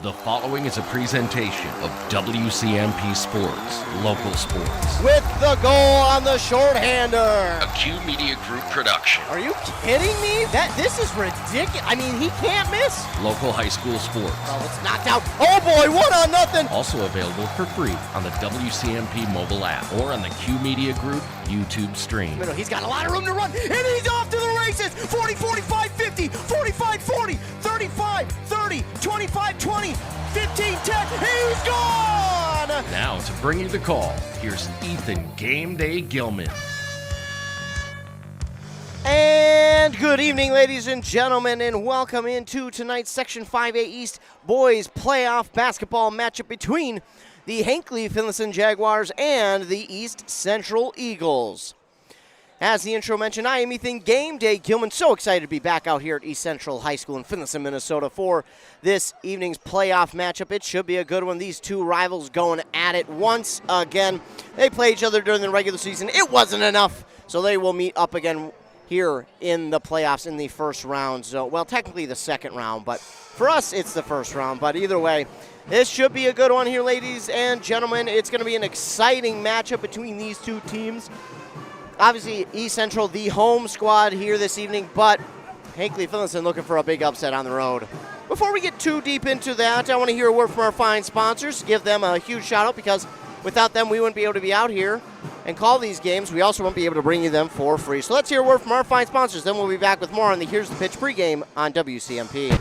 The following is a presentation of WCMP Sports, local sports. With the goal on the shorthander. A Q Media Group production. Are you kidding me? This is ridiculous. I mean, he can't miss. Local high school sports. Oh, it's knocked out. Oh boy, 1-0. Also available for free on the WCMP mobile app or on the Q Media Group YouTube stream. He's got a lot of room to run, and he's off to the races. 40, 45, 50, 45, 40, 35, 30, 25, 20, 15, 10. He's gone! Now to bring you the call, here's Ethan Game Day Gilman. And good evening, ladies and gentlemen, and welcome into tonight's Section 5A East Boys Playoff Basketball matchup between the Hinckley-Finlayson Jaguars and the East Central Eagles. As the intro mentioned, I am Ethan Game Day Gilman. So excited to be back out here at East Central High School in Finlayson, Minnesota for this evening's playoff matchup. It should be a good one. These two rivals going at it once again. They play each other during the regular season. It wasn't enough, so they will meet up again here in the playoffs in the first round. So, well, technically the second round, but for us it's the first round. But either way, this should be a good one here, ladies and gentlemen. It's going to be an exciting matchup between these two teams. Obviously, East Central, the home squad here this evening, but Hinckley-Finlayson looking for a big upset on the road. Before we get too deep into that, I want to hear a word from our fine sponsors. Give them a huge shout out because without them, we wouldn't be able to be out here and call these games. We also won't be able to bring you them for free. So let's hear a word from our fine sponsors. Then we'll be back with more on the Here's the Pitch pregame on WCMP.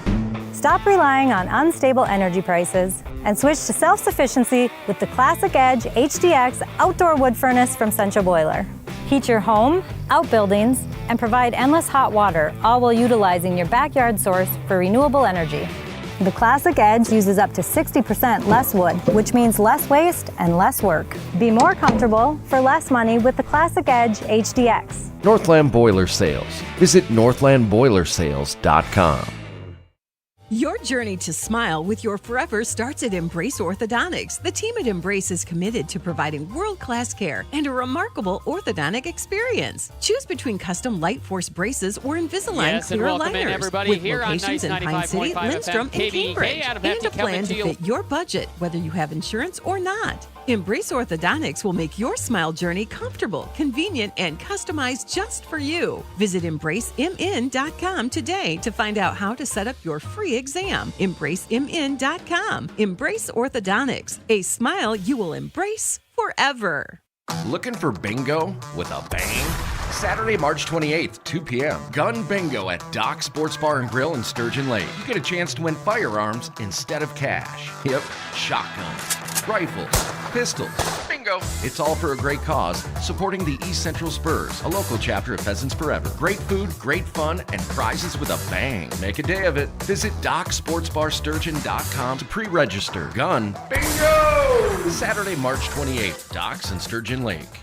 Stop relying on unstable energy prices and switch to self-sufficiency with the Classic Edge HDX outdoor wood furnace from Central Boiler. Heat your home, outbuildings, and provide endless hot water, all while utilizing your backyard source for renewable energy. The Classic Edge uses up to 60% less wood, which means less waste and less work. Be more comfortable for less money with the Classic Edge HDX. Northland Boiler Sales. Visit northlandboilersales.com. Your journey to smile with your forever starts at Embrace Orthodontics. The team at Embrace is committed to providing world-class care and a remarkable orthodontic experience. Choose between custom Light Force braces or Invisalign clear aligners. Everybody with here locations on in Pine City, Lindstrom, and Cambridge. And a plan to fit your budget, whether you have insurance or not. Embrace Orthodontics will make your smile journey comfortable, convenient, and customized just for you. Visit EmbraceMN.com today to find out how to set up your free exam. EmbraceMN.com. Embrace Orthodontics, a smile you will embrace forever. Looking for bingo with a bang? Saturday, March 28th, 2 p.m. Gun Bingo at Doc Sports Bar and Grill in Sturgeon Lake. You get a chance to win firearms instead of cash. Yep, shotguns, rifles, pistols. Bingo! It's all for a great cause, supporting the East Central Spurs, a local chapter of Pheasants Forever. Great food, great fun, and prizes with a bang. Make a day of it. Visit DocSportsBarSturgeon.com to pre-register. Gun Bingo! Saturday, March 28th, Doc's in Sturgeon Lake.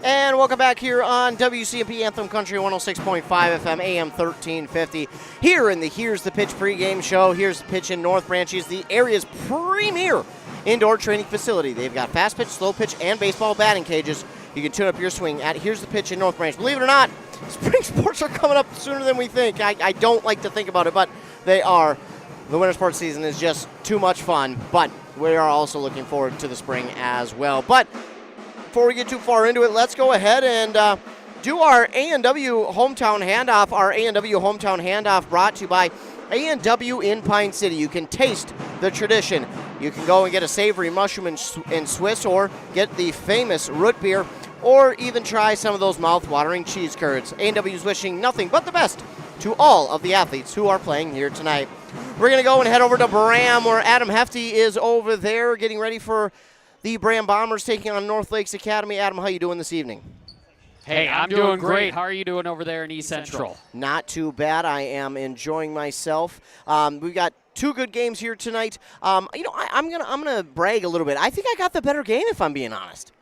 And welcome back here on WCMP Anthem Country 106.5 FM, AM 1350. Here in the Here's the Pitch pregame show. Here's the Pitch in North Branch is the area's premier indoor training facility. They've got fast pitch, slow pitch, and baseball batting cages. You can tune up your swing at Here's the Pitch in North Branch. Believe it or not, spring sports are coming up sooner than we think. I don't like to think about it, but they are. The winter sports season is just too much fun, but we are also looking forward to the spring as well. But before we get too far into it, let's go ahead and do our A&W Hometown Handoff. Our A&W Hometown Handoff brought to you by A&W in Pine City. You can taste the tradition. You can go and get a savory mushroom and Swiss, or get the famous root beer, or even try some of those mouth-watering cheese curds. A&W is wishing nothing but the best to all of the athletes who are playing here tonight. We're going to go and head over to Bram, where Adam Hefty is over there getting ready for the Bram Bombers taking on North Lakes Academy. Adam, how you doing this evening? Hey, I'm doing great. How are you doing over there in East Central? Not too bad. I am enjoying myself. We've got two good games here tonight. I'm gonna brag a little bit. I think I got the better game, if I'm being honest.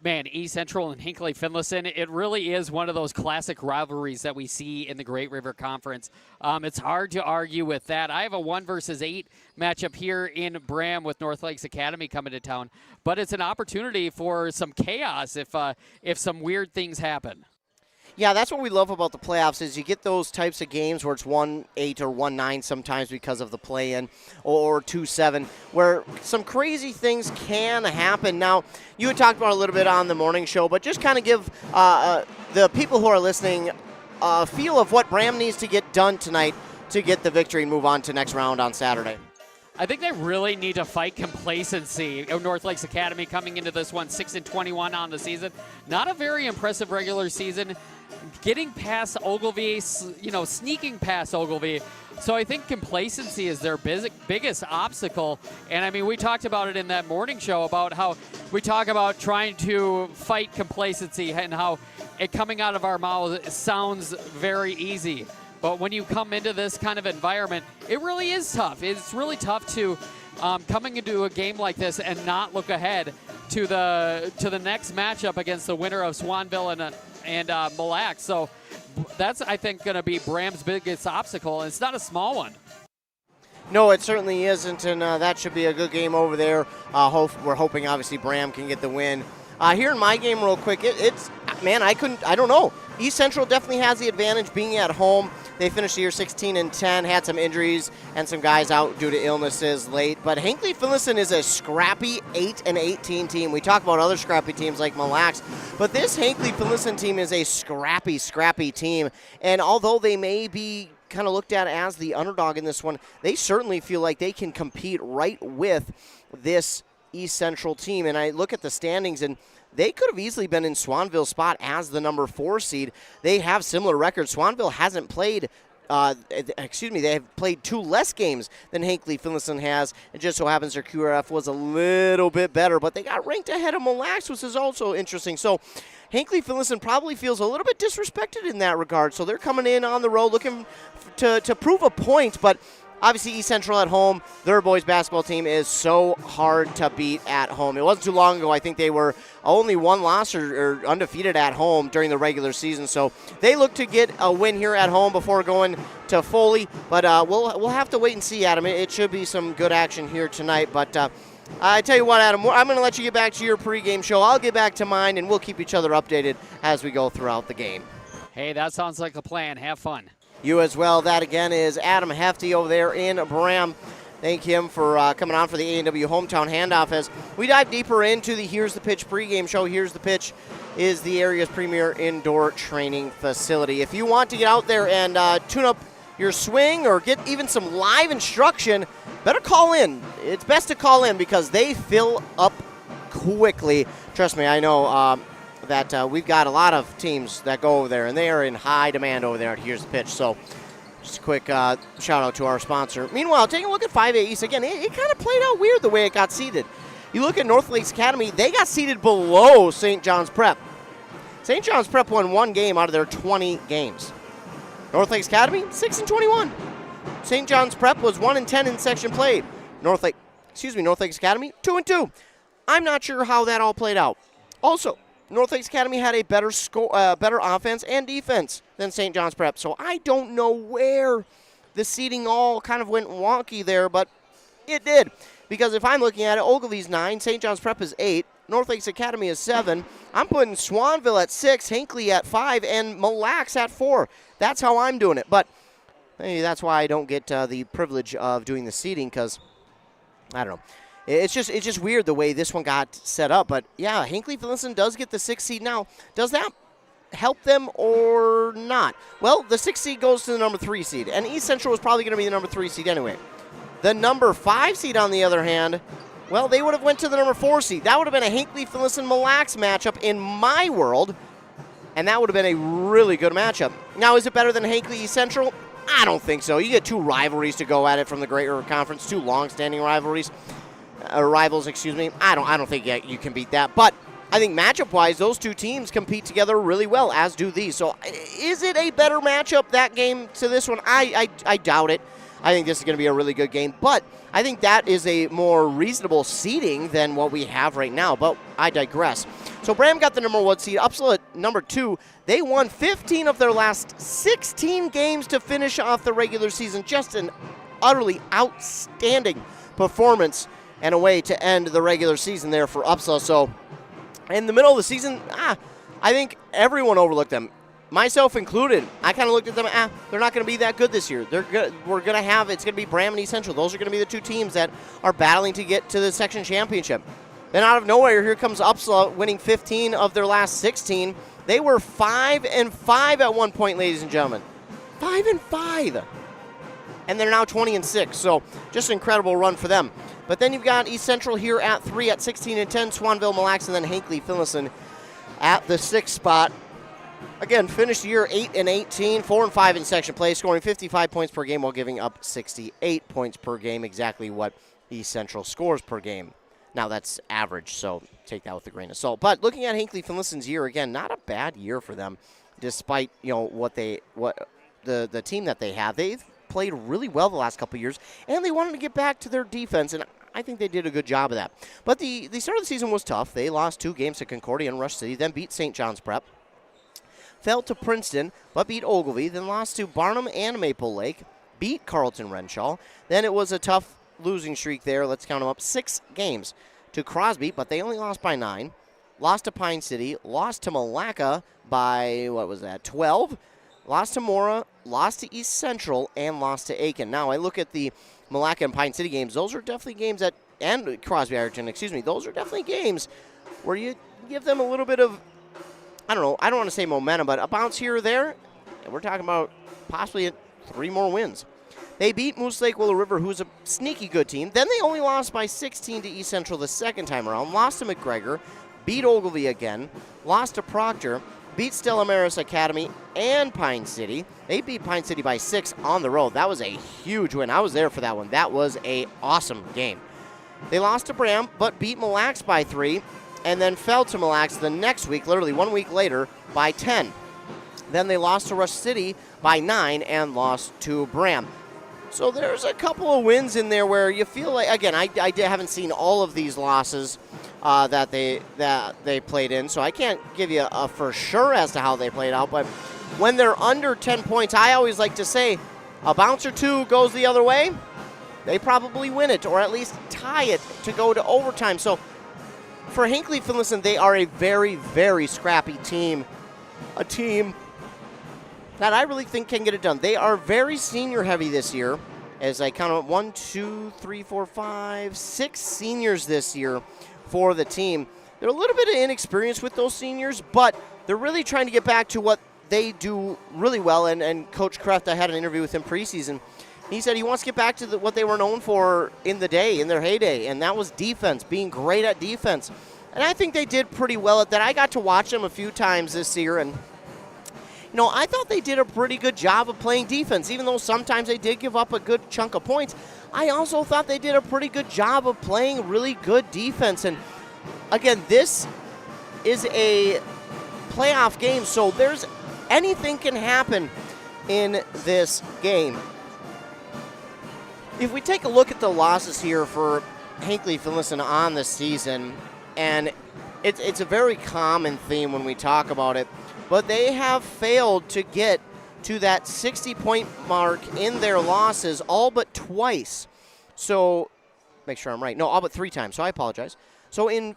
Man, East Central and Hinckley-Finlayson, it really is one of those classic rivalries that we see in the Great River Conference. It's hard to argue with that. I have a 1 versus 8 matchup here in Bram with North Lakes Academy coming to town, but it's an opportunity for some chaos if some weird things happen. Yeah, that's what we love about the playoffs is you get those types of games where it's 1-8 or 1-9 sometimes because of the play-in or 2-7 where some crazy things can happen. Now, you had talked about it a little bit on the morning show, but just kind of give the people who are listening a feel of what Bram needs to get done tonight to get the victory and move on to next round on Saturday. I think they really need to fight complacency. North Lakes Academy coming into this one 6-21 on the season. Not a very impressive regular season. Getting past Ogilvy, sneaking past Ogilvy. So I think complacency is their biggest obstacle. And I mean, we talked about it in that morning show about how we talk about trying to fight complacency and how it coming out of our mouths sounds very easy. But when you come into this kind of environment, it really is tough. It's really tough to coming into a game like this and not look ahead to the next matchup against the winner of Swanville and Mille Lacs. So that's, I think, going to be Bram's biggest obstacle, and it's not a small one. No, it certainly isn't, and that should be a good game over there. We're hoping, obviously, Bram can get the win. Here in my game real quick, I don't know. East Central definitely has the advantage being at home. They finished the year 16-10, had some injuries and some guys out due to illnesses late. But Hinckley-Finlayson is a scrappy 8-18 team. We talk about other scrappy teams like Mille Lacs, but this Hinckley-Finlayson team is a scrappy team. And although they may be kind of looked at as the underdog in this one, they certainly feel like they can compete right with this East Central team. And I look at the standings, and they could have easily been in Swanville's spot as the number 4 seed. They have similar records. Swanville hasn't played, they have played 2 less games than Hinckley-Finlayson has. It just so happens their QRF was a little bit better, but they got ranked ahead of Mille Lacs, which is also interesting. So Hinckley-Finlayson probably feels a little bit disrespected in that regard. So they're coming in on the road looking to prove a point, but obviously, East Central at home, their boys basketball team is so hard to beat at home. It wasn't too long ago. I think they were only 1 loss or undefeated at home during the regular season. So they look to get a win here at home before going to Foley. But we'll have to wait and see, Adam. It should be some good action here tonight. But I tell you what, Adam, I'm going to let you get back to your pregame show. I'll get back to mine, and we'll keep each other updated as we go throughout the game. Hey, that sounds like a plan. Have fun. You as well. That, again, is Adam Hefty over there in Bram. Thank him for coming on for the A&W Hometown Handoff as we dive deeper into the Here's the Pitch pregame show. Here's the Pitch is the area's premier indoor training facility. If you want to get out there and tune up your swing or get even some live instruction, better call in. It's best to call in because they fill up quickly. Trust me, I know that we've got a lot of teams that go over there, and they are in high demand over there at Here's the Pitch. So just a quick shout-out to our sponsor. Meanwhile, taking a look at 5A East, again, it kind of played out weird the way it got seeded. You look at North Lakes Academy, they got seeded below St. John's Prep. St. John's Prep won 1 game out of their 20 games. North Lakes Academy, 6-21. St. John's Prep was 1-10 in section play. North Lakes Academy, 2-2. I'm not sure how that all played out. Also, North Lakes Academy had a better offense and defense than St. John's Prep. So I don't know where the seeding all kind of went wonky there, but it did. Because if I'm looking at it, Ogilvy's 9, St. John's Prep is 8, North Lakes Academy is 7. I'm putting Swanville at 6, Hinckley at 5, and Mille Lacs at 4. That's how I'm doing it. But hey, that's why I don't get the privilege of doing the seeding because, I don't know. It's just weird the way this one got set up. But, yeah, Hinckley-Finlayson does get the 6th seed now. Does that help them or not? Well, the 6th seed goes to the number 3 seed, and East Central was probably going to be the number 3 seed anyway. The number 5 seed, on the other hand, well, they would have went to the number 4 seed. That would have been a Hinckley-Finlayson-Mille Lacs matchup in my world, and that would have been a really good matchup. Now, is it better than Hinckley-East Central? I don't think so. You get 2 rivalries to go at it from the Great River Conference, 2 long-standing rivalries. Rivals, excuse me. I don't think you can beat that. But I think matchup-wise, those 2 teams compete together really well, as do these. So is it a better matchup, that game, to this one? I doubt it. I think this is going to be a really good game. But I think that is a more reasonable seeding than what we have right now. But I digress. So Bram got the number 1 seed. Upsala at number 2. They won 15 of their last 16 games to finish off the regular season. Just an utterly outstanding performance and a way to end the regular season there for Upsala. So in the middle of the season, I think everyone overlooked them. myself included, I kind of looked at them, they're not going to be that good this year. It's going to be Bram and East Central. Those are going to be the two teams that are battling to get to the section championship. Then out of nowhere, here comes Upsala winning 15 of their last 16. They were 5-5 at one point, ladies and gentlemen. 5-5. And they're now 20-6. So just an incredible run for them. But then you've got East Central here at 3 at 16-10, Swanville, Mille Lacs, and then Hinckley-Finlayson at the 6th spot. Again, finished the year 8-18, 4-5 in section play, scoring 55 points per game while giving up 68 points per game, exactly what East Central scores per game. Now that's average, so take that with a grain of salt. But looking at Hinckley-Finlayson's year, again, not a bad year for them, despite what the team that they have. They've played really well the last couple of years, and they wanted to get back to their defense, and I think they did a good job of that. But the start of the season was tough. They lost 2 games to Concordia and Rush City, then beat St. John's Prep. Fell to Princeton, but beat Ogilvie, then lost to Barnum and Maple Lake, beat Carleton Renshaw. Then it was a tough losing streak there. Let's count them up. 6 games to Crosby, but they only lost by 9. Lost to Pine City, lost to Malacca by, 12. Lost to Mora, lost to East Central, and lost to Aiken. Now, I look at the Malacca and Pine City games. Those are definitely games that, and Crosby Ireton, those are definitely games where you give them a little bit of, I don't want to say momentum, but a bounce here or there. And we're talking about possibly 3 more wins. They beat Moose Lake Willow River, who's a sneaky good team. Then they only lost by 16 to East Central the second time around. Lost to McGregor, beat Ogilvie again, lost to Proctor, beat Stella Maris Academy and Pine City. They beat Pine City by 6 on the road. That was a huge win. I was there for that one. That was an awesome game. They lost to Bram, but beat Mille Lacs by 3, and then fell to Mille Lacs the next week, literally 1 week later, by 10. Then they lost to Rush City by 9 and lost to Bram. So there's a couple of wins in there where you feel like, again, I haven't seen all of these losses that they played in, so I can't give you a for sure as to how they played out. But when they're under 10 points, I always like to say a bounce or 2 goes the other way, they probably win it or at least tie it to go to overtime. So for Hinckley-Finlayson, they are a very, very scrappy team, a team that I really think can get it done. They are very senior heavy this year. As I count up 1, 2, 3, 4, 5, 6 seniors this year for the team. They're a little bit inexperienced with those seniors, but they're really trying to get back to what they do really well. And Coach Kreft, I had an interview with him preseason. He said he wants to get back to what they were known for in their heyday, and that was defense, being great at defense. And I think they did pretty well at that. I got to watch them a few times this year, and I thought they did a pretty good job of playing defense, even though sometimes they did give up a good chunk of points. I also thought they did a pretty good job of playing really good defense. And again, this is a playoff game, so anything can happen in this game. If we take a look at the losses here for Hinckley-Finlayson on the season, and it's a very common theme when we talk about it, but they have failed to get to that 60-point mark in their losses all but twice. So, make sure I'm right. No, all but 3 times, so I apologize. So in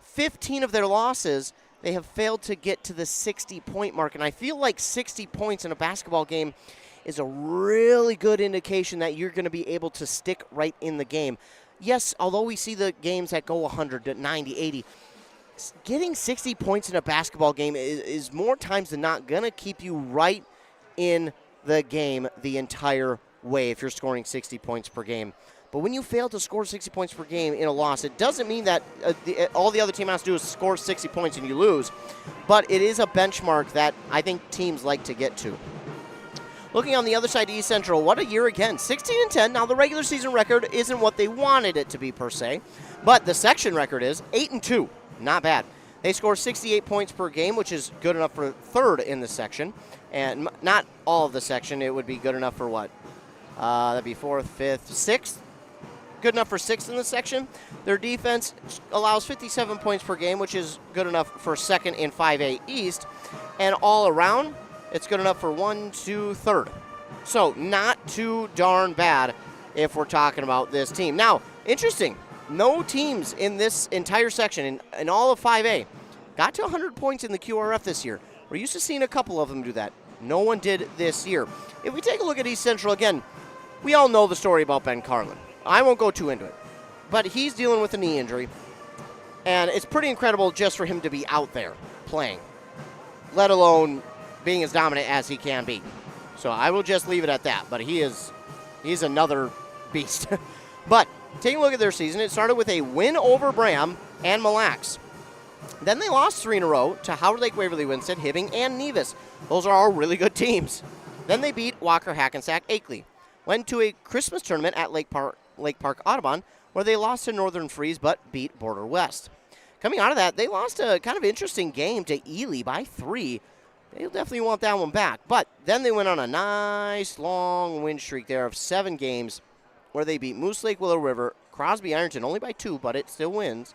15 of their losses, they have failed to get to the 60-point mark, and I feel like 60 points in a basketball game is a really good indication that you're going to be able to stick right in the game. Yes, although we see the games that go 100 to 90, 80, getting 60 points in a basketball game is more times than not going to keep you right in the game the entire way if you're scoring 60 points per game. But when you fail to score 60 points per game in a loss, it doesn't mean that all the other team has to do is score 60 points and you lose. But it is a benchmark that I think teams like to get to. Looking on the other side, East Central, what a year again. 16-10. Now, the regular season record isn't what they wanted it to be, per se. But the section record is 8-2. Not bad. They score 68 points per game, which is good enough for 3rd in the section. And not all of the section. It would be good enough for what? That'd be 4th, 5th, 6th. Good enough for 6th in the section. Their defense allows 57 points per game, which is good enough for 2nd in 5A East. And all around, it's good enough for 1, 2, 3rd. So not too darn bad if we're talking about this team. Now, interesting. No teams in this entire section, in all of 5A, got to 100 points in the QRF this year. We're used to seeing a couple of them do that. No one did this year. If we take a look at East Central again, we all know the story about Ben Carlin. I won't go too into it. But he's dealing with a knee injury. And it's pretty incredible just for him to be out there playing, let alone being as dominant as he can be. So I will just leave it at that. But he's another beast. But taking a look at their season, it started with a win over Bram and Mille Lacs. Then they lost 3 in a row to Howard Lake, Waverly, Winston, Hibbing, and Nevis. Those are all really good teams. Then they beat Walker, Hackensack, Akeley. Went to a Christmas tournament at Lake Park Audubon, where they lost to Northern Freeze but beat Border West. Coming out of that, they lost a kind of interesting game to Ely by 3. They'll definitely want that one back. But then they went on a nice long win streak there of 7 games where they beat Moose Lake, Willow River, Crosby, Ironton only by 2, but it still wins.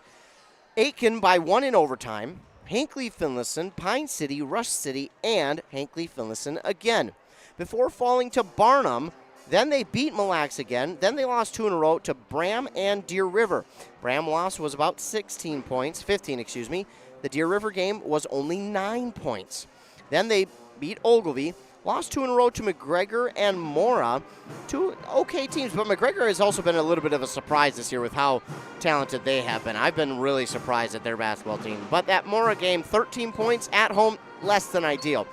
Aitken by 1 in overtime, Hinckley-Finlayson, Pine City, Rush City, and Hinckley-Finlayson again. Before falling to Barnum, then they beat Mille Lacs again. Then they lost 2 in a row to Bram and Deer River. Bram loss was about 15. The Deer River game was only 9 points. Then they beat Ogilvie. Lost 2 in a row to McGregor and Mora. 2 okay teams, but McGregor has also been a little bit of a surprise this year with how talented they have been. I've been really surprised at their basketball team. But that Mora game, 13 points at home, less than ideal.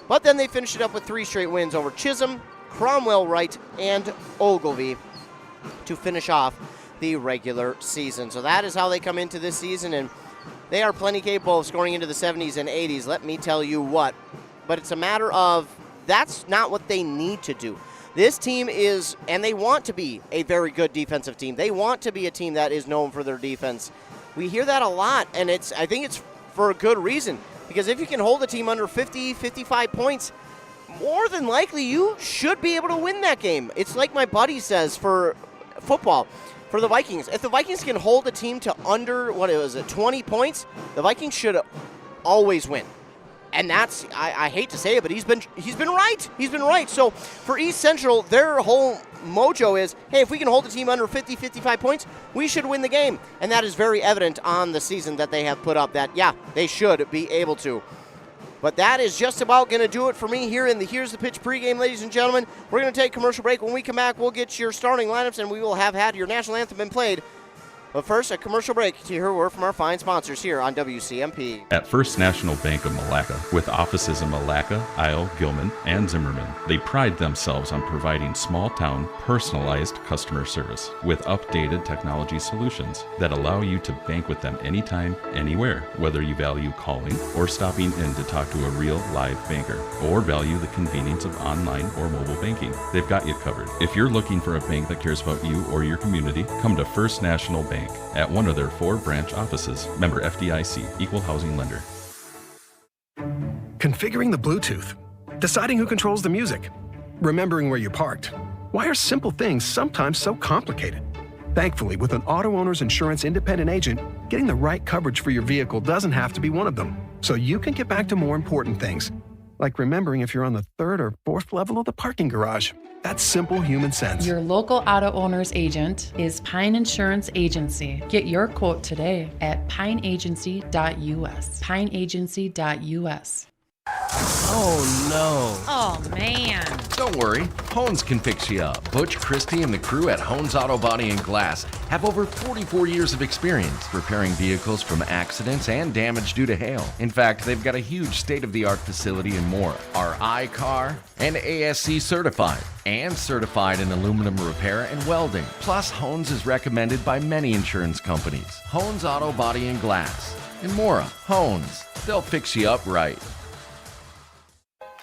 But then they finished it up with 3 straight wins over Chisholm, Cromwell Wright, and Ogilvie to finish off the regular season. So that is how they come into this season, and they are plenty capable of scoring into the 70s and 80s, let me tell you what. But it's a matter of that's not what they need to do. This team is, and they want to be a very good defensive team. They want to be a team that is known for their defense. We hear that a lot, and I think it's for a good reason. Because if you can hold a team under 50, 55 points, more than likely you should be able to win that game. It's like my buddy says for football, for the Vikings. If the Vikings can hold a team to under, 20 points, the Vikings should always win. And that's, I hate to say it, but he's been right. He's been right. So for East Central, their whole mojo is, hey, if we can hold the team under 50, 55 points, we should win the game. And that is very evident on the season that they have put up that, yeah, they should be able to. But that is just about going to do it for me here in the Here's the Pitch pregame, ladies and gentlemen. We're going to take a commercial break. When we come back, we'll get your starting lineups, and we will have had your national anthem been played. But first, a commercial break to hear a word from our fine sponsors here on WCMP. At First National Bank of Malacca, with offices in Malacca, Isle, Gilman, and Zimmerman, they pride themselves on providing small-town, personalized customer service with updated technology solutions that allow you to bank with them anytime, anywhere, whether you value calling or stopping in to talk to a real live banker, or value the convenience of online or mobile banking. They've got you covered. If you're looking for a bank that cares about you or your community, come to First National Bank at one of their 4 branch offices. Member FDIC, Equal Housing Lender. Configuring the Bluetooth, deciding who controls the music, remembering where you parked. Why are simple things sometimes so complicated? Thankfully, with an auto owner's insurance independent agent, getting the right coverage for your vehicle doesn't have to be one of them. So you can get back to more important things, like remembering if you're on the 3rd or 4th level of the parking garage. That's simple human sense. Your local auto owner's agent is Pine Insurance Agency. Get your quote today at pineagency.us. Pineagency.us. Oh, no. Oh, man. Don't worry, Hones can fix you up. Butch, Christie, and the crew at Hones Auto Body and Glass have over 44 years of experience repairing vehicles from accidents and damage due to hail. In fact, they've got a huge state-of-the-art facility in Mora, are I-CAR and ASC certified, and certified in aluminum repair and welding. Plus, Hones is recommended by many insurance companies. Hones Auto Body and Glass. In Mora, Hones. They'll fix you up right.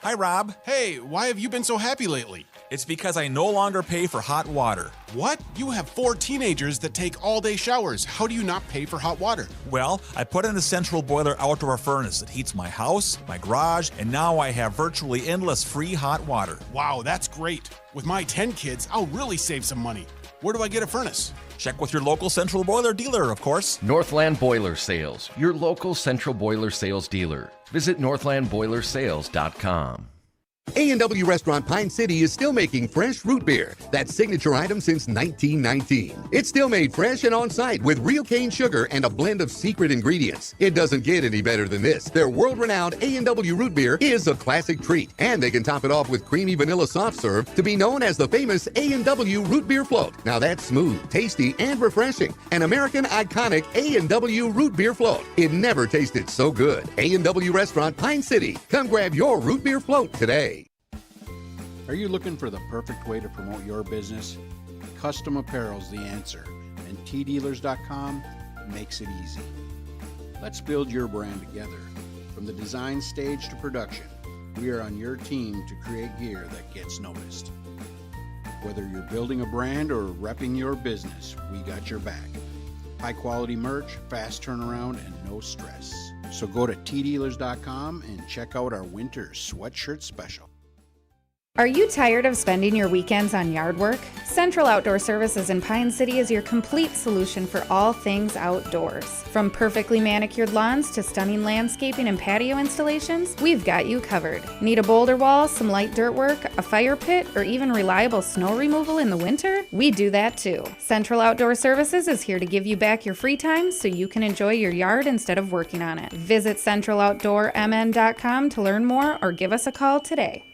Hi, Rob. Hey, why have you been so happy lately? It's because I no longer pay for hot water. What? You have 4 teenagers that take all-day showers. How do you not pay for hot water? Well, I put in a central boiler outdoor furnace that heats my house, my garage, and now I have virtually endless free hot water. Wow, that's great. With my 10 kids, I'll really save some money. Where do I get a furnace? Check with your local central boiler dealer, of course. Northland Boiler Sales, your local central boiler sales dealer. Visit northlandboilersales.com. A&W Restaurant Pine City is still making fresh root beer, that signature item since 1919. It's still made fresh and on-site with real cane sugar and a blend of secret ingredients. It doesn't get any better than this. Their world-renowned A&W root beer is a classic treat, and they can top it off with creamy vanilla soft serve to be known as the famous A&W root beer float. Now that's smooth, tasty, and refreshing. An American iconic A&W root beer float. It never tasted so good. A&W Restaurant Pine City. Come grab your root beer float today. Are you looking for the perfect way to promote your business? Custom apparel's the answer, and tdealers.com makes it easy. Let's build your brand together. From the design stage to production, we are on your team to create gear that gets noticed. Whether you're building a brand or repping your business, we got your back. High quality merch, fast turnaround, and no stress. So go to tdealers.com and check out our winter sweatshirt special. Are you tired of spending your weekends on yard work? Central Outdoor Services in Pine City is your complete solution for all things outdoors. From perfectly manicured lawns to stunning landscaping and patio installations, we've got you covered. Need a boulder wall, some light dirt work, a fire pit, or even reliable snow removal in the winter? We do that too. Central Outdoor Services is here to give you back your free time so you can enjoy your yard instead of working on it. Visit centraloutdoormn.com to learn more or give us a call today.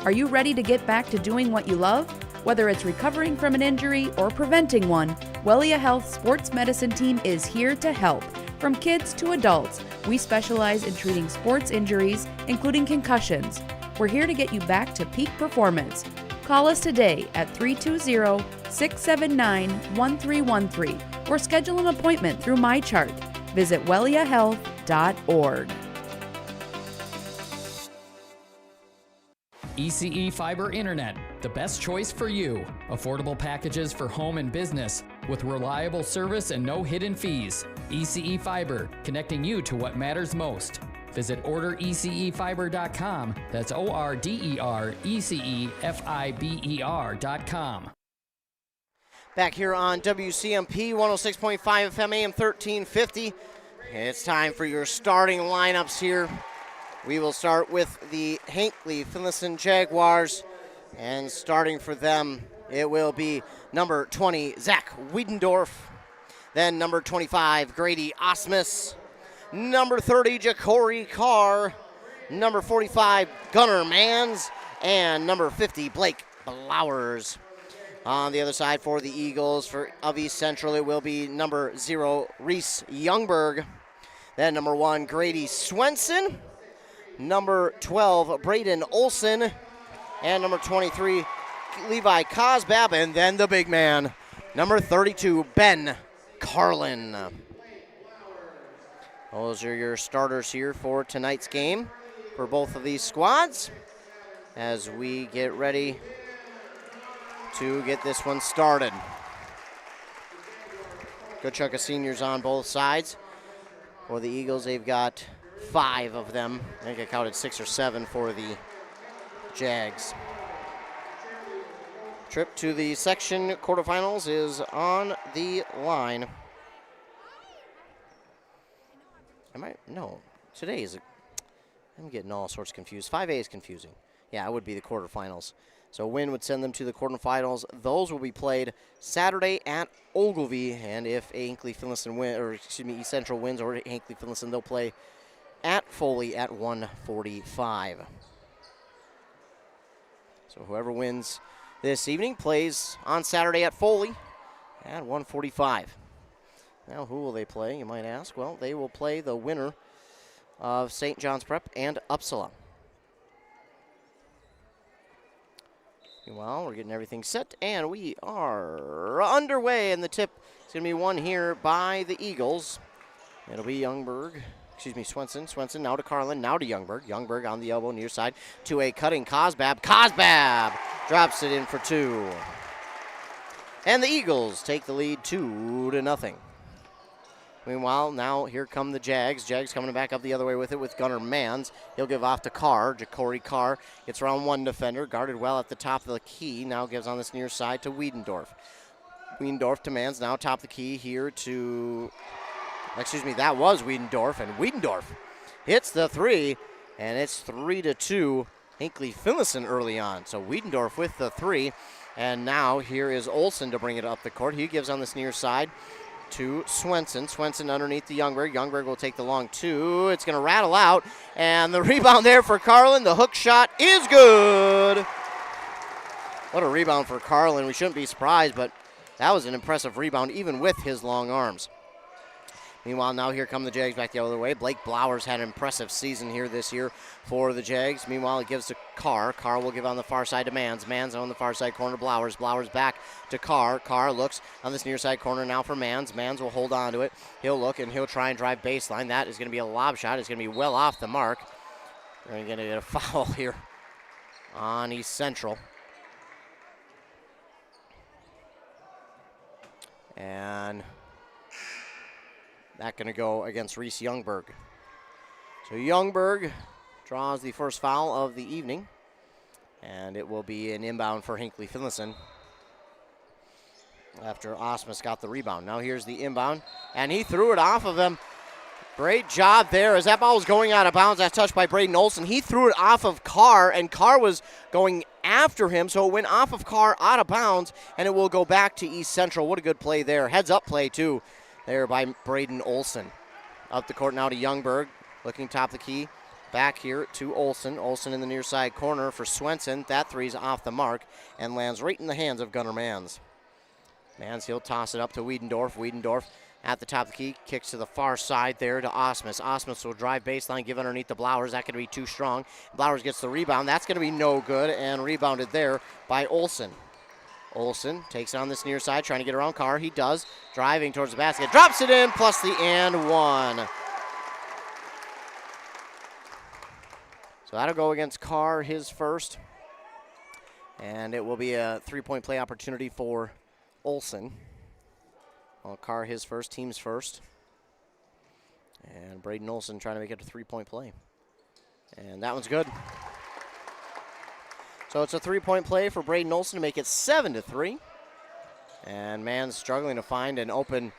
Are you ready to get back to doing what you love? Whether it's recovering from an injury or preventing one, Wellia Health Sports Medicine Team is here to help. From kids to adults, we specialize in treating sports injuries, including concussions. We're here to get you back to peak performance. Call us today at 320-679-1313 or schedule an appointment through MyChart. Visit welliahealth.org. ECE Fiber Internet, the best choice for you. Affordable packages for home and business with reliable service and no hidden fees. ECE Fiber, connecting you to what matters most. Visit orderecefiber.com. That's orderecefiber.com. Back here on WCMP 106.5 FM AM 1350. It's time for your starting lineups here. We will start with the Hinckley-Finlayson Jaguars, and starting for them, it will be number 20, Zach Wiedendorf. Then number 25, Grady Osmus. Number 30, Ja'Cory Carr. Number 45, Gunnar Mans. And number 50, Blake Blowers. On the other side for the Eagles of East Central, it will be number 0, Reese Youngberg. Then number 1, Grady Swenson. Number 12, Braden Olson. And number 23, Levi Cosbab. And then the big man, number 32, Ben Carlin. Those are your starters here for tonight's game for both of these squads as we get ready to get this one started. Good chunk of seniors on both sides. For the Eagles, they've got 5 of them. I think I counted 6 or 7 for the Jags. Trip to the section quarterfinals is on the line. No, today is I'm getting all sorts confused. 5A is confusing. Yeah, it would be the quarterfinals. So win would send them to the quarterfinals. Those will be played Saturday at Ogilvie, and if Hinckley-Finlayson East Central wins or Hinckley-Finlayson, they'll play at Foley at 1:45. So whoever wins this evening plays on Saturday at Foley at 1:45. Now who will they play, you might ask? Well, they will play the winner of St. John's Prep and Uppsala. Well, we're getting everything set, and we are underway, and the tip is going to be won here by the Eagles. It'll be Swenson. Swenson now to Carlin, now to Youngberg. Youngberg on the elbow near side to a cutting Cosbab. Cosbab drops it in for 2. And the Eagles take the lead 2-0. Meanwhile, now here come the Jags. Jags coming back up the other way with it with Gunnar Mans. He'll give off to Carr. Ja'Cory Carr gets around one defender, guarded well at the top of the key. Now gives on this near side to Wiedendorf. Wiedendorf to Mans, now top of the key here to, that was Wiedendorf, and Wiedendorf hits the 3. And it's 3-2 Hinckley-Finlayson early on. So Wiedendorf with the 3. And now here is Olsen to bring it up the court. He gives on this near side to Swenson. Swenson underneath the Youngberg. Youngberg will take the long 2. It's going to rattle out. And the rebound there for Carlin. The hook shot is good. What a rebound for Carlin. We shouldn't be surprised, but that was an impressive rebound even with his long arms. Meanwhile, now here come the Jags back the other way. Blake Blowers had an impressive season here this year for the Jags. Meanwhile, it gives to Carr. Carr will give on the far side to Mans. Mans on the far side corner, Blowers. Blowers back to Carr. Carr looks on this near side corner now for Mans. Mans will hold on to it. He'll look and he'll try and drive baseline. That is going to be a lob shot. It's going to be well off the mark. We're going to get a foul here on East Central. And that's going to go against Reese Youngberg. So Youngberg draws the first foul of the evening, and it will be an inbound for Hinckley-Finlayson after Osmus got the rebound. Now here's the inbound, and he threw it off of him. Great job there as that ball was going out of bounds. That's touched by Braden Olsen. He threw it off of Carr, and Carr was going after him, so it went off of Carr out of bounds, and it will go back to East Central. What a good play there. Heads-up play, too, there by Braden Olsen. Up the court now to Youngberg, looking top of the key. Back here to Olsen. Olsen in the near side corner for Swenson. That three's off the mark and lands right in the hands of Gunnar Mans. Mans, he'll toss it up to Wiedendorf. Wiedendorf at the top of the key, kicks to the far side there to Osmus. Osmus will drive baseline, give underneath the Blowers. That could be too strong. Blowers gets the rebound. That's going to be no good, and rebounded there by Olsen. Olsen takes it on this near side, trying to get around Carr. He does, driving towards the basket. Drops it in, plus the and one. So that'll go against Carr, his first. And it will be a three-point play opportunity for Olsen. Well, Carr, his first, team's first. And Braden Olsen trying to make it a three-point play. And that one's good. So it's a three-point play for Braden Olsen to make it 7-3. And Mans struggling to find an open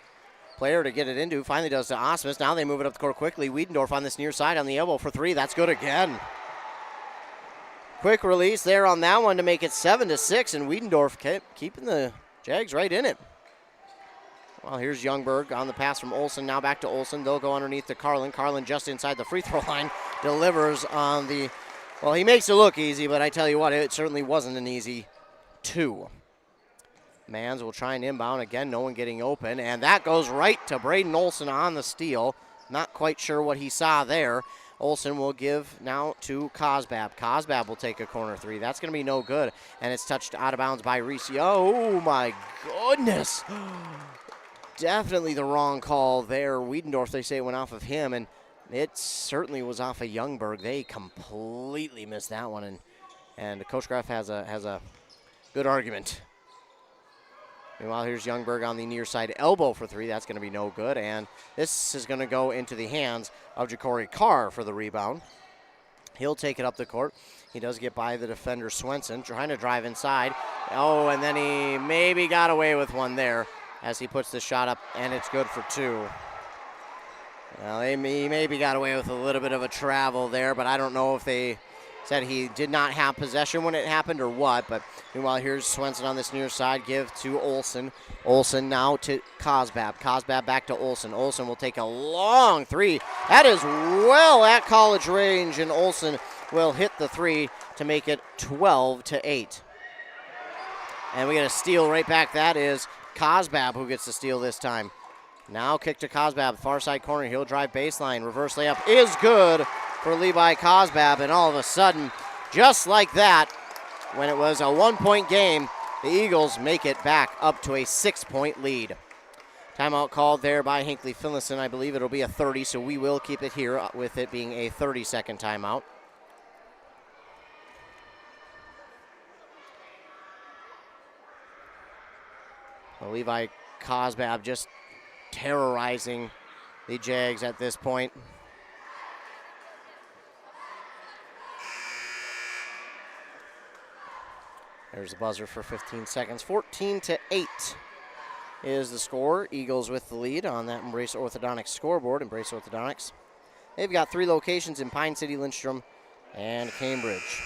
player to get it into. Finally does to Osmus. Now they move it up the court quickly. Wiedendorf on this near side on the elbow for 3. That's good again. Quick release there on that one to make it 7-6. And Wiedendorf kept keeping the Jags right in it. Well, here's Youngberg on the pass from Olsen. Now back to Olsen. They'll go underneath to Carlin. Carlin just inside the free throw line. Delivers on the... Well, he makes it look easy, but I tell you what, it certainly wasn't an easy 2. Mans will try and inbound. Again, no one getting open. And that goes right to Braden Olsen on the steal. Not quite sure what he saw there. Olsen will give now to Cosbab. Cosbab will take a corner 3. That's going to be no good. And it's touched out of bounds by Reese. Oh, my goodness. Definitely the wrong call there. Wiedendorf, they say, went off of him, and it certainly was off of Youngberg. They completely missed that one, and Coach Graff has a good argument. Meanwhile, here's Youngberg on the near side elbow for 3. That's going to be no good, and this is going to go into the hands of Ja'Cory Carr for the rebound. He'll take it up the court. He does get by the defender Swenson, trying to drive inside. Oh, and then he maybe got away with one there as he puts the shot up, and it's good for 2. Well, he maybe got away with a little bit of a travel there, but I don't know if they said he did not have possession when it happened or what. But meanwhile, here's Swenson on this near side, give to Olsen. Olsen now to Cosbab. Cosbab back to Olsen. Olsen will take a long 3. That is well at college range, and Olsen will hit the 3 to make it 12-8. And we get a steal right back. That is Cosbab who gets the steal this time. Now kick to Cosbab, far side corner. He'll drive baseline. Reverse layup is good for Levi Cosbab. And all of a sudden, just like that, when it was a 1-point game, the Eagles make it back up to a 6-point lead. Timeout called there by Hinckley-Finlayson. I believe it'll be a 30, so we will keep it here with it being a 30-second timeout. Well, Levi Cosbab just terrorizing the Jags at this point. There's the buzzer for 15 seconds. 14-8 is the score. Eagles with the lead on that Embrace Orthodontics scoreboard. Embrace Orthodontics, They've got 3 locations in Pine City, Lindstrom, and Cambridge.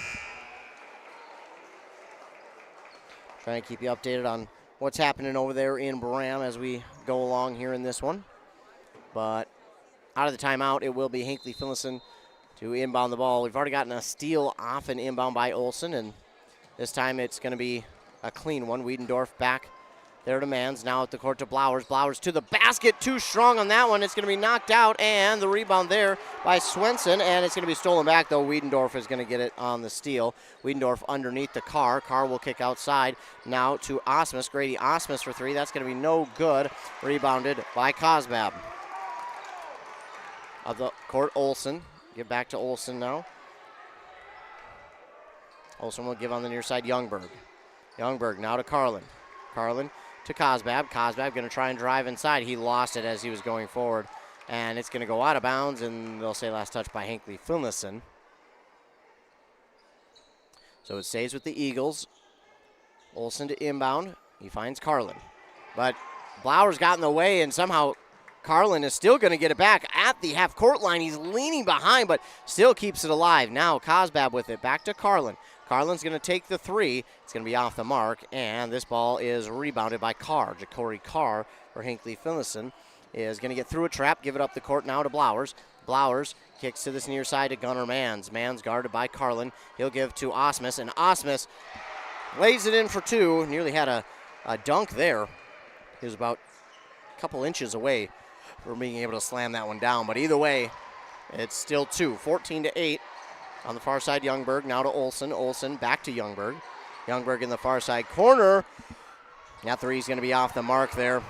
Trying to keep you updated on what's happening over there in Bram as we go along here in this one. But out of the timeout, it will be Hinckley-Finlayson to inbound the ball. We've already gotten a steal off an inbound by Olsen, and this time it's going to be a clean one. Wiedendorf back there to Mans. Now at the court to Blowers. Blowers to the basket. Too strong on that one. It's going to be knocked out, and the rebound there by Swenson, and it's going to be stolen back, though. Wiedendorf is going to get it on the steal. Wiedendorf underneath the Carr. Carr will kick outside. Now to Osmus. Grady Osmus for 3. That's going to be no good. Rebounded by Cosbab. Of the court, Olsen. Give back to Olsen now. Olsen will give on the near side, Youngberg. Youngberg now to Carlin. Carlin to Cosbab. Cosbab going to try and drive inside. He lost it as he was going forward. And it's going to go out of bounds, and they'll say last touch by Hinckley-Finlayson. So it stays with the Eagles. Olsen to inbound. He finds Carlin. But Blowers got in the way, and somehow Carlin is still going to get it back at the half-court line. He's leaning behind, but still keeps it alive. Now Cosbab with it. Back to Carlin. Carlin's going to take the 3. It's going to be off the mark, and this ball is rebounded by Carr. Ja'Cory Carr for Hinckley-Finlayson is going to get through a trap, give it up the court now to Blowers. Blowers kicks to this near side to Gunnar Mans. Mans guarded by Carlin. He'll give to Osmus, and Osmus lays it in for 2. Nearly had a dunk there. He was about a couple inches away from being able to slam that one down, but either way, it's still 2. 14-8. On the far side, Youngberg now to Olsen. Olsen back to Youngberg. Youngberg in the far side corner. That 3 is going to be off the mark there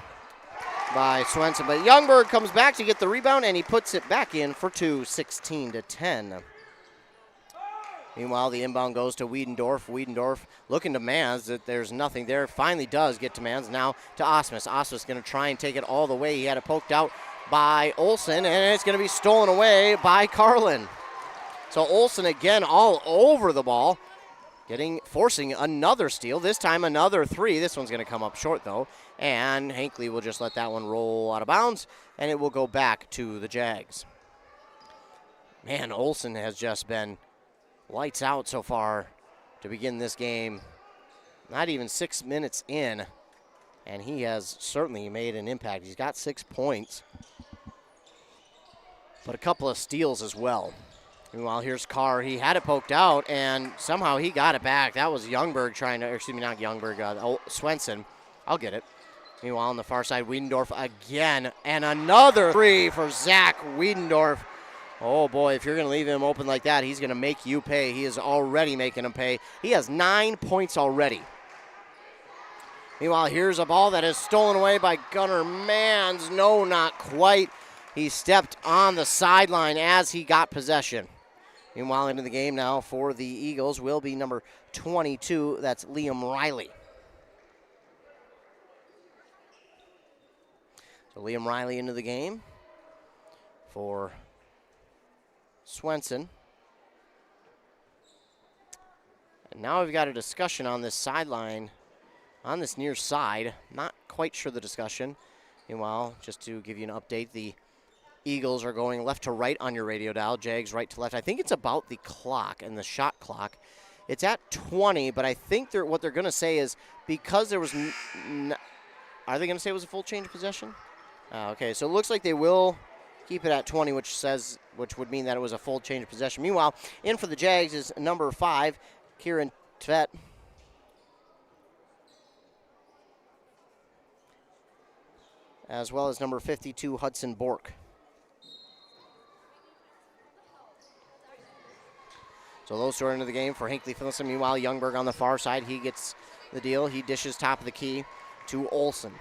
by Swenson. But Youngberg comes back to get the rebound, and he puts it back in for 2, 16-10. Meanwhile, the inbound goes to Wiedendorf. Wiedendorf looking to Mans. That there's nothing there. Finally does get to Mans. Now to Osmus. Osmus going to try and take it all the way. He had it poked out by Olsen, and it's going to be stolen away by Carlin. So Olsen again all over the ball, forcing another steal. This time another 3. This one's going to come up short, though. And Hinckley will just let that one roll out of bounds, and it will go back to the Jags. Man, Olsen has just been lights out so far to begin this game. Not even 6 minutes in, and he has certainly made an impact. He's got 6 points, but a couple of steals as well. Meanwhile, here's Carr. He had it poked out, and somehow he got it back. That was Youngberg trying to, not Youngberg, Swenson. I'll get it. Meanwhile, on the far side, Wiedendorf again, and another 3 for Zach Wiedendorf. Oh, boy, if you're going to leave him open like that, he's going to make you pay. He is already making him pay. He has 9 points already. Meanwhile, here's a ball that is stolen away by Gunnar Mans. No, not quite. He stepped on the sideline as he got possession. Meanwhile, into the game now for the Eagles will be number 22. That's Liam Riley. So Liam Riley into the game for Swenson. And now we've got a discussion on this sideline, on this near side. Not quite sure the discussion. Meanwhile, just to give you an update, the Eagles are going left to right on your radio dial. Jags right to left. I think it's about the clock and the shot clock. It's at 20, but I think what they're going to say is because there was are they going to say it was a full change of possession? Okay, so it looks like they will keep it at 20, which would mean that it was a full change of possession. Meanwhile, in for the Jags is number 5, Kieran Tvet. As well as number 52, Hudson Bork. So those two are into the game for Hinckley-Finlayson. Meanwhile, Youngberg on the far side, he gets the deal. He dishes top of the key to Olsen.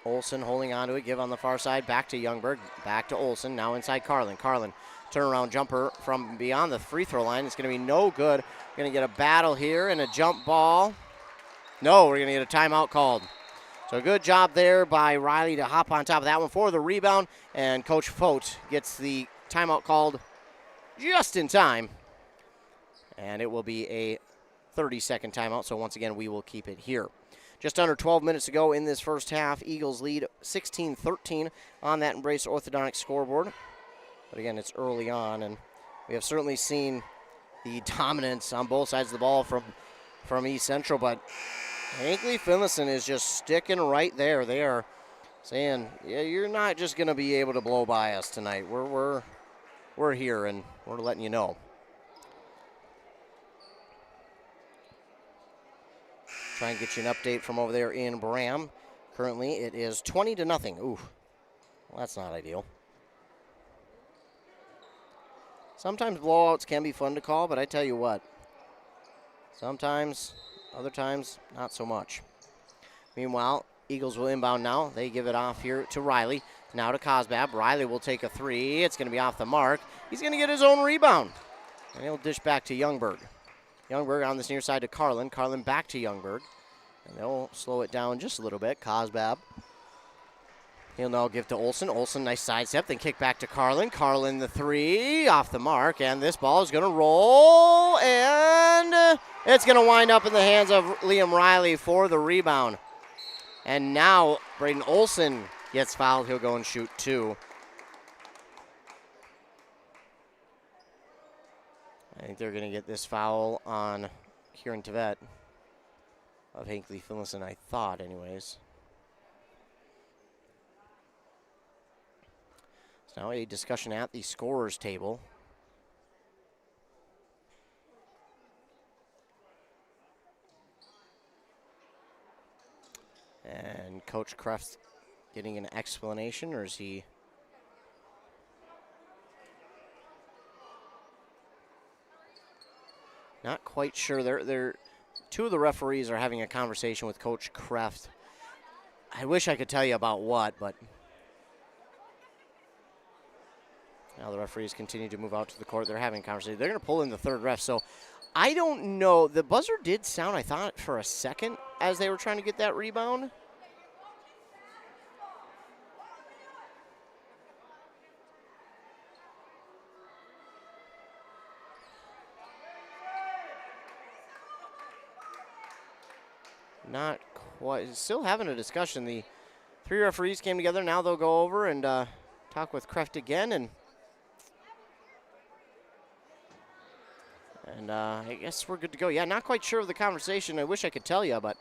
Olsen holding on to it, give on the far side, back to Youngberg, back to Olsen, now inside Carlin. Carlin, turnaround jumper from beyond the free throw line. It's going to be no good. We're going to get a battle here and a jump ball. No, we're going to get a timeout called. So good job there by Riley to hop on top of that one for the rebound, and Coach Fote gets the timeout called just in time. And it will be a 30-second timeout, so once again, we will keep it here. Just under 12 minutes to go in this first half. Eagles lead 16-13 on that Embrace Orthodontics scoreboard. But again, it's early on, and we have certainly seen the dominance on both sides of the ball from East Central, but Hinckley-Finlayson is just sticking right there. They are saying, yeah, you're not just going to be able to blow by us tonight. We're here, and we're letting you know. Try and get you an update from over there in Bram. Currently, it is 20-0. Ooh, well, that's not ideal. Sometimes blowouts can be fun to call, but I tell you what, sometimes, other times, not so much. Meanwhile, Eagles will inbound now. They give it off here to Riley. Now to Cosbab. Riley will take a three. It's going to be off the mark. He's going to get his own rebound. And he'll dish back to Youngberg. Youngberg on this near side to Carlin. Carlin back to Youngberg. And they'll slow it down just a little bit. Cosbab. He'll now give to Olsen. Olsen, nice sidestep, then kick back to Carlin. Carlin, the three, off the mark. And this ball is going to roll. And it's going to wind up in the hands of Liam Riley for the rebound. And now Braden Olsen gets fouled. He'll go and shoot two. I think they're going to get this foul on Kieran Tevet of Hinckley-Finlayson, I thought, anyways. So now a discussion at the scorer's table. And Coach Kreft getting an explanation, or is he? Not quite sure. They're two of the referees are having a conversation with Coach Kreft. I wish I could tell you about what, but now the referees continue to move out to the court. They're having a conversation. They're going to pull in the third ref. So I don't know. The buzzer did sound, I thought, for a second as they were trying to get that rebound. Not quite. Still having a discussion. The three referees came together. Now they'll go over and talk with Kreft again. And I guess we're good to go. Yeah, not quite sure of the conversation. I wish I could tell you, but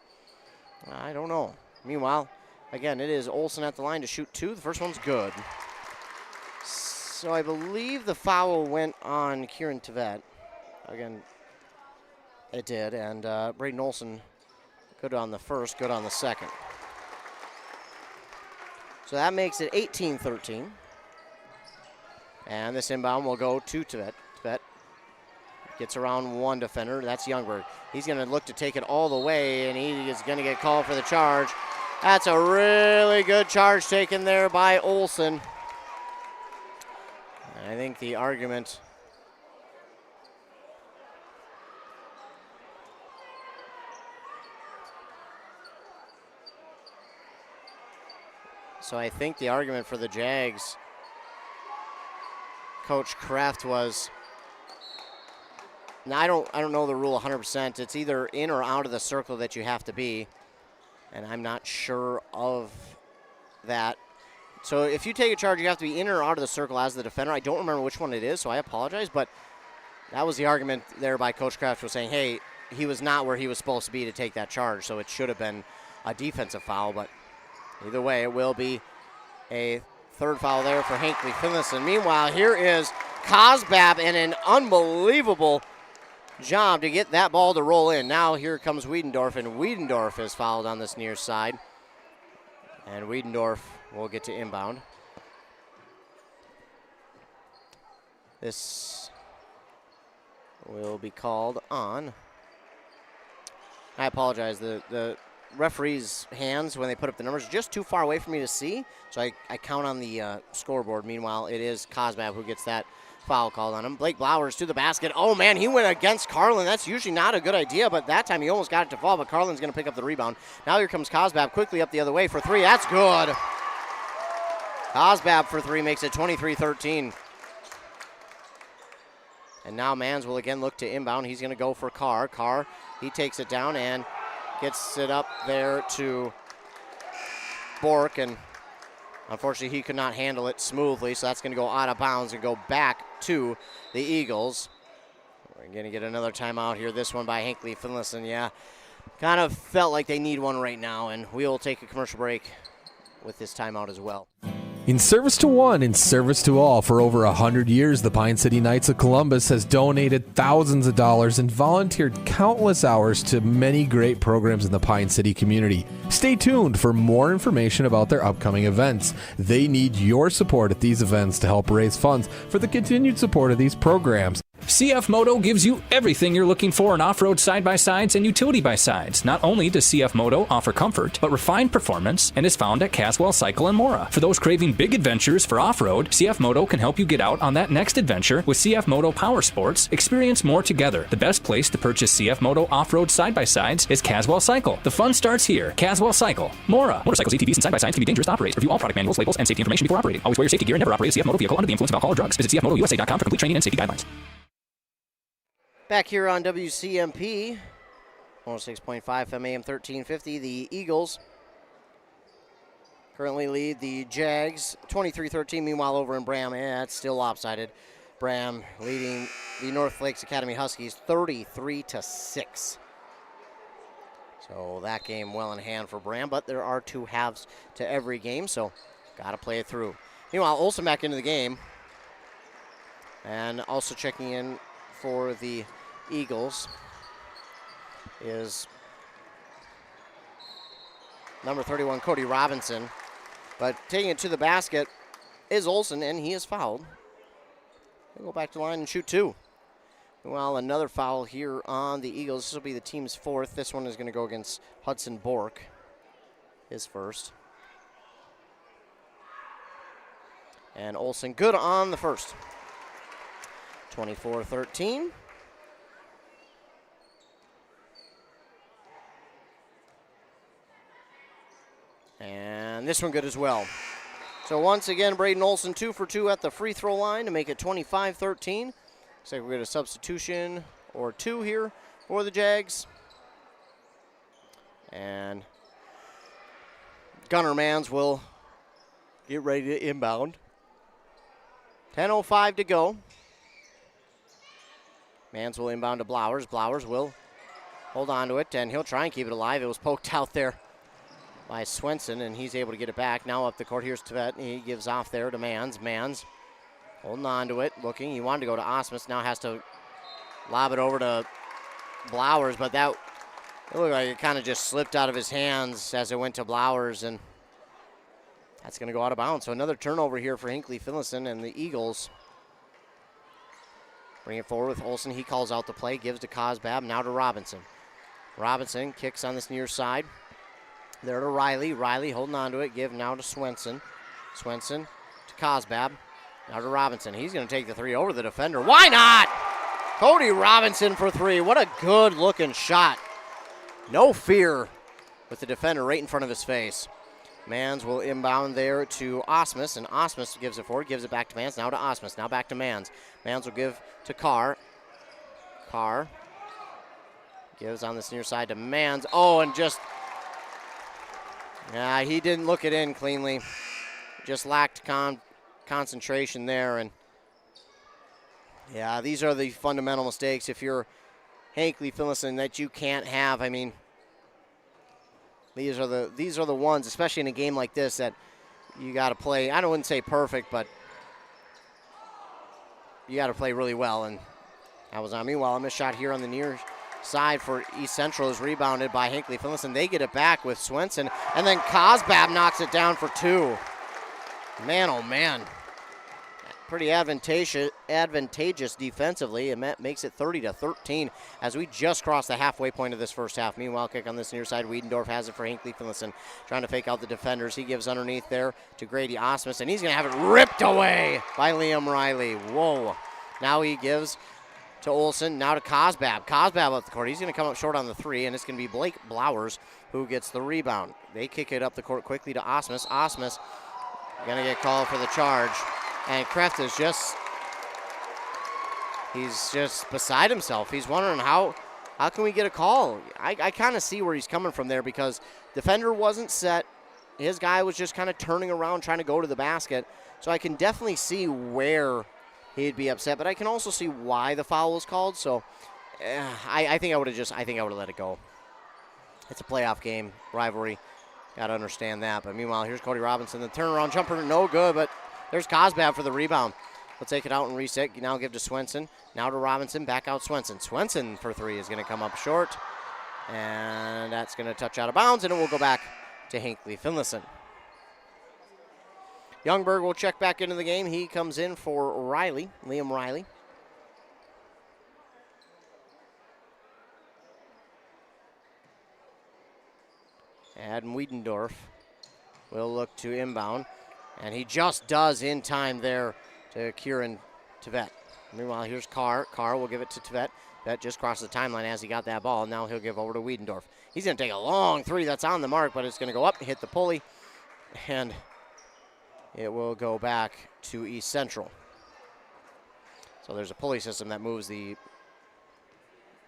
I don't know. Meanwhile, again, it is Olsen at the line to shoot two. The first one's good. So I believe the foul went on Kieran Tevet. Again, it did. And Braden Olsen, good on the first, good on the second. So that makes it 18-13. And this inbound will go to Tevet. Tevet gets around one defender. That's Youngberg. He's going to look to take it all the way, and he is going to get called for the charge. That's a really good charge taken there by Olsen. I think the argument for the Jags, Coach Kraft, was, now I don't know the rule 100%. It's either in or out of the circle that you have to be, and I'm not sure of that. So if you take a charge, you have to be in or out of the circle as the defender. I don't remember which one it is, so I apologize, but that was the argument there by Coach Kraft, was saying, hey, he was not where he was supposed to be to take that charge, so it should have been a defensive foul, but either way, it will be a third foul there for Hinckley-Finlayson. Meanwhile, here is Cosbab, and an unbelievable job to get that ball to roll in. Now here comes Wiedendorf, and Wiedendorf is fouled on this near side. And Wiedendorf will get to inbound. This will be called on. I apologize. The referee's hands, when they put up the numbers, just too far away for me to see, so I count on the scoreboard. Meanwhile, it is Cosbab who gets that foul called on him. Blake Blowers to the basket. Oh, man, he went against Carlin. That's usually not a good idea, but that time he almost got it to fall, but Carlin's going to pick up the rebound. Now here comes Cosbab quickly up the other way for three. That's good. Cosbab for three makes it 23-13. And now Mans will again look to inbound. He's going to go for Carr. Carr, he takes it down and gets it up there to Bork, and Unfortunately, he could not handle it smoothly, so that's going to go out of bounds and go back to the Eagles. We're going to get another timeout here. This one by Hinckley-Finlayson. Yeah, kind of felt like they need one right now, and we'll take a commercial break with this timeout as well. In service to one, in service to all, for over 100 years, the Pine City Knights of Columbus has donated thousands of dollars and volunteered countless hours to many great programs in the Pine City community. Stay tuned for more information about their upcoming events. They need your support at these events to help raise funds for the continued support of these programs. CF Moto gives you everything you're looking for in off-road side-by-sides and utility by-sides. Not only does CF Moto offer comfort, but refined performance, and is found at Caswell Cycle and Mora. For those craving big adventures for off-road, CF Moto can help you get out on that next adventure with CF Moto Power Sports. Experience more together. The best place to purchase CF Moto off-road side-by-sides is Caswell Cycle. The fun starts here. Caswell Cycle, Mora. Motorcycles, ATVs, and side-by-sides can be dangerous to operate. Review all product manuals, labels, and safety information before operating. Always wear your safety gear and never operate a CF Moto vehicle under the influence of alcohol or drugs. Visit cfmotousa.com for complete training and safety guidelines. Back here on WCMP, 106.5 FM AM 1350, the Eagles currently lead the Jags 23-13. Meanwhile, over in Bram, it's still lopsided. Bram leading the North Lakes Academy Huskies 33-6. So that game well in hand for Bram, but there are two halves to every game, so got to play it through. Meanwhile, Olsen back into the game, and also checking in for the Eagles is number 31, Cody Robinson. But taking it to the basket is Olsen, and he is fouled. He'll go back to the line and shoot two. Well, another foul here on the Eagles. This will be the team's fourth. This one is going to go against Hudson Bork, his first. And Olsen good on the first. 24-13. And this one good as well. So once again, Braden Olsen 2 for 2 at the free throw line to make it 25-13. Looks like we're going to substitution or two here for the Jags. And Gunnar Mans will get ready to inbound. 10:05 to go. Mans will inbound to Blowers. Blowers will hold on to it, and he'll try and keep it alive. It was poked out there by Swenson, and he's able to get it back. Now up the court, here's Tvet. He gives off there to Mans. Mans holding on to it, looking. He wanted to go to Osmus, now has to lob it over to Blowers, but that it looked like it kind of just slipped out of his hands as it went to Blowers, and that's going to go out of bounds. So another turnover here for Hinckley-Finlayson, and the Eagles bring it forward with Olsen. He calls out the play, gives to Cosbab, now to Robinson. Robinson kicks on this near side. There to Riley. Riley holding on to it. Give now to Swenson. Swenson to Cosbab. Now to Robinson. He's going to take the three over the defender. Why not? Cody Robinson for three. What a good-looking shot. No fear with the defender right in front of his face. Mans will inbound there to Osmus, and Osmus gives it forward, gives it back to Mans. Now to Osmus. Now back to Mans. Mans will give to Carr. Carr gives on this near side to Mans. Oh, and just... yeah, he didn't look it in cleanly. Just lacked concentration there. And yeah, these are the fundamental mistakes if you're Hinckley-Finlayson that you can't have. I mean, these are the ones, especially in a game like this, that you got to play. I wouldn't say perfect, but you got to play really well. And that was on me. Meanwhile, a missed shot here on the near side for East Central is rebounded by Hinckley-Finlayson. They get it back with Swenson, and then Cosbab knocks it down for two. Man, oh man. Pretty advantageous defensively. It makes it 30-13 as we just crossed the halfway point of this first half. Meanwhile, kick on this near side. Wiedendorf has it for Hinckley-Finlayson, trying to fake out the defenders. He gives underneath there to Grady Osmus, and he's going to have it ripped away by Liam Riley. Whoa. Now he gives to Olsen, now to Cosbab. Cosbab up the court. He's going to come up short on the three, and it's going to be Blake Blowers who gets the rebound. They kick it up the court quickly to Osmus. Osmus going to get called for the charge. And Kreft is he's just beside himself. He's wondering how can we get a call? I kind of see where he's coming from there because defender wasn't set. his guy was just kind of turning around trying to go to the basket. So I can definitely see where he'd be upset, but I can also see why the foul was called. So I think I would have let it go. It's a playoff game, rivalry. Got to understand that. But meanwhile, here's Cody Robinson. The turnaround jumper, no good, but there's Cosbab for the rebound. We'll take it out and reset. Now give to Swenson. Now to Robinson. Back out Swenson. Swenson for three is going to come up short. And that's going to touch out of bounds, and it will go back to Hinckley-Finlayson. Youngberg will check back into the game. He comes in for Liam Riley. Adam Wiedendorf will look to inbound, and he just does in time there to Kieran Tvet. Meanwhile, here's Carr. Carr will give it to Tvet. Tvet just crossed the timeline as he got that ball. Now he'll give over to Wiedendorf. He's going to take a long three. That's on the mark, but it's going to go up, hit the pulley, and it will go back to East Central. So there's a pulley system that moves the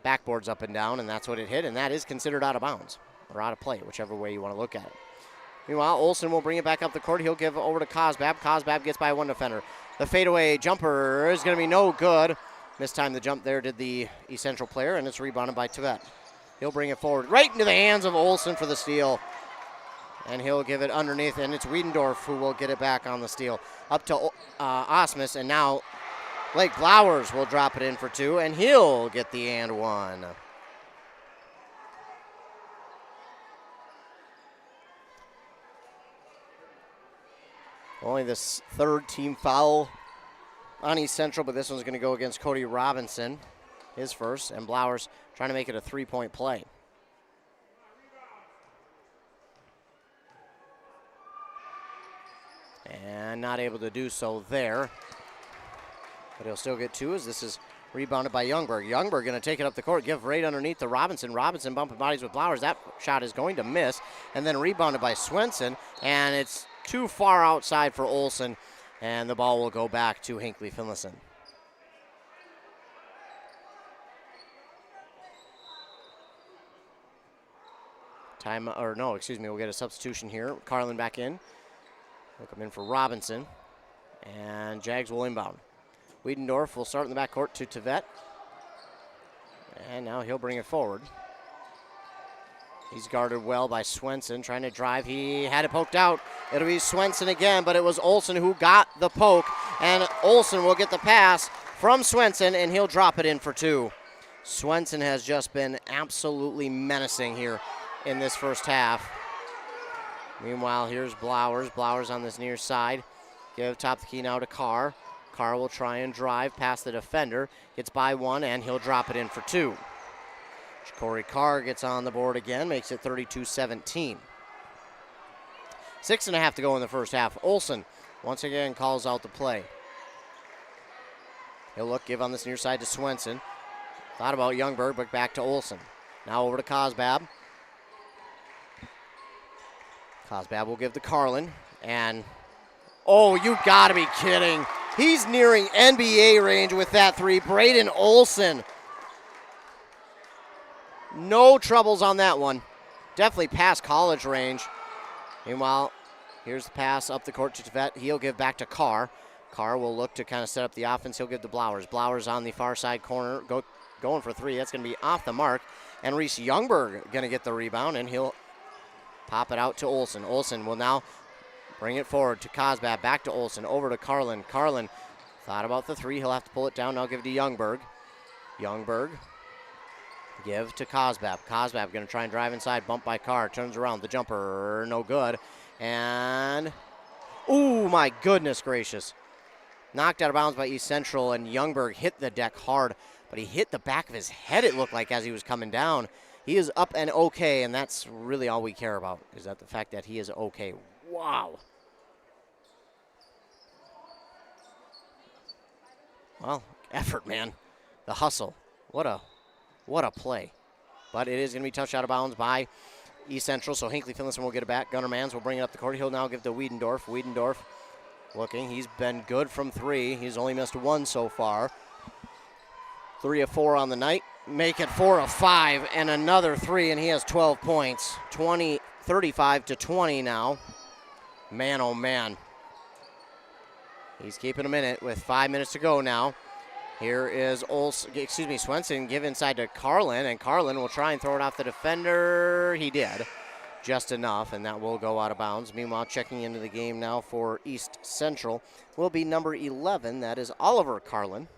backboards up and down, and that's what it hit, and that is considered out of bounds or out of play, whichever way you want to look at it. Meanwhile, Olsen will bring it back up the court. He'll give over to Cosbab. Cosbab gets by one defender. The fadeaway jumper is going to be no good. Missed time the jump there did the East Central player, and it's rebounded by Tvet. He'll bring it forward right into the hands of Olsen for the steal. And he'll give it underneath, and it's Wiedendorf who will get it back on the steal. Up to Osmus, and now Blake Blowers will drop it in for two, and he'll get the and one. Only this third team foul on East Central, but this one's going to go against Cody Robinson, his first, and Blowers trying to make it a three-point play. And not able to do so there. But he'll still get two as this is rebounded by Youngberg. Youngberg going to take it up the court, give right underneath to Robinson. Robinson bumping bodies with Blowers. That shot is going to miss. And then rebounded by Swenson. And it's too far outside for Olsen. And the ball will go back to Hinckley-Finlayson. We'll get a substitution here. Carlin back in. He'll come in for Robinson. And Jags will inbound. Wiedendorf will start in the backcourt to Tvet. And now he'll bring it forward. He's guarded well by Swenson, trying to drive. He had it poked out. It'll be Swenson again, but it was Olsen who got the poke. And Olsen will get the pass from Swenson, and he'll drop it in for two. Swenson has just been absolutely menacing here in this first half. Meanwhile, here's Blowers. Blowers on this near side. Give top the key now to Carr. Carr will try and drive past the defender. Gets by one, and he'll drop it in for two. Corey Carr gets on the board again, makes it 32-17. 6.5 to go in the first half. Olsen once again calls out the play. He'll give on this near side to Swenson. Thought about Youngberg, but back to Olsen. Now over to Cosbab. Cosbab will give to Carlin, and oh, you gotta be kidding. He's nearing NBA range with that three. Braden Olsen. No troubles on that one. Definitely past college range. Meanwhile, here's the pass up the court to Tvet. He'll give back to Carr. Carr will look to kind of set up the offense. He'll give to Blowers. Blowers on the far side corner, going for three. That's going to be off the mark. And Reese Youngberg going to get the rebound, and he'll pop it out to Olsen. Olsen will now bring it forward to Cosbab. Back to Olsen. Over to Carlin. Carlin thought about the three. He'll have to pull it down. Now give it to Youngberg. Youngberg. Give to Cosbab. Cosbab going to try and drive inside. Bump by Carr. Turns around. The jumper, no good. And, oh my goodness gracious. Knocked out of bounds by East Central, and Youngberg hit the deck hard, but he hit the back of his head, it looked like, as he was coming down. He is up and okay, and that's really all we care about, is that the fact that he is okay. Wow. Well, effort, man. The hustle. What a play. But it is going to be touched out of bounds by East Central, so Hinckley-Finlayson will get it back. Gunnar Mans will bring it up the court. He'll now give to Wiedendorf. Wiedendorf looking. He's been good from three. He's only missed one so far. 3 of 4 on the night. Make it 4 of 5 and another three, and he has 12 points. 35-20 now. Man, oh man. He's keeping him in it with 5 minutes to go now. Here is Swenson give inside to Carlin, and Carlin will try and throw it off the defender. He did. Just enough, and that will go out of bounds. Meanwhile, checking into the game now for East Central will be number 11. That is Oliver Carlin.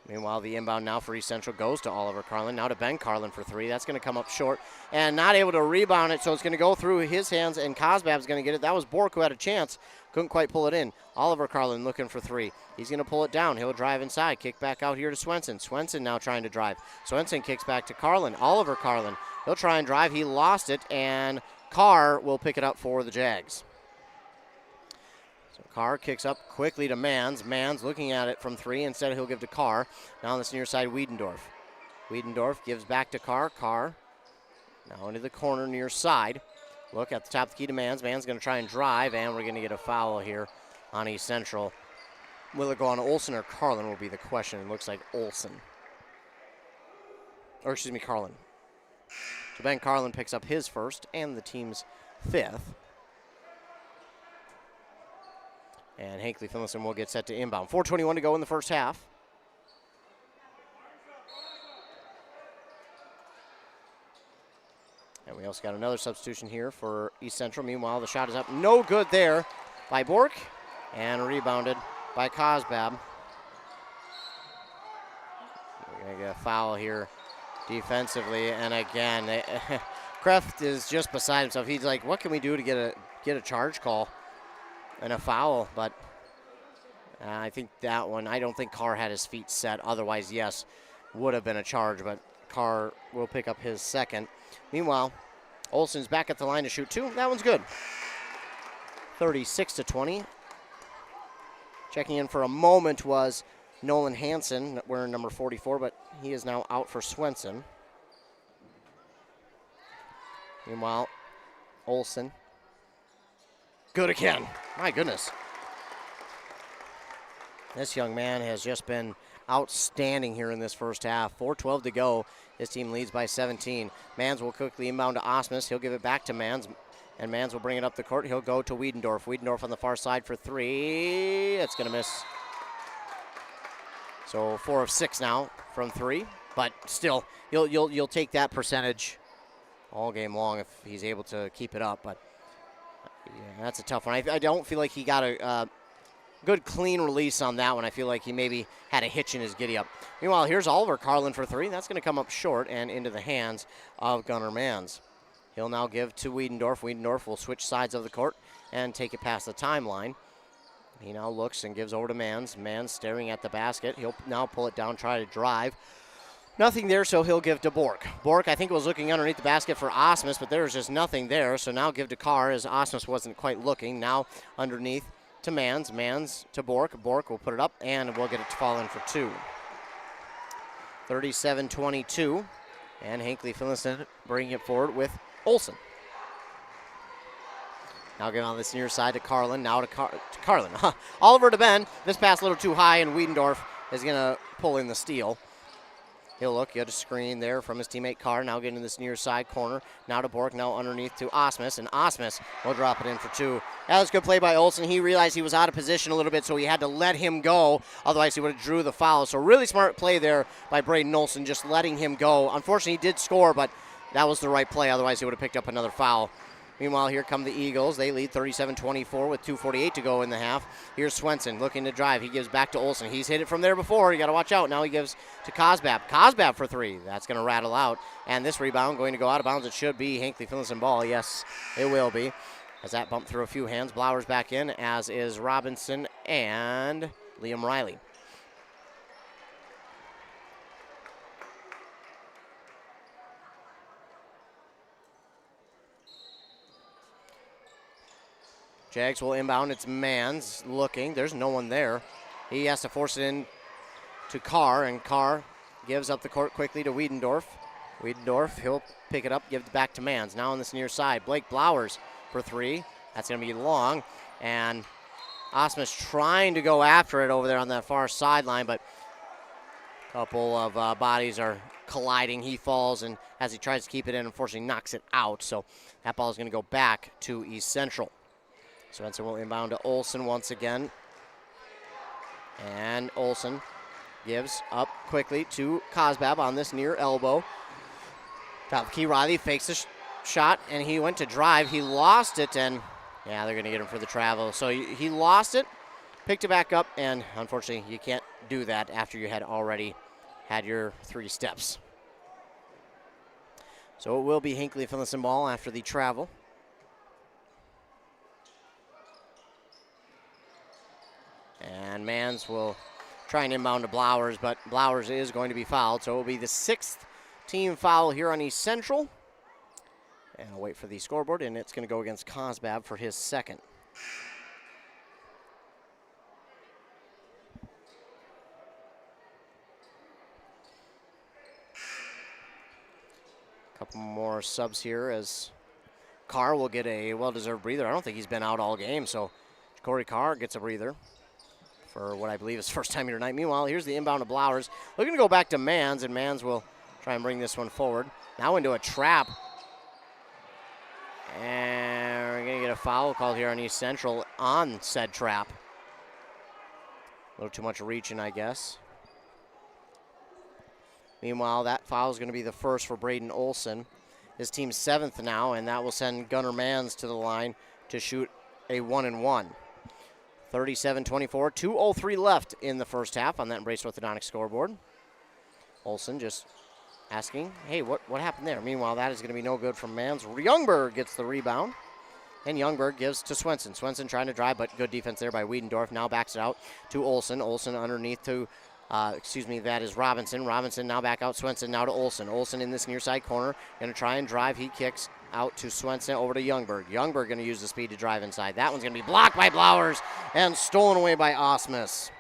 Meanwhile, the inbound now for East Central goes to Oliver Carlin. Now to Ben Carlin for three. That's going to come up short and not able to rebound it, so it's going to go through his hands, and Cosbab's going to get it. That was Bork who had a chance. Couldn't quite pull it in. Oliver Carlin looking for three. He's going to pull it down. He'll drive inside. Kick back out here to Swenson. Swenson now trying to drive. Swenson kicks back to Carlin. Oliver Carlin. He'll try and drive. He lost it, and Carr will pick it up for the Jags. So Carr kicks up quickly to Mans. Mans looking at it from three. Instead, he'll give to Carr. Now on this near side, Wiedendorf. Wiedendorf gives back to Carr. Carr now into the corner near side. Look at the top of the key to Mans. Mans going to try and drive, and we're going to get a foul here on East Central. Will it go on Olsen or Carlin will be the question. It looks like Olsen. Or excuse me, Carlin. So Ben Carlin picks up his first and the team's fifth. And Hinckley-Finlayson will get set to inbound. 4:21 to go in the first half. And we also got another substitution here for East Central. Meanwhile, the shot is up. No good there by Bork. And rebounded by Cosbab. We're going to get a foul here defensively. And again, Kreft is just beside himself. He's like, what can we do to get a charge call? And a foul, but I think that one, I don't think Carr had his feet set. Otherwise, yes, would have been a charge, but Carr will pick up his second. Meanwhile, Olsen's back at the line to shoot two. That one's good. 36-20. Checking in for a moment was Nolan Hansen, wearing number 44, but he is now out for Swenson. Meanwhile, Olsen. Good again. My goodness. This young man has just been outstanding here in this first half. 4:12 to go. His team leads by 17. Mans will quickly inbound to Osmus. He'll give it back to Mans, and Mans will bring it up the court. He'll go to Wiedendorf. Wiedendorf on the far side for three. It's going to miss. So 4 of 6 now from three, but still, you'll take that percentage all game long if he's able to keep it up. But yeah, that's a tough one. I don't feel like he got a good clean release on that one. I feel like he maybe had a hitch in his giddy-up. Meanwhile, here's Oliver Carlin for three. That's going to come up short and into the hands of Gunnar Mans. He'll now give to Wiedendorf. Wiedendorf will switch sides of the court and take it past the timeline. He now looks and gives over to Mans. Mans staring at the basket. He'll now pull it down, try to drive. Nothing there, so he'll give to Bork. Bork, I think, was looking underneath the basket for Osmus, but there was just nothing there, so now give to Carr as Osmus wasn't quite looking. Now underneath to Mans. Mans to Bork. Bork will put it up, and we'll get it to fall in for two. 37-22, and Hinckley-Finlayson bringing it forward with Olsen. Now getting on this near side to Carlin. Now to Carlin. Oliver to Ben. This pass a little too high, and Wiedendorf is going to pull in the steal. He'll look, get a screen there from his teammate Carr. Now getting to this near side corner. Now to Bork, now underneath to Osmus, and Osmus will drop it in for two. That was a good play by Olsen. He realized he was out of position a little bit, so he had to let him go. Otherwise, he would have drew the foul. So really smart play there by Braden Olsen, just letting him go. Unfortunately, he did score, but that was the right play. Otherwise, he would have picked up another foul. Meanwhile, here come the Eagles. They lead 37-24 with 2:48 to go in the half. Here's Swenson looking to drive. He gives back to Olsen. He's hit it from there before. You got to watch out. Now he gives to Cosbab. Cosbab for three. That's going to rattle out. And this rebound going to go out of bounds. It should be Hinckley-Finlayson ball. Yes, it will be. As that bumped through a few hands. Blowers back in, as is Robinson and Liam Riley. Jags will inbound. It's Mans looking. There's no one there. He has to force it in to Carr, and Carr gives up the court quickly to Wiedendorf. Wiedendorf, he'll pick it up, give it back to Mans. Now on this near side, Blake Blowers for three. That's going to be long, and Osmus trying to go after it over there on that far sideline, but Couple of bodies are colliding. He falls, and as he tries to keep it in, unfortunately knocks it out. So that ball is going to go back to East Central. Swenson will inbound to Olson once again. And Olson gives up quickly to Cosbab on this near elbow. Top key, Riley fakes the shot, and he went to drive. He lost it, and yeah, they're going to get him for the travel. So he lost it, picked it back up, and unfortunately you can't do that after you had already had your 3 steps. So it will be Hinckley-Finlayson ball after the travel. And Mans will try and inbound to Blowers, but Blowers is going to be fouled. So it will be the 6th team foul here on East Central. And I'll wait for the scoreboard, and it's going to go against Cosbab for his 2nd. Couple more subs here as Carr will get a well-deserved breather. I don't think he's been out all game, so Corey Carr gets a breather for what I believe is first time here tonight. Meanwhile, here's the inbound of Blowers. Looking to go back to Mans, and Mans will try and bring this one forward. Now into a trap. And we're going to get a foul called here on East Central on said trap. A little too much reaching, I guess. Meanwhile, that foul is going to be the first for Braden Olson. His team's 7th now, and that will send Gunnar Mans to the line to shoot a 1-and-1. 37-24, 2:03 left in the first half on that Embrace Orthodontics scoreboard. Olson just asking, hey, what happened there? Meanwhile, that is going to be no good from Mans. Youngberg gets the rebound, and Youngberg gives to Swenson. Swenson trying to drive, but good defense there by Wiedendorf. Now backs it out to Olson. Olson underneath to that is Robinson. Robinson now back out. Swenson now to Olson. Olson in this near side corner. Going to try and drive. He kicks out to Swenson over to Youngberg. Youngberg going to use the speed to drive inside. That one's going to be blocked by Blowers and stolen away by Osmus.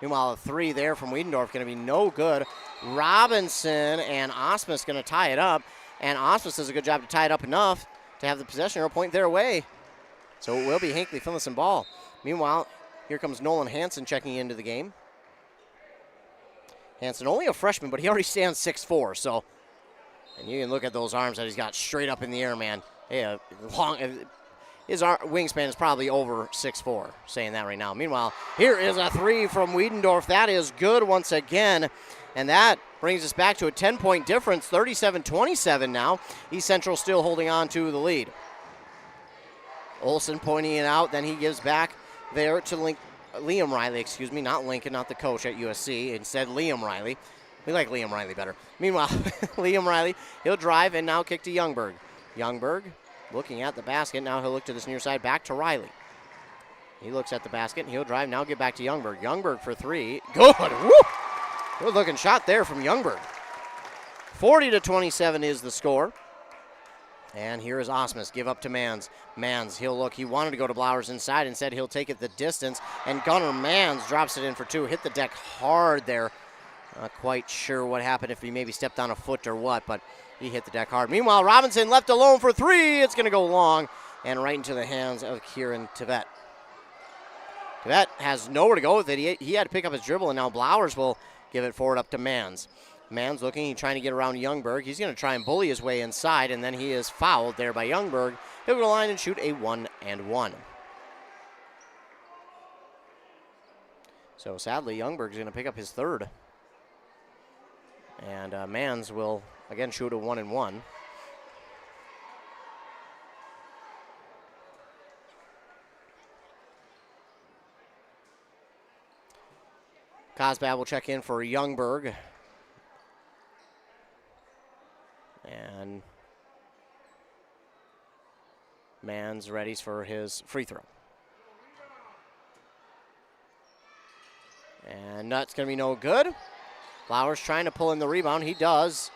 Meanwhile, a 3 there from Wiedendorf going to be no good. Robinson and Osmus going to tie it up. And Osmus does a good job to tie it up enough to have the possession or a point their way. So it will be Hinckley-Finlayson ball. Meanwhile, here comes Nolan Hansen checking into the game. Hansen, only a freshman, but he already stands 6'4", so, and you can look at those arms that he's got straight up in the air, man. Hey, his wingspan is probably over 6'4", saying that right now. Meanwhile, here is a 3 from Wiedendorf. That is good once again, and that brings us back to a 10-point difference, 37-27 now. East Central still holding on to the lead. Olson pointing it out, then he gives back there to Liam Riley, not Lincoln, not the coach at USC. Instead, Liam Riley. We like Liam Riley better. Meanwhile, Liam Riley, he'll drive and now kick to Youngberg. Youngberg looking at the basket. Now he'll look to this near side, back to Riley. He looks at the basket, and he'll drive, now get back to Youngberg. Youngberg for 3. Good. Woo! Good looking shot there from Youngberg. 40-27 is the score. And here is Osmus, give up to Mans. Mans, he'll look, he wanted to go to Blowers inside. Instead, he'll take it the distance. And Gunnar Mans drops it in for 2. Hit the deck hard there. Not quite sure what happened, if he maybe stepped on a foot or what, but he hit the deck hard. Meanwhile, Robinson left alone for 3. It's going to go long and right into the hands of Kieran Tevet. Tevet has nowhere to go with it. He had to pick up his dribble, and now Blowers will give it forward up to Mans. Mans looking, he's trying to get around Youngberg. He's going to try and bully his way inside, and then he is fouled there by Youngberg. He'll go to the line and shoot a 1-and-1. So sadly, Youngberg's going to pick up his 3rd. And Mans will again shoot a 1-and-1. Cosbab will check in for Youngberg. And Mans ready for his free throw. And that's going to be no good. Flowers trying to pull in the rebound. He does.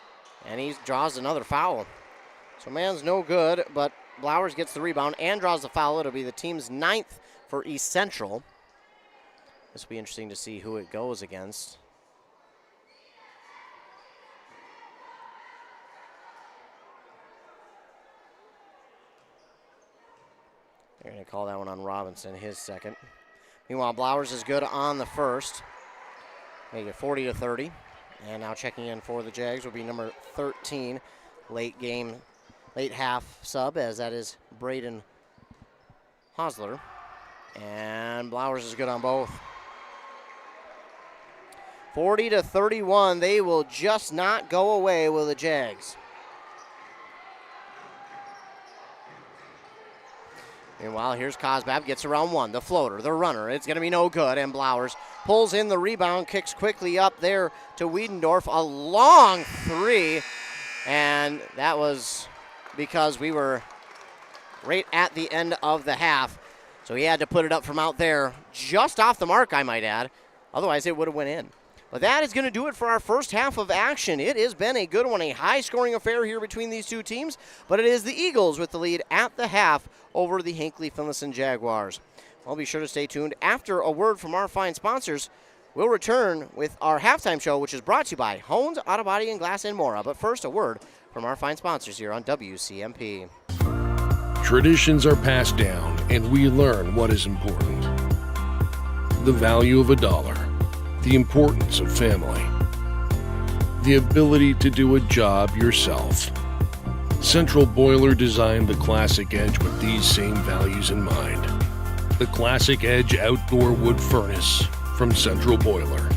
And he draws another foul. So Mans no good, but Blowers gets the rebound and draws the foul. It'll be the team's 9th for East Central. This will be interesting to see who it goes against. They're going to call that one on Robinson, his 2nd. Meanwhile, Blowers is good on the 1st. Make it 40-30. And now checking in for the Jags will be number 13, late half sub, as that is Braden Hosler. And Blowers is good on both. 40-31. They will just not go away with the Jags. Meanwhile, here's Cosbab, gets around one, the floater, the runner. It's going to be no good, and Blowers pulls in the rebound, kicks quickly up there to Wiedendorf. A long three, and that was because we were right at the end of the half. So he had to put it up from out there, just off the mark, I might add. Otherwise, it would have went in. But that is going to do it for our first half of action. It has been a good one, a high-scoring affair here between these two teams, but it is the Eagles with the lead at the half over the Hinckley-Finlayson Jaguars. Well, be sure to stay tuned. After a word from our fine sponsors, we'll return with our halftime show, which is brought to you by Hones, Auto Body and Glass in Mora. But first, a word from our fine sponsors here on WCMP. Traditions are passed down, and we learn what is important. The value of $1, the importance of family, the ability to do a job yourself. Central Boiler designed the Classic Edge with these same values in mind. The Classic Edge Outdoor Wood Furnace from Central Boiler.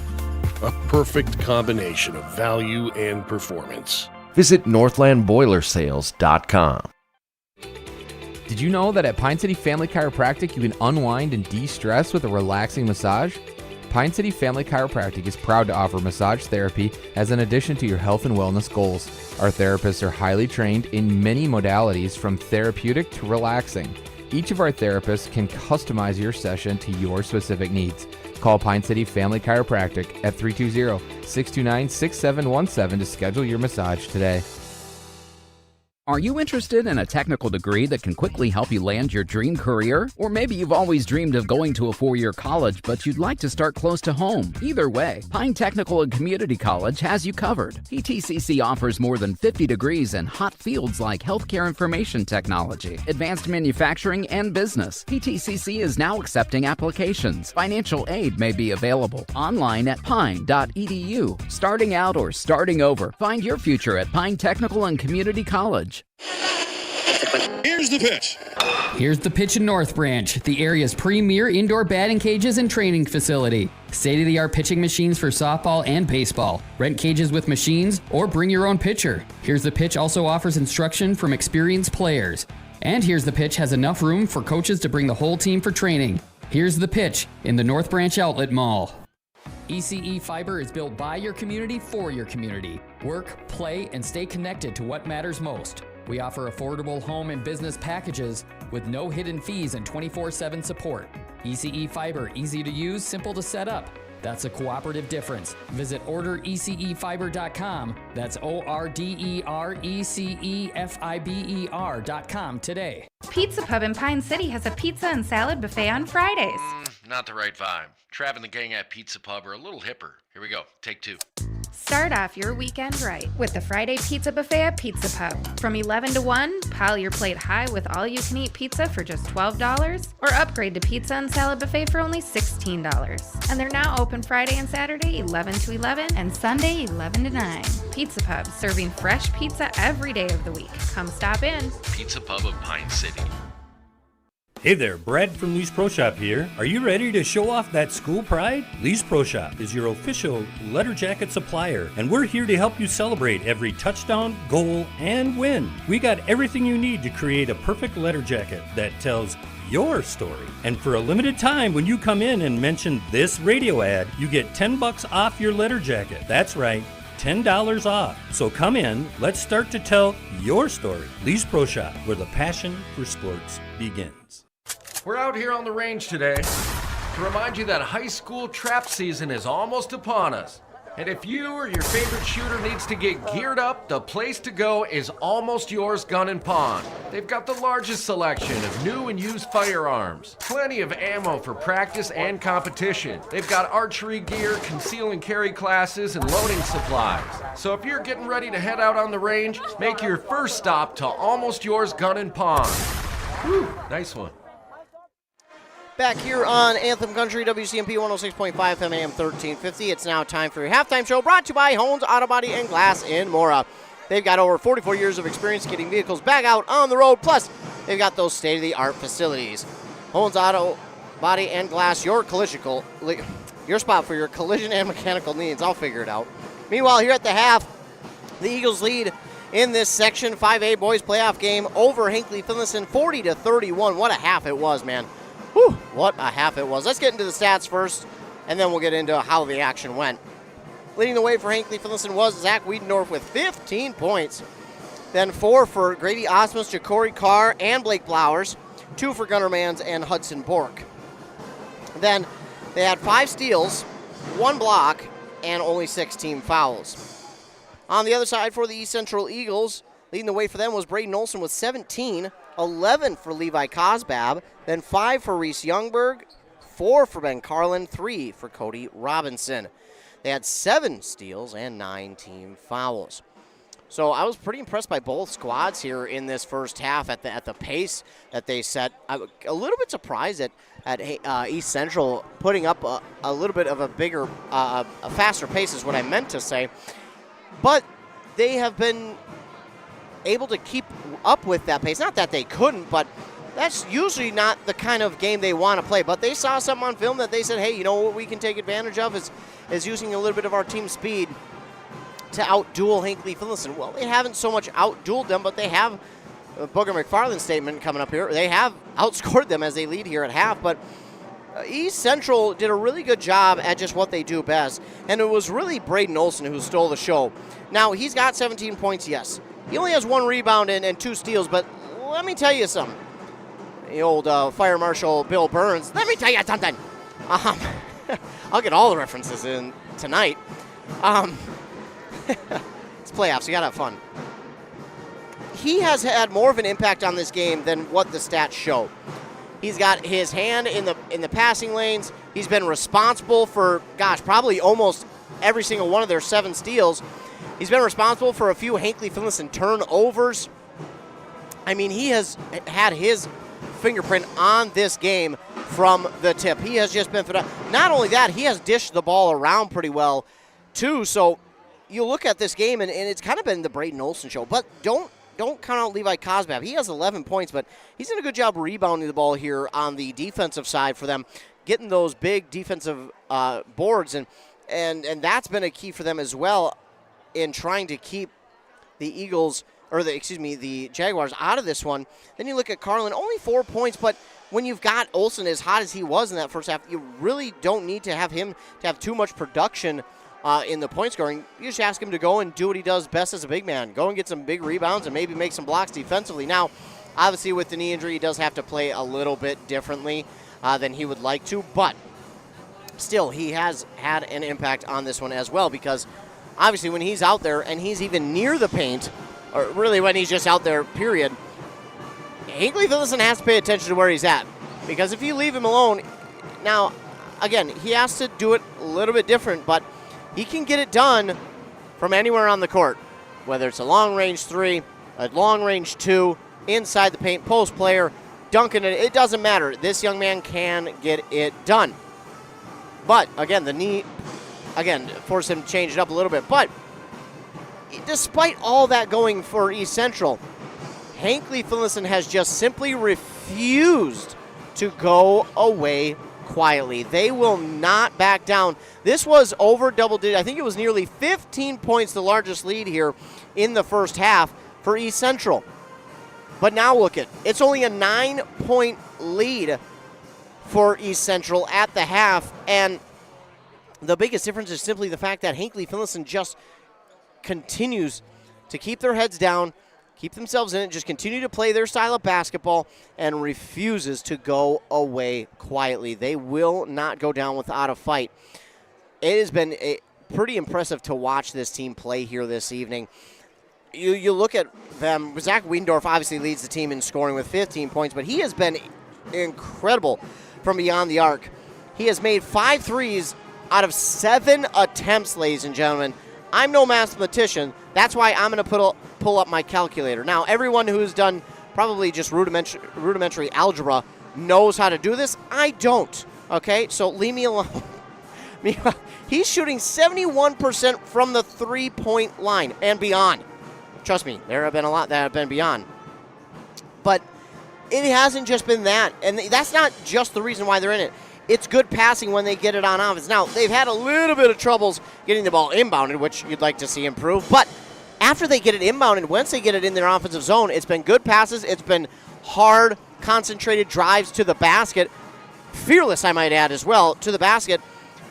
A perfect combination of value and performance. Visit northlandboilersales.com. Did you know that at Pine City Family Chiropractic you can unwind and de-stress with a relaxing massage? Pine City Family Chiropractic is proud to offer massage therapy as an addition to your health and wellness goals. Our therapists are highly trained in many modalities from therapeutic to relaxing. Each of our therapists can customize your session to your specific needs. Call Pine City Family Chiropractic at 320-629-6717 to schedule your massage today. Are you interested in a technical degree that can quickly help you land your dream career? Or maybe you've always dreamed of going to a 4-year college, but you'd like to start close to home. Either way, Pine Technical and Community College has you covered. PTCC offers more than 50 degrees in hot fields like healthcare information technology, advanced manufacturing, and business. PTCC is now accepting applications. Financial aid may be available. Online at pine.edu. Starting out or starting over, find your future at Pine Technical and Community College. Here's the pitch. Here's the pitch in North Branch, the area's premier indoor batting cages and training facility. State-of-the-art pitching machines for softball and baseball. Rent cages with machines or bring your own pitcher. Here's the Pitch also offers instruction from experienced players. And Here's the Pitch has enough room for coaches to bring the whole team for training. Here's the Pitch in the North Branch Outlet Mall. ECE Fiber is built by your community for your community. Work, play, and stay connected to what matters most. We offer affordable home and business packages with no hidden fees and 24/7 support. ECE Fiber, easy to use, simple to set up. That's a cooperative difference. Visit orderecefiber.com. That's orderecefiber.com today. Pizza Pub in Pine City has a pizza and salad buffet on Fridays. Not the right vibe. Trav and the gang at Pizza Pub are a little hipper. Here we go. Take 2. Start off your weekend right with the Friday Pizza Buffet at Pizza Pub. From 11 to 1, pile your plate high with all-you-can-eat pizza for just $12, or upgrade to pizza and salad buffet for only $16. And they're now open Friday and Saturday 11 to 11 and Sunday 11 to 9. Pizza Pub, serving fresh pizza every day of the week. Come stop in. Pizza Pub of Pine City. Hey there, Brad from Lee's Pro Shop here. Are you ready to show off that school pride? Lee's Pro Shop is your official letter jacket supplier, and we're here to help you celebrate every touchdown, goal, and win. We got everything you need to create a perfect letter jacket that tells your story. And for a limited time, when you come in and mention this radio ad, you get $10 off your letter jacket. That's right, $10 off. So come in, let's start to tell your story. Lee's Pro Shop, where the passion for sports begins. We're out here on the range today to remind you that high school trap season is almost upon us. And if you or your favorite shooter needs to get geared up, the place to go is Almost Yours Gun & Pawn. They've got the largest selection of new and used firearms, plenty of ammo for practice and competition. They've got archery gear, conceal and carry classes, and loading supplies. So if you're getting ready to head out on the range, make your first stop to Almost Yours Gun & Pawn. Whew, nice one. Back here on Anthem Country, WCMP 106.5 FM AM 1350. It's now time for your halftime show, brought to you by Hones Auto Body and Glass in Mora. They've got over 44 years of experience getting vehicles back out on the road, plus they've got those state-of-the-art facilities. Hones Auto Body and Glass, your spot for your collision and mechanical needs. I'll figure it out. Meanwhile, here at the half, the Eagles lead in this Section 5A boys playoff game over Hinckley-Finlayson 40-31. What a half it was, man. Whew, what a half it was. Let's get into the stats first, and then we'll get into how the action went. Leading the way for Hinckley-Finlayson was Zach Wiedendorf with 15 points. Then 4 for Grady Osmus, Ja'Cory Carr, and Blake Blowers. 2 for Gunnar Mans and Hudson Bork. Then they had 5 steals, 1 block, and only 6 team fouls. On the other side for the East Central Eagles, leading the way for them was Braden Olson with 17, 11 for Levi Cosbab, then 5 for Reese Youngberg, 4 for Ben Carlin, 3 for Cody Robinson. They had 7 steals and 9 team fouls. So I was pretty impressed by both squads here in this first half at the pace that they set. I'm a little bit surprised at East Central putting up a little bit of a faster pace is what I meant to say. But they have been able to keep up with that pace. Not that they couldn't, but that's usually not the kind of game they want to play. But they saw something on film that they said, hey, you know what we can take advantage of is using a little bit of our team speed to outduel Hinckley-Finlayson. Well, they haven't so much outdueled them, but they have, Booger McFarland's statement coming up here, they have outscored them as they lead here at half. But East Central did a really good job at just what they do best, and it was really Braden Olson who stole the show. Now, he's got 17 points, yes. He only has 1 rebound and 2 steals, but let me tell you something. The old Fire Marshal Bill Burns, let me tell you something. I'll get all the references in tonight. It's playoffs, you gotta have fun. He has had more of an impact on this game than what the stats show. He's got his hand in the passing lanes. He's been responsible for, probably almost every single one of their 7 steals. He's been responsible for a few Hinckley-Finlayson turnovers. I mean, he has had his fingerprint on this game from the tip. He has just been, not only that, he has dished the ball around pretty well, too. So you look at this game, and it's kind of been the Braden Olson show. But don't count out Levi Cosbab. He has 11 points, but he's done a good job rebounding the ball here on the defensive side for them, getting those big defensive boards, and that's been a key for them as well in trying to keep the the Jaguars out of this one. Then you look at Carlin, only 4 points, but when you've got Olson as hot as he was in that first half, you really don't need to have him to have too much production in the point scoring. You just ask him to go and do what he does best as a big man. Go and get some big rebounds and maybe make some blocks defensively. Now, obviously with the knee injury, he does have to play a little bit differently than he would like to, but still, he has had an impact on this one as well, because obviously when he's out there and he's even near the paint, or really when he's just out there, period, Hinckley-Finlayson has to pay attention to where he's at, because if you leave him alone, now, again, he has to do it a little bit different, but he can get it done from anywhere on the court, whether it's a long-range 3, a long-range 2, inside the paint, post player, dunking it. It doesn't matter. This young man can get it done. But, again, the knee, forced him to change it up a little bit. But despite all that going for East Central, Hinckley-Finlayson has just simply refused to go away quietly. They will not back down. This was over double digit. I think it was nearly 15 points, the largest lead here in the first half for East Central. But now look at, it's only a 9-point lead for East Central at the half, and the biggest difference is simply the fact that Hinckley-Finlayson just continues to keep their heads down, keep themselves in it, just continue to play their style of basketball, and refuses to go away quietly. They will not go down without a fight. It has been pretty impressive to watch this team play here this evening. You look at them, Zach Wiedendorf obviously leads the team in scoring with 15 points, but he has been incredible from beyond the arc. He has made 5 threes out of 7 attempts, ladies and gentlemen. I'm no mathematician. That's why I'm going to pull up my calculator. Now, everyone who's done probably just rudimentary algebra knows how to do this. I don't, okay? So leave me alone. He's shooting 71% from the three-point line and beyond. Trust me, there have been a lot that have been beyond. But it hasn't just been that, and that's not just the reason why they're in it. It's good passing when they get it on offense. Now, they've had a little bit of troubles getting the ball inbounded, which you'd like to see improve. But after they get it inbounded, once they get it in their offensive zone, it's been good passes. It's been hard, concentrated drives to the basket. Fearless, I might add, as well, to the basket.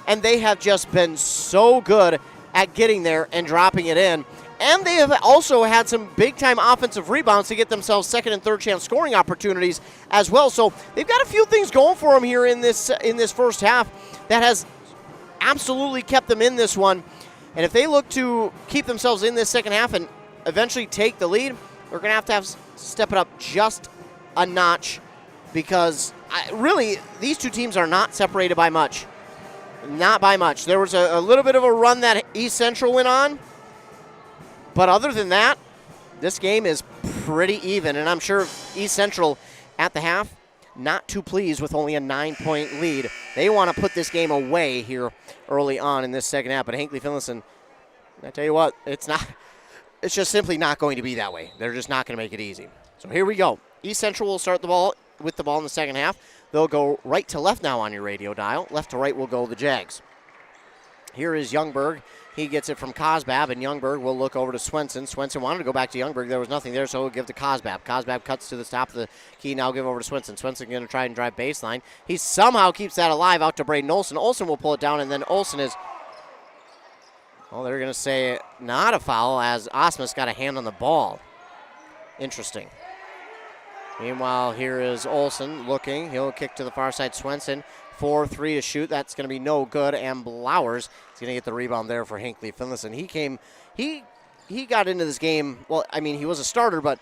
And they have just been so good at getting there and dropping it in. And they have also had some big-time offensive rebounds to get themselves second and third chance scoring opportunities as well. So they've got a few things going for them here in this first half that has absolutely kept them in this one. And if they look to keep themselves in this second half and eventually take the lead, they're going to have step it up just a notch because really these two teams are not separated by much. Not by much. There was a little bit of a run that East Central went on. But other than that, this game is pretty even. And I'm sure East Central at the half, not too pleased with only a 9-point lead. They want to put this game away here early on in this second half. But Hinckley-Finlayson, I tell you what, it's just simply not going to be that way. They're just not going to make it easy. So here we go. East Central will start with the ball in the second half. They'll go right to left now on your radio dial. Left to right will go the Jags. Here is Youngberg. He gets it from Cosbab, and Youngberg will look over to Swenson. Swenson wanted to go back to Youngberg. There was nothing there, so he'll give to Cosbab. Cosbab cuts to the top of the key. Now give over to Swenson. Swenson going to try and drive baseline. He somehow keeps that alive out to Braden Olson. Olson will pull it down, and then Olson is, well, they're going to say not a foul as Osmus got a hand on the ball. Interesting. Meanwhile, here is Olson looking. He'll kick to the far side. Swenson, 4-3 to shoot. That's going to be no good. And Blowers is going to get the rebound there for Hinckley-Finlayson. He got into this game. Well, I mean, he was a starter, but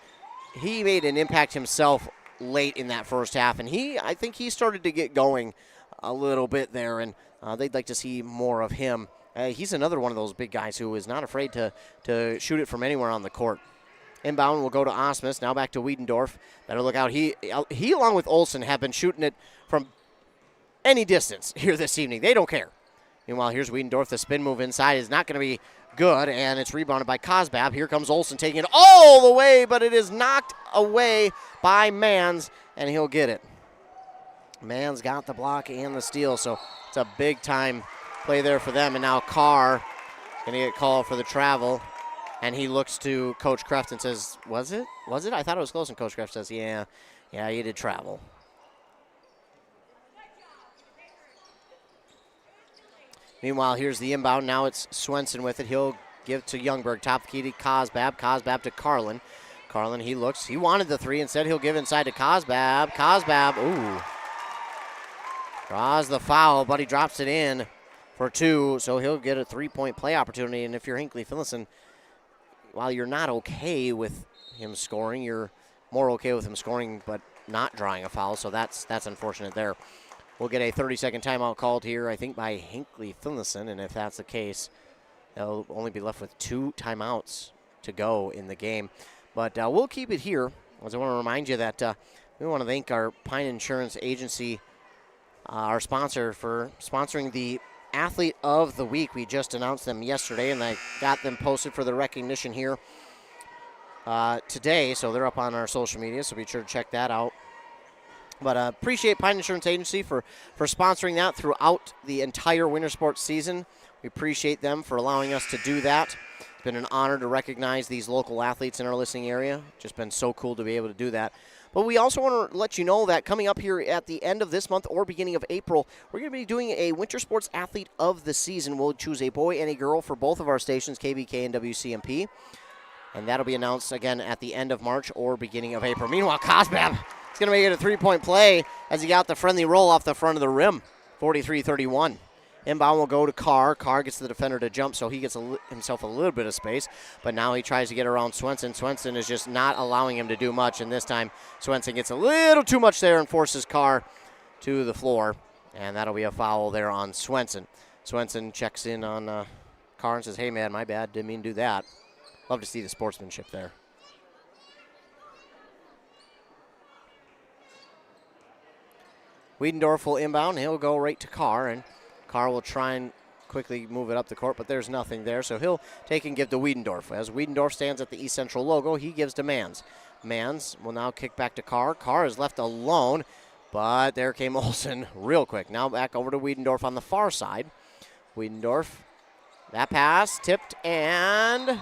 he made an impact himself late in that first half. And I think he started to get going a little bit there. And they'd like to see more of him. He's another one of those big guys who is not afraid to shoot it from anywhere on the court. Inbound will go to Osmus. Now back to Wiedendorf. Better look out. He along with Olson, have been shooting it from any distance here this evening. They don't care. Meanwhile, here's Wiedendorf. The spin move inside is not going to be good, and it's rebounded by Cosbab. Here comes Olson taking it all the way, but it is knocked away by Mans, and he'll get it. Mans got the block and the steal, so it's a big-time play there for them. And now Carr going to get called for the travel. And he looks to Coach Kreft and says, was it? Was it? I thought it was close. And Coach Kreft says, yeah, you did travel. Meanwhile, here's the inbound. Now it's Swenson with it. He'll give to Youngberg. Top key to Cosbab. Cosbab to Carlin. Carlin, he looks. He wanted the three. Instead, he'll give inside to Cosbab. Cosbab, ooh. Draws the foul, but he drops it in for two. So he'll get a three-point play opportunity. And if you're Hinckley-Finlayson, while you're not okay with him scoring, you're more okay with him scoring but not drawing a foul, so that's unfortunate there. We'll get a 30-second timeout called here, I think, by Hinckley-Finlayson, and if that's the case, they'll only be left with 2 timeouts to go in the game. But we'll keep it here, as I want to remind you that we want to thank our Pine Insurance Agency, our sponsor, for sponsoring the Athlete of the Week. We just announced them yesterday, and I got them posted for the recognition here today, so they're up on our social media, so be sure to check that out. But appreciate Pine Insurance Agency for sponsoring that throughout the entire winter sports season. We appreciate them for allowing us to do that. It's been an honor to recognize these local athletes in our listening area. Just been so cool to be able to do that. But we also want to let you know that coming up here at the end of this month or beginning of April, we're going to be doing a Winter Sports Athlete of the Season. We'll choose a boy and a girl for both of our stations, KBK and WCMP. And that'll be announced again at the end of March or beginning of April. Meanwhile, Cosbab is going to make it a three-point play as he got the friendly roll off the front of the rim, 43-31. Inbound will go to Carr. Carr gets the defender to jump, so he gets himself a little bit of space. But now he tries to get around Swenson. Swenson is just not allowing him to do much, and this time Swenson gets a little too much there and forces Carr to the floor. And that'll be a foul there on Swenson. Swenson checks in on Carr and says, hey, man, my bad. Didn't mean to do that. Love to see the sportsmanship there. Wiedendorf will inbound. He'll go right to Carr, and Carr will try and quickly move it up the court, but there's nothing there, so he'll take and give to Wiedendorf. As Wiedendorf stands at the East Central logo, he gives to Mans. Mans will now kick back to Carr. Carr is left alone, but there came Olsen real quick. Now back over to Wiedendorf on the far side. Wiedendorf, that pass tipped and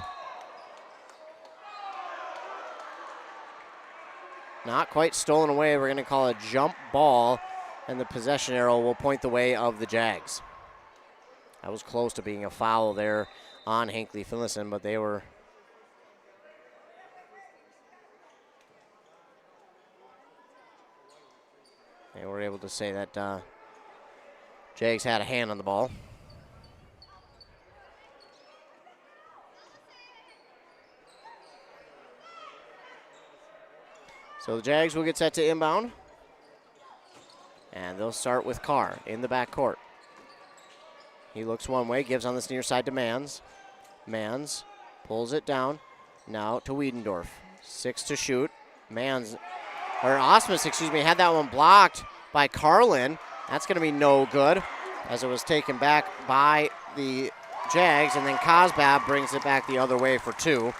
not quite stolen away. We're going to call a jump ball, and the possession arrow will point the way of the Jags. That was close to being a foul there on Hinckley-Finlayson, but they were able to say that Jags had a hand on the ball. So the Jags will get set to inbound, and they'll start with Carr in the backcourt. He looks one way, gives on this near side to Mans. Mans pulls it down. Now to Wiedendorf. 6 to shoot. Osmus, had that one blocked by Carlin. That's going to be no good, as it was taken back by the Jags, and then Cosbab brings it back the other way for 2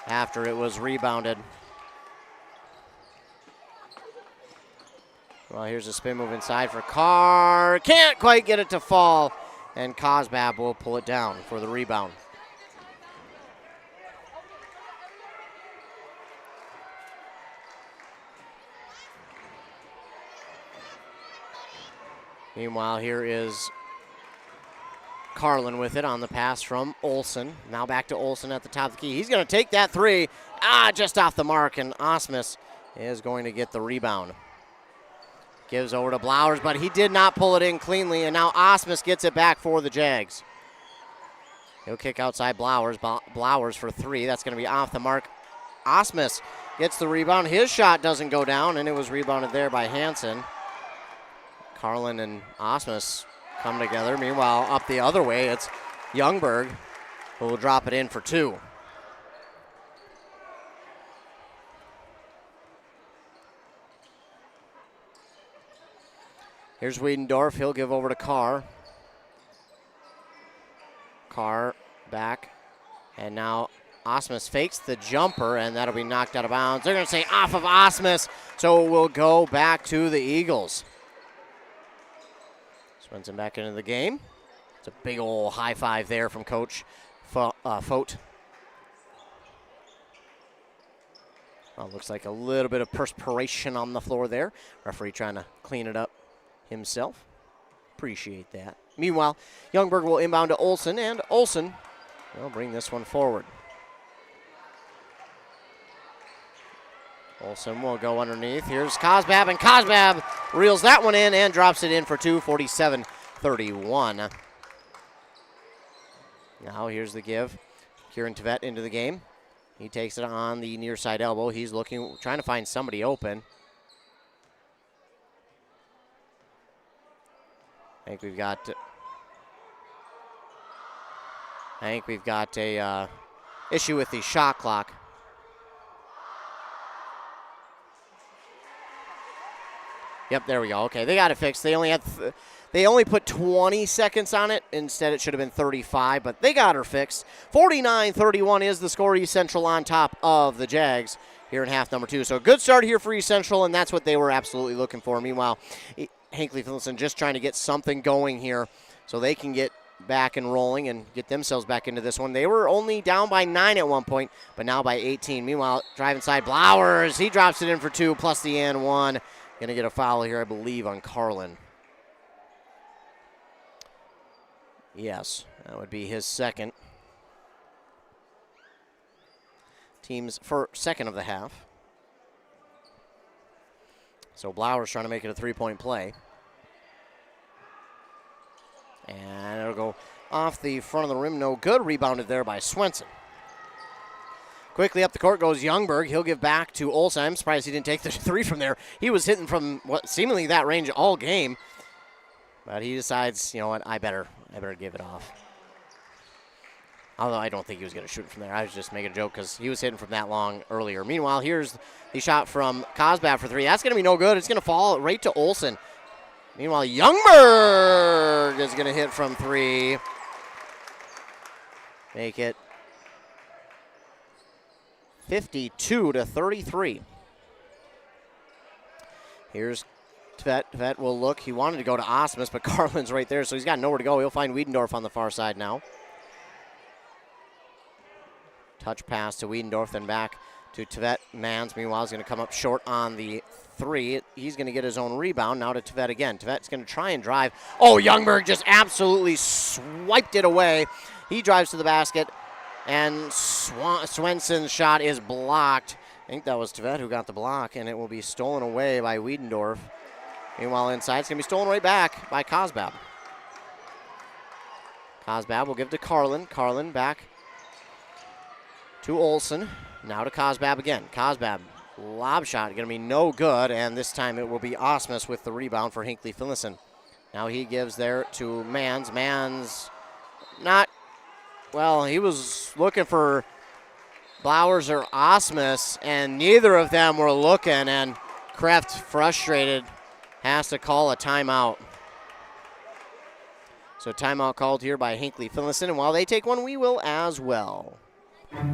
after it was rebounded. Well, here's a spin move inside for Carr. Can't quite get it to fall. And Cosbab will pull it down for the rebound. Meanwhile, here is Carlin with it on the pass from Olsen. Now back to Olsen at the top of the key. He's going to take that 3. Just off the mark, and Osmus is going to get the rebound. Gives over to Blowers, but he did not pull it in cleanly, and now Osmus gets it back for the Jags. He'll kick outside Blowers. Blowers for 3. That's going to be off the mark. Osmus gets the rebound. His shot doesn't go down, and it was rebounded there by Hansen. Carlin and Osmus come together. Meanwhile, up the other way, it's Youngberg who will drop it in for 2. Here's Wiedendorf. He'll give over to Carr. Carr back. And now Osmus fakes the jumper, and that'll be knocked out of bounds. They're going to say off of Osmus, so we'll go back to the Eagles. Swenson back into the game. It's a big old high five there from Coach Fote. Well, looks like a little bit of perspiration on the floor there. Referee trying to clean it up himself. Appreciate that. Meanwhile, Youngberg will inbound to Olsen, and Olsen will bring this one forward. Olsen will go underneath. Here's Cosbab, and Cosbab reels that one in and drops it in for 2, 47-31. Now here's the give. Kieran Tvet into the game. He takes it on the near side elbow. He's trying to find somebody open. I think we've got a issue with the shot clock. Yep, there we go. Okay, they got it fixed. They only put 20 seconds on it. Instead, it should have been 35, but they got her fixed. 49-31 is the score. East Central on top of the Jags here in half number 2. So a good start here for East Central, and that's what they were absolutely looking for. Meanwhile, Hinckley-Finlayson just trying to get something going here so they can get back and rolling and get themselves back into this one. They were only down by 9 at one point, but now by 18. Meanwhile, drive inside Blowers. He drops it in for 2 plus the and 1. Going to get a foul here, I believe, on Carlin. Yes, that would be his second. Team's second of the half. So Blowers trying to make it a 3-point play. And it'll go off the front of the rim. No good. Rebounded there by Swenson. Quickly up the court goes Youngberg. He'll give back to Olsen. I'm surprised he didn't take the 3 from there. He was hitting from seemingly that range all game. But he decides, you know what, I better give it off. Although I don't think he was going to shoot from there. I was just making a joke because he was hitting from that long earlier. Meanwhile, here's the shot from Cosbab for 3. That's going to be no good. It's going to fall right to Olsen. Meanwhile, Youngberg is going to hit from 3. Make it 52-33. Here's Tvet. Tvet will look. He wanted to go to Osmus, but Carlin's right there, so he's got nowhere to go. He'll find Wiedendorf on the far side now. Touch pass to Wiedendorf, then back to Tvet. Mans, meanwhile, is going to come up short on the 3. He's going to get his own rebound. Now to Tvet again. Tvet's going to try and drive. Oh, Youngberg just absolutely swiped it away. He drives to the basket, and Swenson's shot is blocked. I think that was Tvet who got the block, and it will be stolen away by Wiedendorf. Meanwhile, inside, it's going to be stolen right back by Cosbab. Cosbab will give to Carlin. Carlin back to Olsen. Now to Cosbab again. Cosbab, lob shot, going to be no good, and this time it will be Osmus with the rebound for Hinckley-Finlayson. Now he gives there to Mans. Mans not, well, he was looking for Blowers or Osmus, and neither of them were looking, and Kraft, frustrated, has to call a timeout. So timeout called here by Hinckley-Finlayson, and while they take one, we will as well.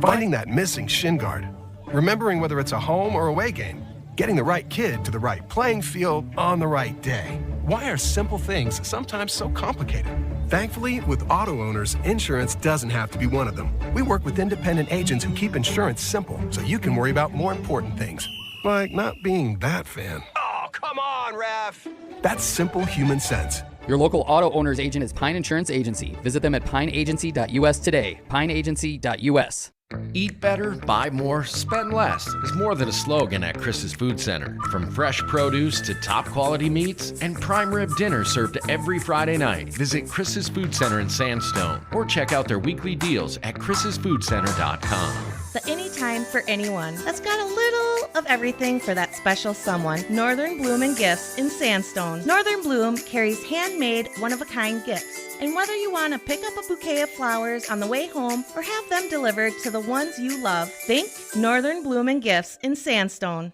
Finding that missing shin guard, remembering whether it's a home or away game, getting the right kid to the right playing field on the right day. Why are simple things sometimes so complicated? Thankfully, with auto owners, insurance doesn't have to be one of them. We work with independent agents who keep insurance simple so you can worry about more important things, like not being that fan. Oh, come on, ref! That's simple human sense. Your local auto owner's agent is Pine Insurance Agency. Visit them at pineagency.us today. pineagency.us. Eat better, buy more, spend less is more than a slogan at Chris's Food Center. From fresh produce to top quality meats and prime rib dinner served every Friday night. Visit Chris's Food Center in Sandstone or check out their weekly deals at chrissfoodcenter.com. The anytime for anyone that's got a little of everything for that special someone. Northern Bloom and Gifts in Sandstone. Northern Bloom carries handmade, one-of-a-kind gifts. And whether you want to pick up a bouquet of flowers on the way home or have them delivered to the ones you love, think Northern Bloom and Gifts in Sandstone.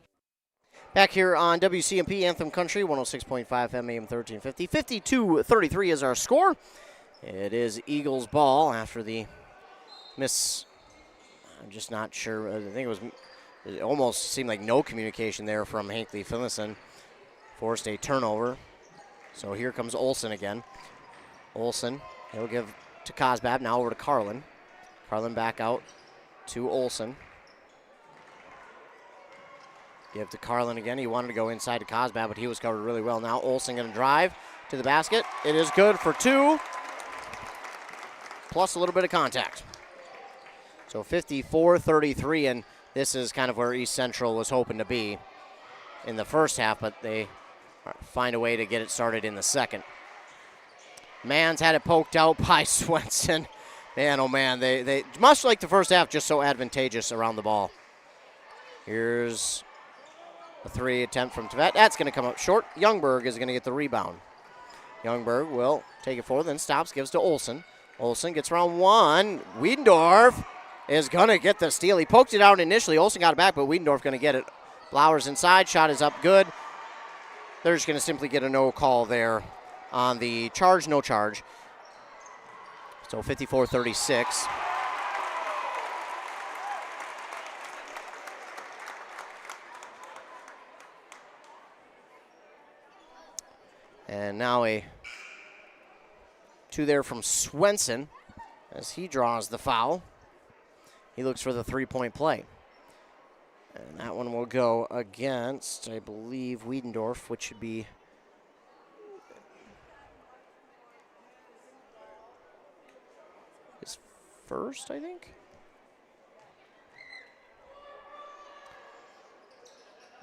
Back here on WCMP Anthem Country, 106.5 FM AM 1350. 52-33 is our score. It is Eagles ball after the miss. I'm just not sure. I think it almost seemed like no communication there from Hinckley-Finlayson. Forced a turnover. So here comes Olsen again. Olsen, he'll give to Cosbab, now over to Carlin. Carlin back out to Olsen. Give to Carlin again. He wanted to go inside to Cosbab, but he was covered really well. Now Olsen going to drive to the basket. It is good for 2, plus a little bit of contact. So 54-33, and this is kind of where East Central was hoping to be in the first half, but they find a way to get it started in the second. Mans had it poked out by Swenson. Man, oh man, they much like the first half, just so advantageous around the ball. Here's a 3 attempt from Tvet. That's going to come up short. Youngberg is going to get the rebound. Youngberg will take it forward, then stops, gives to Olsen. Olsen gets around 1. Wiedendorf is going to get the steal. He poked it out initially. Olsen got it back, but Wiedendorf going to get it. Blowers inside. Shot is up good. They're just going to simply get a no call there on the charge, no charge. So 54-36. And now a 2 there from Swenson as he draws the foul. He looks for the three-point play. And that one will go against, I believe, Wiedendorf, which should be his first, I think.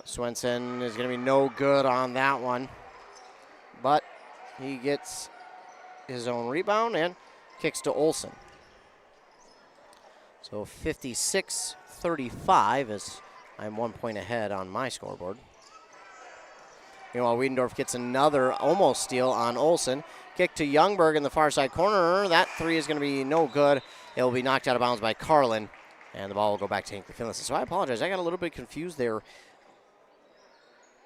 Swenson is going to be no good on that one. But he gets his own rebound and kicks to Olsen. So 56-35 as I'm 1 point ahead on my scoreboard. Meanwhile, Wiedendorf gets another almost steal on Olsen. Kick to Youngberg in the far side corner. That 3 is going to be no good. It will be knocked out of bounds by Carlin, and the ball will go back to Hinckley-Finlayson. So I apologize. I got a little bit confused there.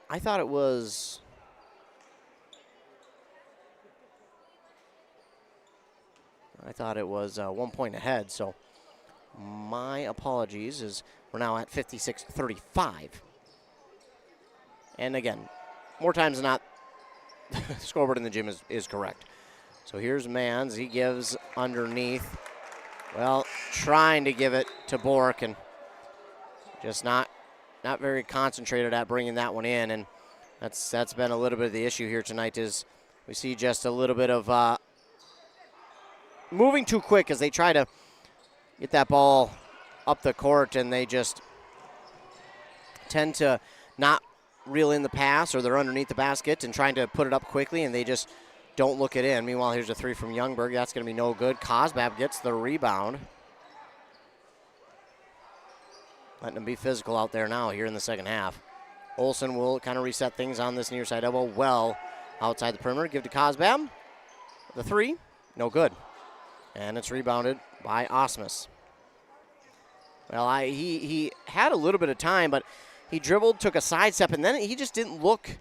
I thought it was I thought it was 1 point ahead, so my apologies, as we're now at 56-35. And again, more times than not, the scoreboard in the gym is correct. So here's Mans. He gives underneath. Well, trying to give it to Bork, and just not very concentrated at bringing that one in. And that's been a little bit of the issue here tonight, is we see just a little bit of moving too quick as they try to get that ball up the court, and they just tend to not reel in the pass, or they're underneath the basket and trying to put it up quickly, and they just don't look it in. Meanwhile, here's a three from Youngberg. That's going to be no good. Cosbab gets the rebound. Letting them be physical out there now here in the second half. Olsen will kind of reset things on this near side elbow. Well, outside the perimeter. Give to Cosbab. The three. No good. And it's rebounded by Osmus. Well, he had a little bit of time, but he dribbled, took a sidestep, and then he just didn't look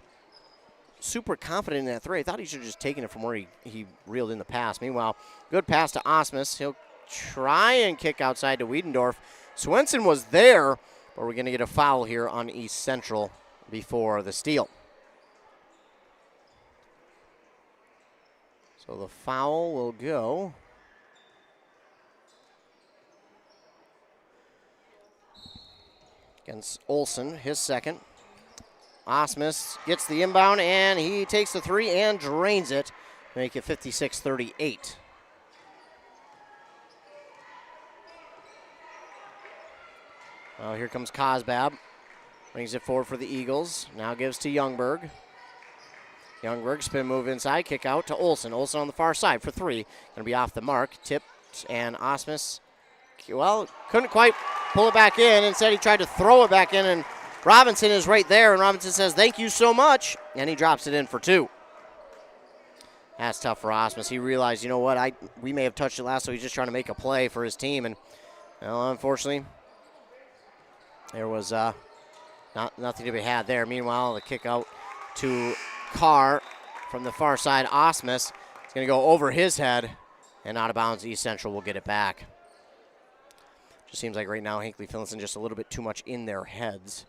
super confident in that three. I thought he should have just taken it from where he reeled in the pass. Meanwhile, good pass to Osmus. He'll try and kick outside to Wiedendorf. Swenson was there, but we're going to get a foul here on East Central before the steal. So the foul will go against Olsen, his second. Osmus gets the inbound, and he takes the three and drains it. Make it 56-38. Well, here comes Cosbab. Brings it forward for the Eagles. Now gives to Youngberg. Youngberg, spin move inside, kick out to Olsen. Olsen on the far side for three. Going to be off the mark. Tipped, and Osmus, well, couldn't quite pull it back in. Instead, he tried to throw it back in, and Robinson is right there, and Robinson says, thank you so much, and he drops it in for two. That's tough for Osmus. He realized, you know what, we may have touched it last, so he's just trying to make a play for his team, and well, unfortunately, there was nothing to be had there. Meanwhile, the kick out to Carr from the far side. Osmus is going to go over his head, and out of bounds. East Central will get it back. Just seems like right now Hinckley-Finlayson just a little bit too much in their heads.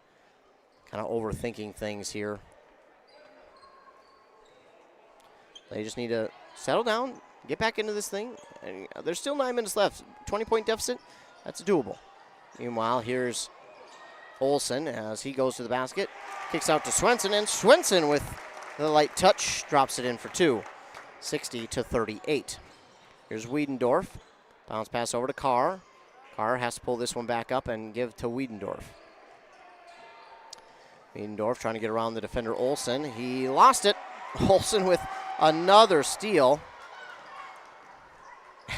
Kind of overthinking things here. They just need to settle down, get back into this thing. And there's still 9 minutes left. 20-point deficit, that's doable. Meanwhile, here's Olsen as he goes to the basket. Kicks out to Swenson, and Swenson with the light touch drops it in for two. 60-38. Here's Wiedendorf. Bounce pass over to Carr. Carr has to pull this one back up and give to Wiedendorf. Wiedendorf trying to get around the defender Olsen. He lost it. Olsen with another steal.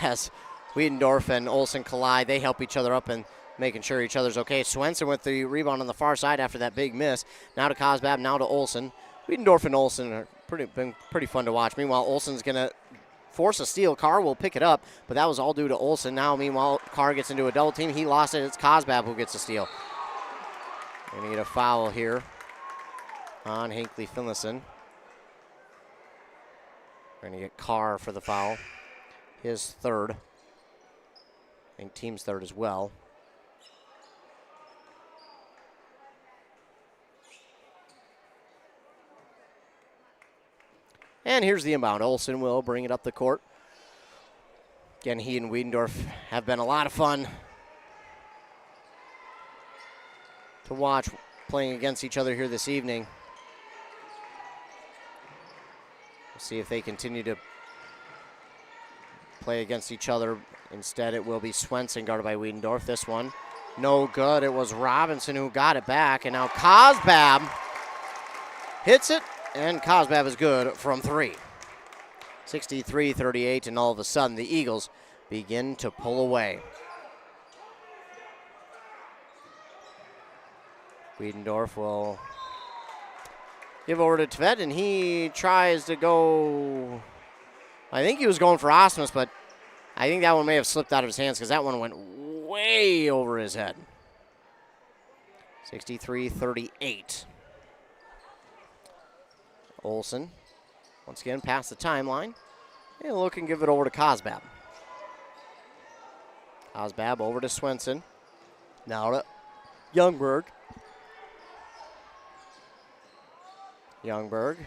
As Wiedendorf and Olsen collide, they help each other up and making sure each other's okay. Swenson with the rebound on the far side after that big miss. Now to Cosbab, now to Olsen. Wiedendorf and Olsen are been pretty fun to watch. Meanwhile, Olsen's going to force a steal. Carr will pick it up, but that was all due to Olsen. Now, meanwhile, Carr gets into a double team. He lost it. It's Cosbab who gets the steal. Going to get a foul here on Hinckley-Finlayson. We're going to get Carr for the foul. His third. I think team's third as well. And here's the inbound. Olsen will bring it up the court. Again, he and Wiedendorf have been a lot of fun to watch playing against each other here this evening. We'll see if they continue to play against each other. Instead, it will be Swenson guarded by Wiedendorf. This one, no good. It was Robinson who got it back, and now Cosbab hits it. And Cosbab is good from three. 63-38, and all of a sudden the Eagles begin to pull away. Wiedendorf will give over to Tvet, and he tries to go. I think he was going for Osmus, but I think that one may have slipped out of his hands because that one went way over his head. 63-38. Olsen, once again, past the timeline. And look and give it over to Cosbab. Cosbab over to Swenson. Now to Youngberg. Youngberg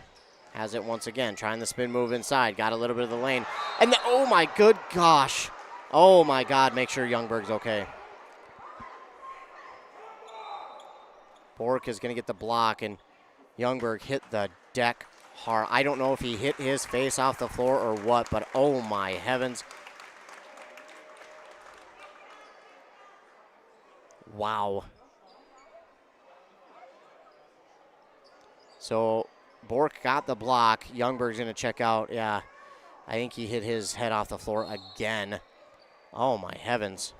has it once again, trying the spin move inside. Got a little bit of the lane. And oh my good gosh. Oh my God, make sure Youngberg's okay. Bork is going to get the block, and Youngberg hit the deck hard. I don't know if he hit his face off the floor or what, but oh my heavens. Wow. So Bork got the block. Youngberg's going to check out. Yeah, I think he hit his head off the floor again. Oh my heavens.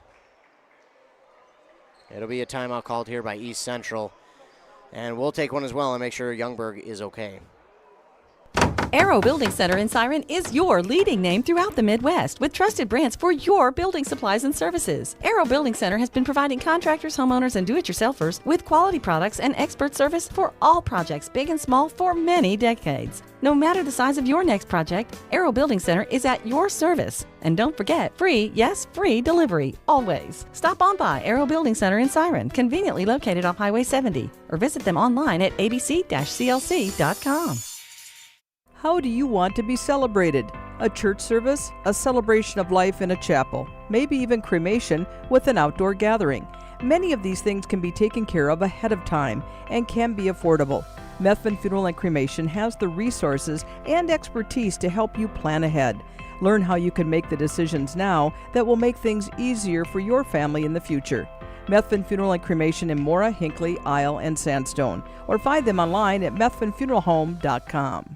It'll be a timeout called here by East Central. And we'll take one as well and make sure Youngberg is okay. Arrow Building Center in Siren is your leading name throughout the Midwest with trusted brands for your building supplies and services. Arrow Building Center has been providing contractors, homeowners, and do-it-yourselfers with quality products and expert service for all projects, big and small, for many decades. No matter the size of your next project, Arrow Building Center is at your service. And don't forget, free, yes, free delivery, always. Stop on by Arrow Building Center in Siren, conveniently located off Highway 70, or visit them online at abc-clc.com. How do you want to be celebrated? A church service, a celebration of life in a chapel, maybe even cremation with an outdoor gathering. Many of these things can be taken care of ahead of time and can be affordable. Methvin Funeral and Cremation has the resources and expertise to help you plan ahead. Learn how you can make the decisions now that will make things easier for your family in the future. Methvin Funeral and Cremation in Mora, Hinckley, Isle, and Sandstone, or find them online at methvinfuneralhome.com.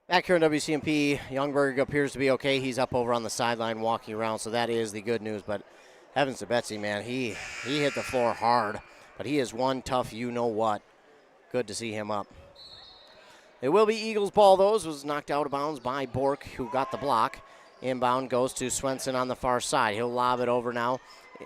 Back here in WCMP, Youngberg appears to be okay. He's up over on the sideline walking around, so that is the good news. But heavens to Betsy, man, he hit the floor hard. But he is one tough you-know-what. Good to see him up. It will be Eagles ball, though. It was knocked out of bounds by Bork, who got the block. Inbound goes to Swenson on the far side. He'll lob it over now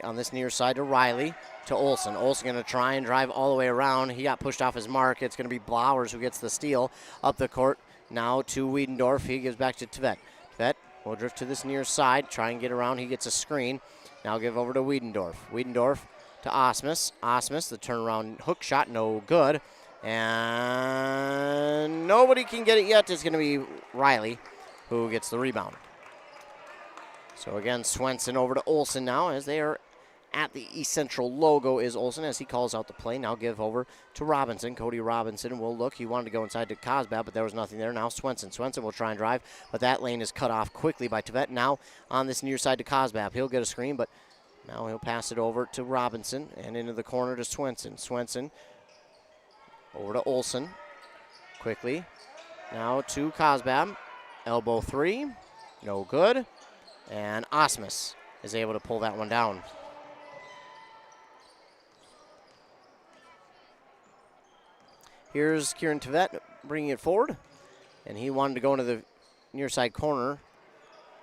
on this near side to Riley, to Olsen. Olsen going to try and drive all the way around. He got pushed off his mark. It's going to be Blowers who gets the steal up the court. Now to Wiedendorf. He gives back to Tvet. Tvet will drift to this near side, try and get around. He gets a screen. Now give over to Wiedendorf. Wiedendorf to Osmus. Osmus, the turnaround hook shot, no good. And nobody can get it yet. It's going to be Riley who gets the rebound. So again, Swenson over to Olsen now as they are at the East Central logo is Olsen as he calls out the play. Now give over to Robinson. Cody Robinson will look. He wanted to go inside to Cosbab, but there was nothing there. Now Swenson. Swenson will try and drive, but that lane is cut off quickly by Tvet. Now on this near side to Cosbab. He'll get a screen, but now he'll pass it over to Robinson and into the corner to Swenson. Swenson over to Olsen. Quickly. Now to Cosbab. Elbow three. No good. And Osmus is able to pull that one down. Here's Kieran Tvet bringing it forward. And he wanted to go into the near side corner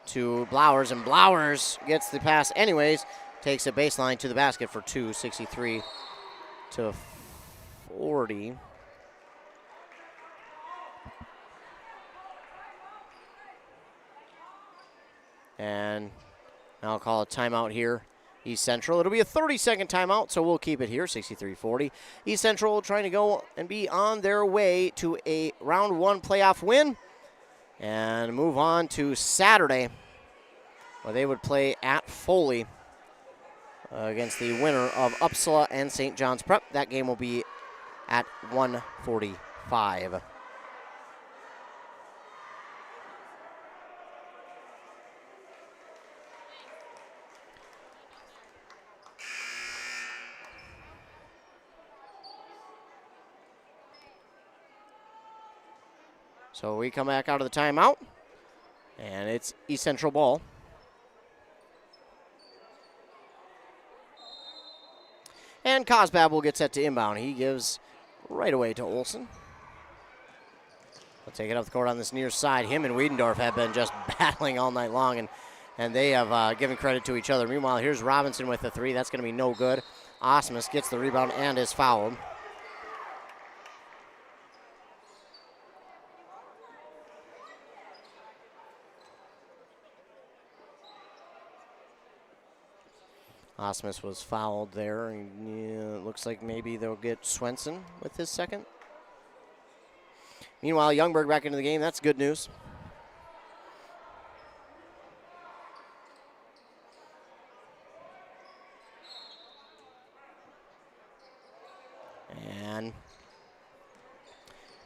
to Blowers. And Blowers gets the pass anyways. Takes a baseline to the basket for two, 63 to 40. And now I'll call a timeout here. East Central. It'll be a 30-second timeout, so we'll keep it here, 63-40. East Central trying to go and be on their way to a round one playoff win and move on to Saturday, where they would play at Foley against the winner of Uppsala and St. John's Prep. That game will be at 1:45. So we come back out of the timeout, and it's East Central ball. And Cosbab will get set to inbound. He gives right away to Olsen. He'll take it up the court on this near side. Him and Wiedendorf have been just battling all night long, and they have given credit to each other. Meanwhile, here's Robinson with the three. That's going to be no good. Osmus gets the rebound and is fouled. Osmus was fouled there, and it looks like maybe they'll get Swenson with his second. Meanwhile, Youngberg back into the game. That's good news. And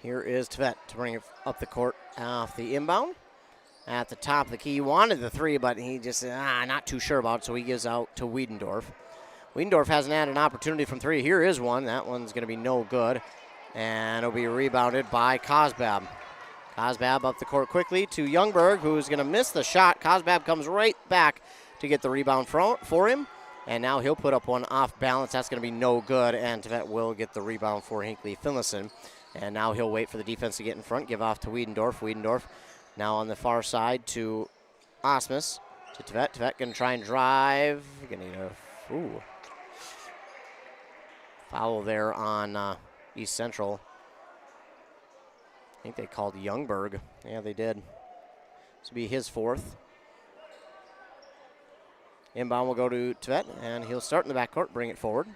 here is Tvet to bring it up the court off the inbound. At the top of the key, he wanted the three, but he just not too sure about it, so he gives out to Wiedendorf. Wiedendorf hasn't had an opportunity from three. Here is one. That one's going to be no good, and it'll be rebounded by Cosbab. Cosbab up the court quickly to Youngberg, who's going to miss the shot. Cosbab comes right back to get the rebound for him, and now he'll put up one off balance. That's going to be no good, and Tvet will get the rebound for Hinckley-Finlayson. And now he'll wait for the defense to get in front, give off to Wiedendorf. Wiedendorf now on the far side to Osmus, to Tvet. Tvet going to try and drive. Going to need a foul there on East Central. I think they called Youngberg. Yeah, they did. This will be his fourth. Inbound will go to Tvet, and he'll start in the backcourt, bring it forward.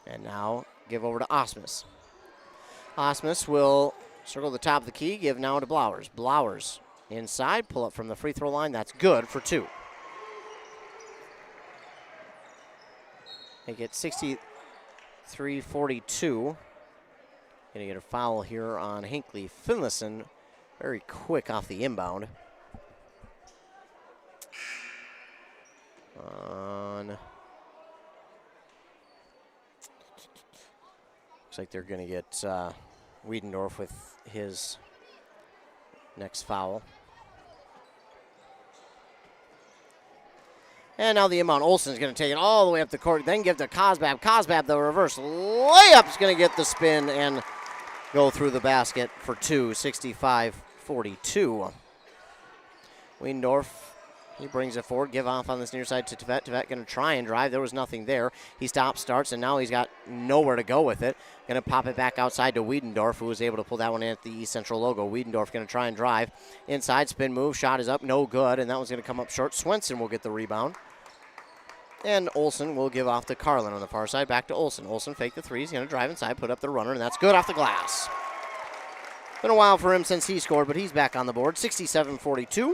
And now give over to Osmus. Osmus will circle the top of the key, give now to Blowers. Blowers inside, pull up from the free throw line. That's good for two. They get 63-42. Going to get a foul here on Hinckley-Finlayson. Very quick off the inbound. Looks like they're going to get Wiedendorf with his next foul. And now the inbound. Olsen's going to take it all the way up the court, then give to Cosbab. Cosbab, the reverse layup, is going to get the spin and go through the basket for two, 65-42. Wiedendorf, he brings it forward, give off on this near side to Tvet. Tvet going to try and drive. There was nothing there. He stops, starts, and now he's got nowhere to go with it. Going to pop it back outside to Wiedendorf, who was able to pull that one in at the East Central logo. Wiedendorf going to try and drive. Inside, spin move, shot is up, no good, and that one's going to come up short. Swenson will get the rebound. And Olsen will give off to Carlin on the far side, back to Olsen. Olsen fake the three, he's going to drive inside, put up the runner, and that's good off the glass. Been a while for him since he scored, but he's back on the board, 67-42.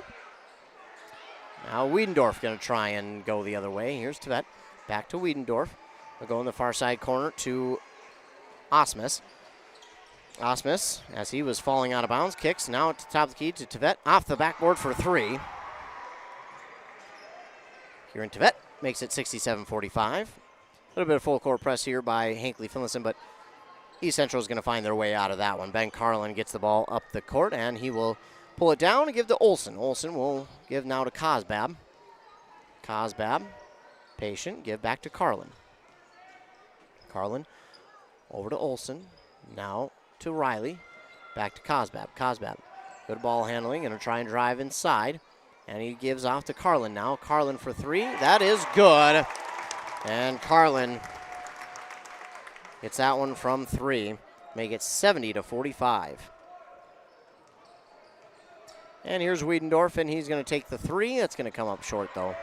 Now Wiedendorf going to try and go the other way. Here's Tvet, back to Wiedendorf. We'll go in the far side corner to Osmus. Osmus, as he was falling out of bounds, kicks now at the top of the key to Tvet, off the backboard for three. Here in Tvet, makes it 67-45. A little bit of full court press here by Hinckley-Finlayson, but East Central is going to find their way out of that one. Ben Carlin gets the ball up the court, and he will pull it down and give to Olsen. Olsen will give now to Cosbab. Cosbab, patient, give back to Carlin. Carlin over to Olsen. Now to Riley. Back to Cosbab. Cosbab, good ball handling, going to try and drive inside. And he gives off to Carlin now. Carlin for three. That is good. And Carlin gets that one from three. Make it 70-45. And here's Wiedendorf, and he's going to take the three. That's going to come up short, though.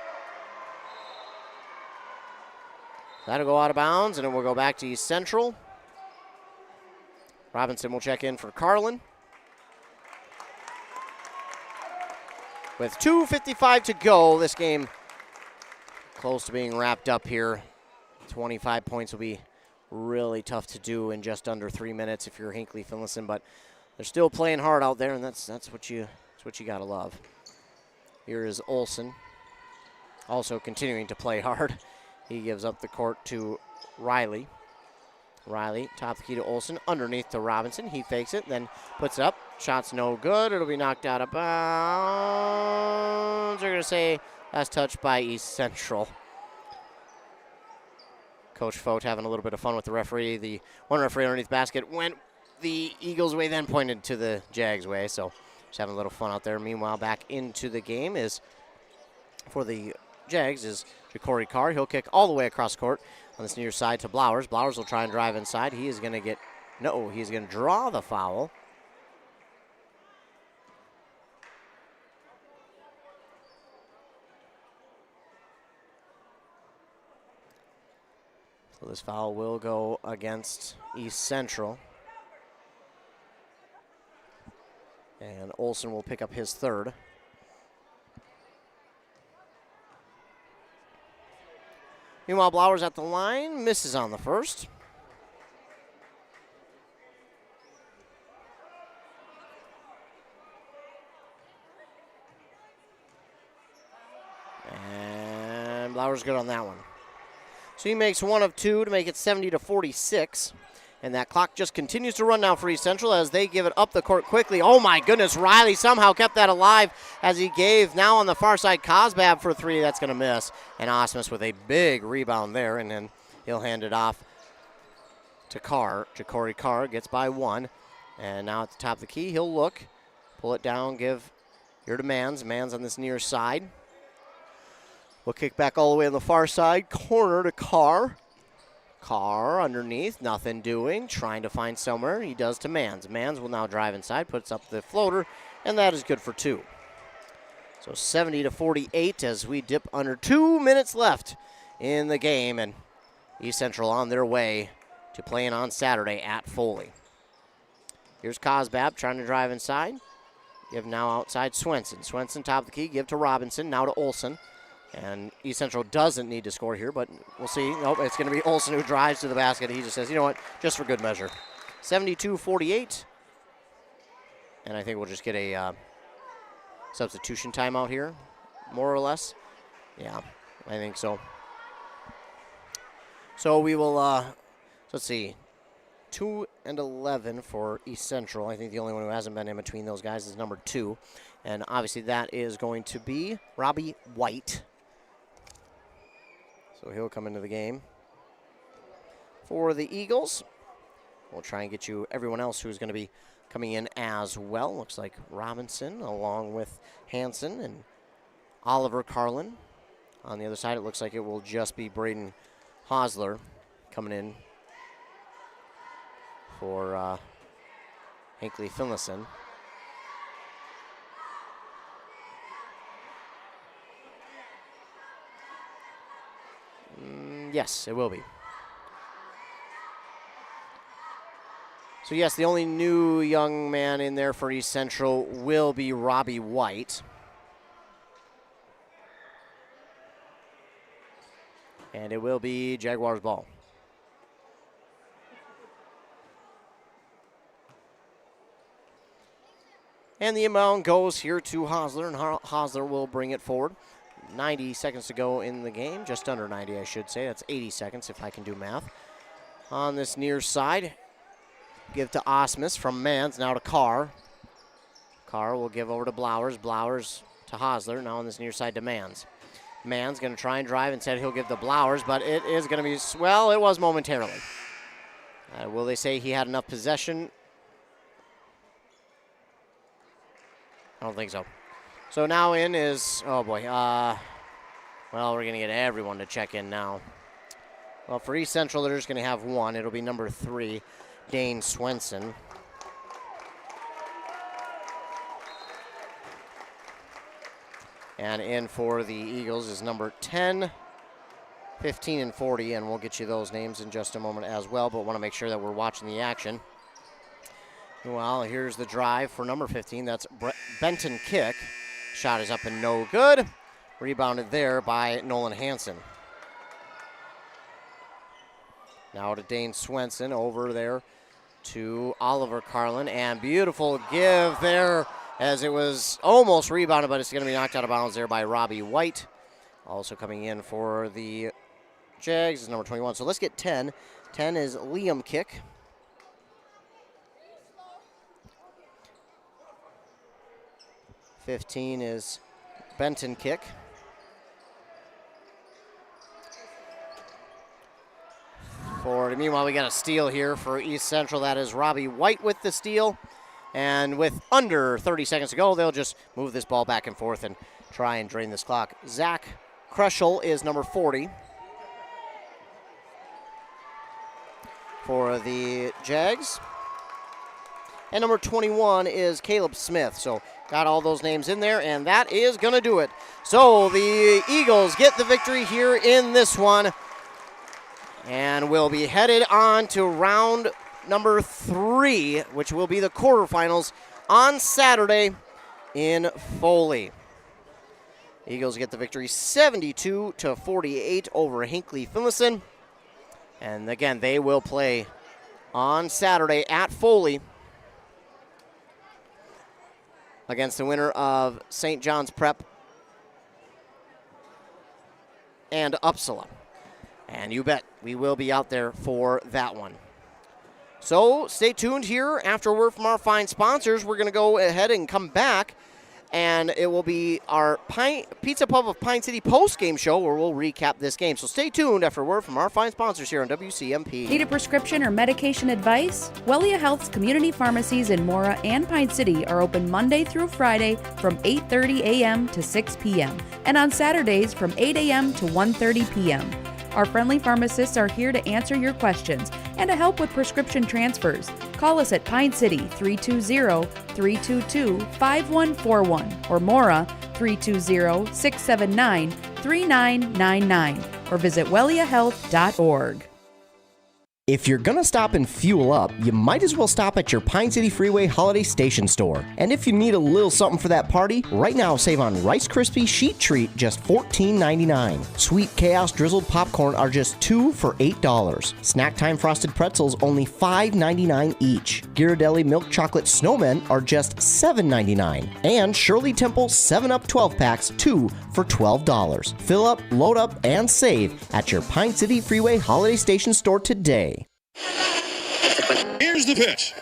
That'll go out of bounds, and it will go back to East Central. Robinson will check in for Carlin. With 2:55 to go, this game close to being wrapped up here. 25 points will be really tough to do in just under 3 minutes if you're Hinckley-Finlayson, but they're still playing hard out there, and that's what you gotta love. Here is Olsen, also continuing to play hard. He gives up the court to Riley. Riley, top of the key to Olsen, underneath to Robinson. He fakes it, then puts it up. Shot's no good. It'll be knocked out of bounds. They're going to say last touch by East Central. Coach Fote having a little bit of fun with the referee. The one referee underneath the basket went the Eagles' way, then pointed to the Jags' way. So just having a little fun out there. Meanwhile, back into the game is, for the Jags, is Ja'Cory Carr. He'll kick all the way across court on this near side to Blowers. Blowers will try and drive inside. He is going to get, no, he's going to draw the foul. So this foul will go against East Central. And Olson will pick up his third. Meanwhile, Blowers at the line, misses on the first. And Blowers good on that one. So he makes one of two to make it 70-46. And that clock just continues to run now for East Central as they give it up the court quickly. Oh my goodness, Riley somehow kept that alive as he gave now on the far side Cosbab for three. That's going to miss. And Osmus with a big rebound there, and then he'll hand it off to Carr. Ja'Cory Carr gets by one. And now at the top of the key, he'll look, pull it down, give here to Mans. Mans on this near side. We'll kick back all the way on the far side. Corner to Carr. Carr underneath, nothing doing, trying to find somewhere. He does to Mans. Mans will now drive inside, puts up the floater, and that is good for two. So 70-48 as we dip under 2 minutes left in the game, and East Central on their way to playing on Saturday at Foley. Here's Cosbab trying to drive inside. Give now outside Swenson. Swenson top of the key, give to Robinson, now to Olson. And East Central doesn't need to score here, but we'll see. Nope, it's going to be Olson who drives to the basket. He just says, you know what, just for good measure. 72-48. And I think we'll just get a substitution timeout here, more or less. Yeah, I think so. So we will, let's see, 2 and 11 for East Central. I think the only one who hasn't been in between those guys is number 2. And obviously that is going to be Robbie White. So he'll come into the game for the Eagles. We'll try and get you everyone else who's going to be coming in as well. Looks like Robinson along with Hansen and Oliver Carlin. On the other side, it looks like it will just be Braden Hosler coming in for Hinckley-Finlayson. Yes, it will be. So yes, the only new young man in there for East Central will be Robbie White. And it will be Jaguars ball. And the inbound goes here to Hosler, and Hosler will bring it forward. 90 seconds to go in the game, just under 90, I should say. That's 80 seconds if I can do math. On this near side, give to Osmus from Mans, now to Carr. Carr will give over to Blowers. Blowers to Hosler, now on this near side to Mans. Mans going to try and drive. Instead, he'll give to Blowers, but it is going to be, well, it was momentarily. Will they say he had enough possession? I don't think so. So now in is, oh boy, well, we're going to get everyone to check in now. Well, for East Central, they're just going to have one. It'll be number 3, Dane Swenson. And in for the Eagles is number 10, 15, and 40, and we'll get you those names in just a moment as well, but want to make sure that we're watching the action. Well, here's the drive for number 15. That's Benton Kick. Shot is up and no good. Rebounded there by Nolan Hansen. Now to Dane Swenson over there to Oliver Carlin. And beautiful give there as it was almost rebounded, but it's going to be knocked out of bounds there by Robbie White. Also coming in for the Jags is number 21. So let's get 10. 10 is Liam Kick. $15 is Benton Kick. Meanwhile, we got a steal here for East Central. That is Robbie White with the steal. And with under 30 seconds to go, they'll just move this ball back and forth and try and drain this clock. Zach Kruschel is number 40 for the Jags. And number 21 is Caleb Smith. So got all those names in there, and that is going to do it. So the Eagles get the victory here in this one. And we'll be headed on to round number 3, which will be the quarterfinals on Saturday in Foley. Eagles get the victory 72-48 over Hinckley-Finlayson. And again, they will play on Saturday at Foley against the winner of St. John's Prep and Uppsala. And you bet we will be out there for that one. So stay tuned here. After a word from our fine sponsors, we're going to go ahead and come back, and it will be our Pizza Pub of Pine City post-game show where we'll recap this game. So stay tuned after a word from our fine sponsors here on WCMP. Need a prescription or medication advice? Wellia Health's community pharmacies in Mora and Pine City are open Monday through Friday from 8:30 a.m. to 6 p.m. and on Saturdays from 8 a.m. to 1:30 p.m. Our friendly pharmacists are here to answer your questions and to help with prescription transfers. Call us at Pine City 320-322-5141 or Mora 320-679-3999 or visit welliahealth.org. If you're gonna stop and fuel up, you might as well stop at your Pine City Freeway Holiday Station store. And if you need a little something for that party, right now save on Rice Krispie Sheet Treat, just $14.99. Sweet Chaos Drizzled Popcorn are just $2 for $8. Snack Time Frosted Pretzels only $5.99 each. Ghirardelli Milk Chocolate Snowmen are just $7.99. And Shirley Temple 7-Up 12-packs, 2 for $12. Fill up, load up, and save at your Pine City Freeway Holiday Station store today. Here's the pitch.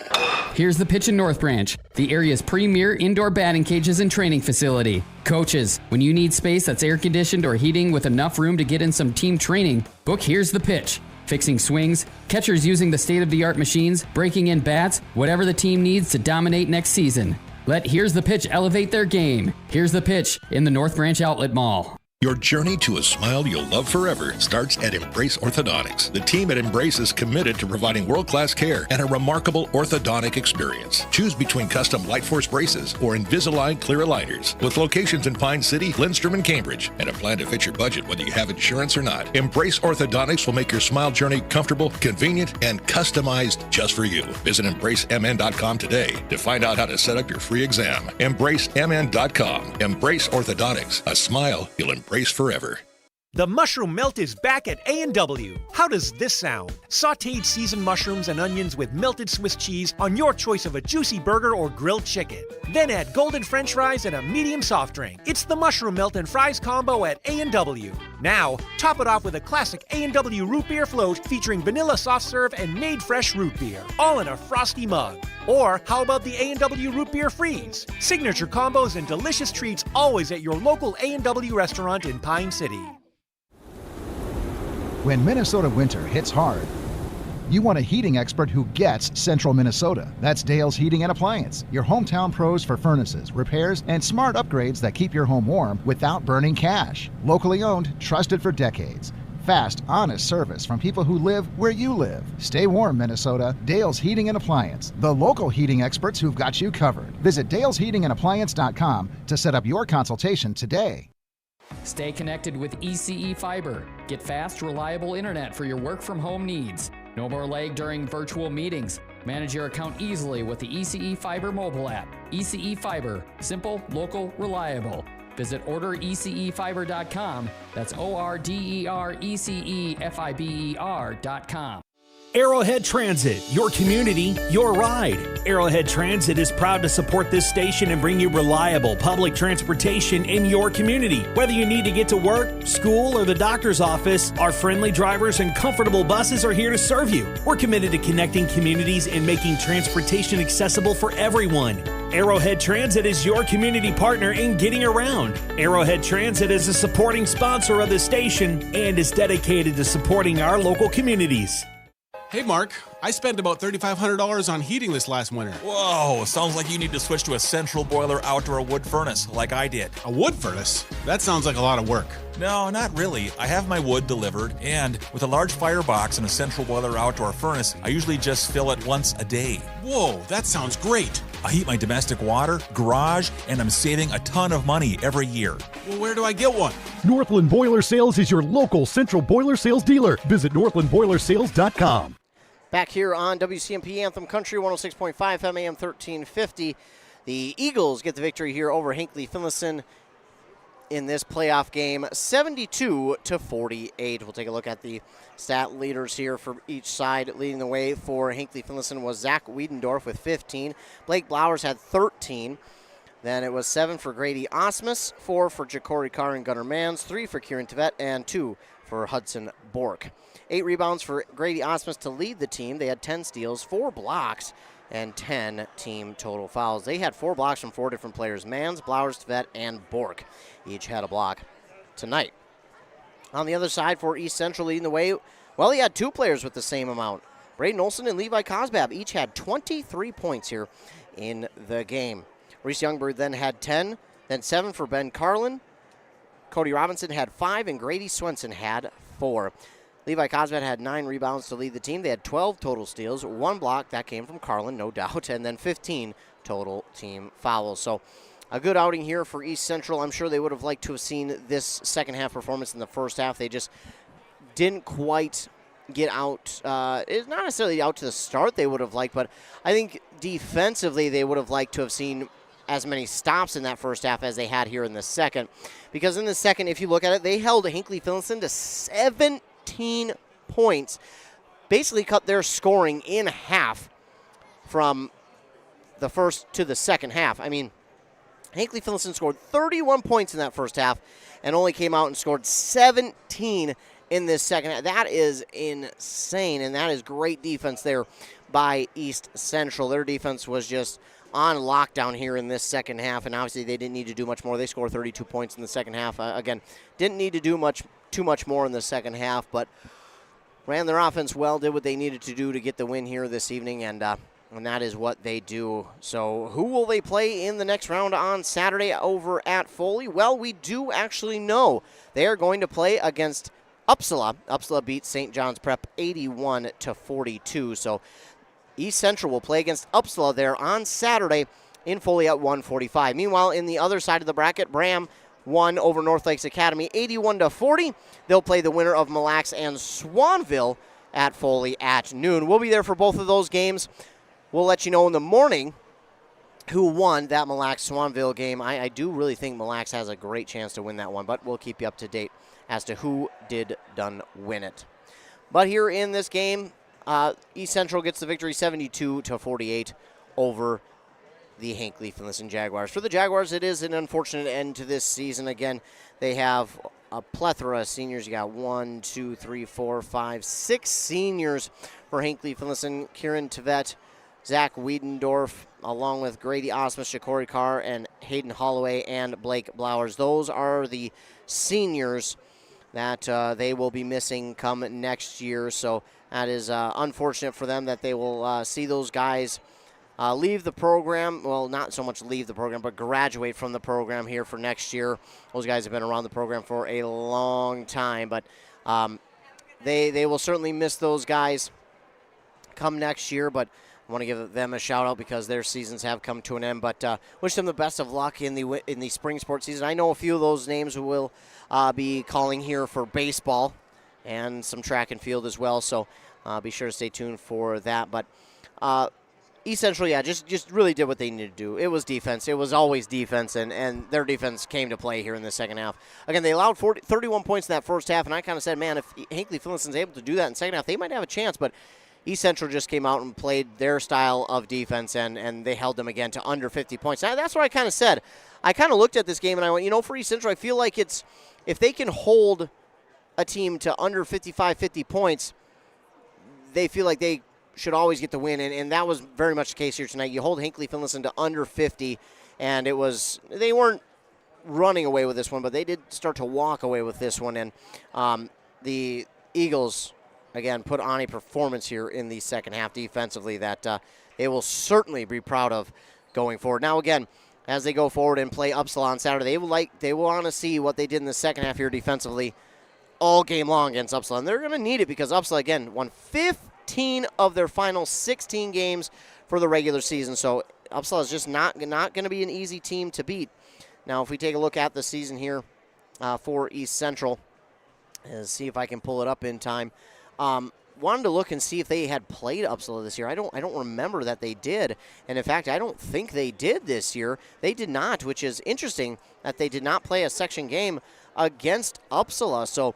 Here's the pitch in North Branch, the area's premier indoor batting cages and training facility. Coaches, when you need space that's air conditioned or heating with enough room to get in some team training, book Here's the Pitch. Fixing swings, catchers using the state-of-the-art machines, breaking in bats, whatever the team needs to dominate next season. Let Here's the Pitch elevate their game. Here's the Pitch in the North Branch Outlet Mall. Your journey to a smile you'll love forever starts at Embrace Orthodontics. The team at Embrace is committed to providing world-class care and a remarkable orthodontic experience. Choose between custom Light Force braces or Invisalign clear aligners. With locations in Pine City, Lindstrom, and Cambridge, and a plan to fit your budget whether you have insurance or not. Embrace Orthodontics will make your smile journey comfortable, convenient, and customized just for you. Visit EmbraceMN.com today to find out how to set up your free exam. EmbraceMN.com. Embrace Orthodontics. A smile you'll embrace forever. The mushroom melt is back at A&W. How does this sound? Sautéed seasoned mushrooms and onions with melted Swiss cheese on your choice of a juicy burger or grilled chicken. Then add golden French fries and a medium soft drink. It's the mushroom melt and fries combo at A&W. Now, top it off with a classic A&W root beer float featuring vanilla soft serve and made fresh root beer, all in a frosty mug. Or how about the A&W root beer freeze? Signature combos and delicious treats always at your local A&W restaurant in Pine City. When Minnesota winter hits hard, you want a heating expert who gets central Minnesota. That's Dale's Heating and Appliance, your hometown pros for furnaces, repairs, and smart upgrades that keep your home warm without burning cash. Locally owned, trusted for decades. Fast, honest service from people who live where you live. Stay warm, Minnesota. Dale's Heating and Appliance, the local heating experts who've got you covered. Visit dalesheatingandappliance.com to set up your consultation today. Stay connected with ECE Fiber. Get fast, reliable internet for your work-from-home needs. No more lag during virtual meetings. Manage your account easily with the ECE Fiber mobile app. ECE Fiber. Simple, local, reliable. Visit orderecefiber.com. That's ORDERECEFIBER.com. Arrowhead Transit, your community, your ride. Arrowhead Transit is proud to support this station and bring you reliable public transportation in your community. Whether you need to get to work, school, or the doctor's office, our friendly drivers and comfortable buses are here to serve you. We're committed to connecting communities and making transportation accessible for everyone. Arrowhead Transit is your community partner in getting around. Arrowhead Transit is a supporting sponsor of the station and is dedicated to supporting our local communities. Hey Mark, I spent about $3,500 on heating this last winter. Whoa, sounds like you need to switch to a central boiler outdoor wood furnace like I did. A wood furnace? That sounds like a lot of work. No, not really. I have my wood delivered, and with a large firebox and a central boiler outdoor furnace, I usually just fill it once a day. Whoa, that sounds great. I heat my domestic water, garage, and I'm saving a ton of money every year. Well, where do I get one? Northland Boiler Sales is your local central boiler sales dealer. Visit northlandboilersales.com. Back here on WCMP Anthem Country 106.5 FM AM 1350. The Eagles get the victory here over Hinckley-Finlayson in this playoff game, 72-48. We'll take a look at the stat leaders here for each side. Leading the way for Hinckley-Finlayson was Zach Wiedendorf with 15. Blake Blowers had 13. Then it was 7 for Grady Osmus, 4 for Ja'Cory Carr and Gunnar Mans, 3 for Kieran Tevet, and 2 for Hudson Bork. 8 rebounds for Grady Osmus to lead the team. They had 10 steals, 4 blocks, and 10 team total fouls. They had 4 blocks from 4 different players. Mans, Blowers, Tevet, and Bork each had a block tonight. On the other side for East Central leading the way, well, he had 2 players with the same amount. Braden Olson and Levi Cosbab each had 23 points here in the game. Reese Youngberg then had 10, then 7 for Ben Carlin. Cody Robinson had 5, and Grady Swenson had 4. Levi Cosbab had 9 rebounds to lead the team. They had 12 total steals, 1 block. That came from Carlin, no doubt, and then 15 total team fouls. So a good outing here for East Central. I'm sure they would have liked to have seen this second half performance in the first half. They just didn't quite get out. It's not necessarily out to the start they would have liked, but I think defensively they would have liked to have seen as many stops in that first half as they had here in the second. Because in the second, if you look at it, they held Hinckley-Finlayson to 17 points. Basically cut their scoring in half from the first to the second half. I mean, Hinckley-Finlayson scored 31 points in that first half and only came out and scored 17 in this second half. That is insane, and that is great defense there by East Central. Their defense was just on lockdown here in this second half, and obviously they didn't need to do much more. They scored 32 points in the second half. Again, didn't need to do too much more in the second half, but ran their offense well, did what they needed to do to get the win here this evening, and that is what they do. So who will they play in the next round on Saturday over at Foley? Well, we do actually know. They are going to play against Uppsala. Uppsala beat St. John's Prep 81-42, so East Central will play against Uppsala there on Saturday in Foley at 1:45. Meanwhile, in the other side of the bracket, Bram won over North Lakes Academy 81-40. They'll play the winner of Mille Lacs and Swanville at Foley at noon. We'll be there for both of those games. We'll let you know in the morning who won that Mille Lacs Swanville game. I do really think Mille Lacs has a great chance to win that one, but we'll keep you up to date as to who did done win it. But here in this game, East Central gets the victory 72-48 over the Hinckley-Finlayson Jaguars. For the Jaguars, it is an unfortunate end to this season. Again, they have a plethora of seniors. You got 1, 2, 3, 4, 5, 6 seniors for Hinckley-Finlayson. Kieran Tevet, Zach Wiedendorf, along with Grady Osmus, Ja'Cory Carr, and Hayden Holloway, and Blake Blowers. Those are the seniors that they will be missing come next year. So that is unfortunate for them that they will see those guys leave the program. Well, not so much leave the program, but graduate from the program here for next year. Those guys have been around the program for a long time, but they will certainly miss those guys come next year. But I want to give them a shout out because their seasons have come to an end. But wish them the best of luck in the spring sports season. I know a few of those names will be calling here for baseball and some track and field as well. So be sure to stay tuned for that. But East Central, yeah, just really did what they needed to do. It was defense. It was always defense, and their defense came to play here in the second half. Again, they allowed 31 points in that first half, and I kind of said, man, if Hinckley-Finlayson's able to do that in the second half, they might have a chance. But East Central just came out and played their style of defense, and they held them again to under 50 points. Now, that's what I kind of said. I kind of looked at this game, and I went, for East Central, I feel like if they can hold a team to under 50 points, they feel like they should always get the win, and that was very much the case here tonight. You hold Hinckley-Finlayson to under 50, and they weren't running away with this one, but they did start to walk away with this one, and the Eagles, again, put on a performance here in the second half defensively that they will certainly be proud of going forward. Now, again, as they go forward and play Uppsala on Saturday, they will want to see what they did in the second half here defensively all game long against Uppsala, and they're going to need it because Uppsala, again, won 15 of their final 16 games for the regular season, so Uppsala is just not going to be an easy team to beat. Now, if we take a look at the season here for East Central. And see if I can pull it up in time. Wanted to look and see if they had played Uppsala this year. I don't remember that they did. And in fact, I don't think they did this year. They did not, which is interesting that they did not play a section game against Uppsala. So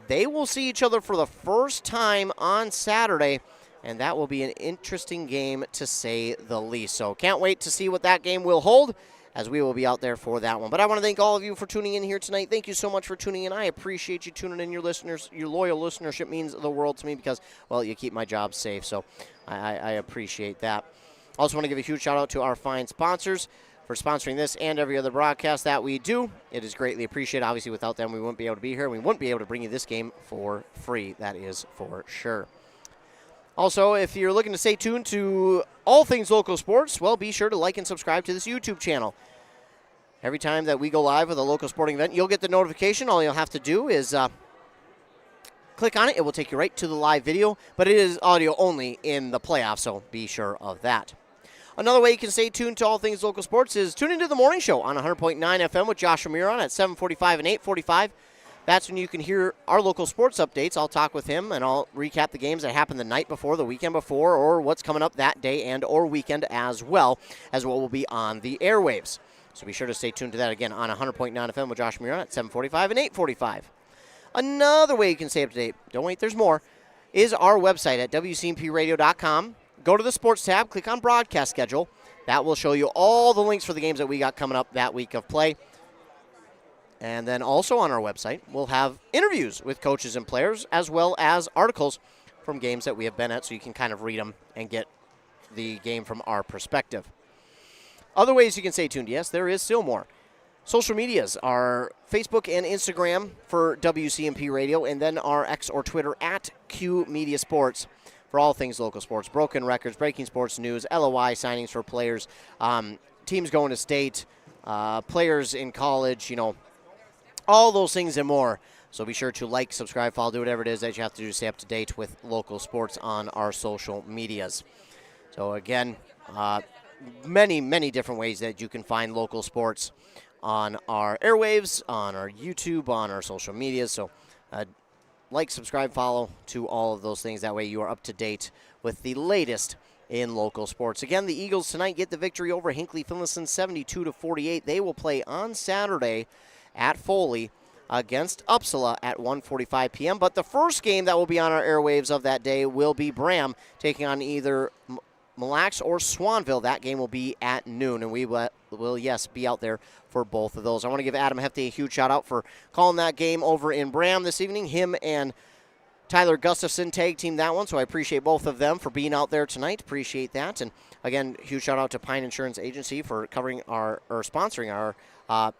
they will see each other for the first time on Saturday, and that will be an interesting game to say the least. So can't wait to see what that game will hold, as we will be out there for that one. But I want to thank all of you for tuning in here tonight. Thank you so much for tuning in. I appreciate you tuning in. Your listeners, your loyal listenership means the world to me because, well, you keep my job safe. So I appreciate that. Also want to give a huge shout out to our fine sponsors for sponsoring this and every other broadcast that we do. It is greatly appreciated. Obviously, without them, we wouldn't be able to be here. We wouldn't be able to bring you this game for free. That is for sure. Also, if you're looking to stay tuned to all things local sports, well, be sure to like and subscribe to this YouTube channel. Every time that we go live with a local sporting event, you'll get the notification. All you'll have to do is click on it. It will take you right to the live video, but it is audio only in the playoffs, so be sure of that. Another way you can stay tuned to all things local sports is tune into the morning show on 100.9 FM with Josh Ramiron at 7:45 and 8:45. That's when you can hear our local sports updates. I'll talk with him, and I'll recap the games that happened the night before, the weekend before, or what's coming up that day and or weekend as well as what will be on the airwaves. So be sure to stay tuned to that again on 100.9 FM with Josh Ramiron at 7:45 and 8:45. Another way you can stay up to date, don't wait, there's more, is our website at WCMPradio.com. Go to the sports tab, click on broadcast schedule. That will show you all the links for the games that we got coming up that week of play. And then also on our website, we'll have interviews with coaches and players, as well as articles from games that we have been at, so you can kind of read them and get the game from our perspective. Other ways you can stay tuned, yes, there is still more. Social medias are Facebook and Instagram for WCMP Radio, and then our X or Twitter at Q Media Sports for all things local sports, broken records, breaking sports news, LOI signings for players, teams going to state, players in college, all those things and more. So be sure to like, subscribe, follow, do whatever it is that you have to do to stay up to date with local sports on our social medias. So again, many, many different ways that you can find local sports on our airwaves, on our YouTube, on our social medias. So like, subscribe, follow to all of those things. That way you are up to date with the latest in local sports. Again, the Eagles tonight get the victory over Hinckley-Finlayson 72-48. They will play on Saturday at Foley against Uppsala at 1:45 p.m. But the first game that will be on our airwaves of that day will be Bram taking on either Mille Lacs or Swanville. That game will be at noon, and we will, yes, be out there for both of those. I want to give Adam Hefty a huge shout-out for calling that game over in Bram this evening. Him and Tyler Gustafson tag team that one, so I appreciate both of them for being out there tonight. Appreciate that. And again, huge shout-out to Pine Insurance Agency for sponsoring our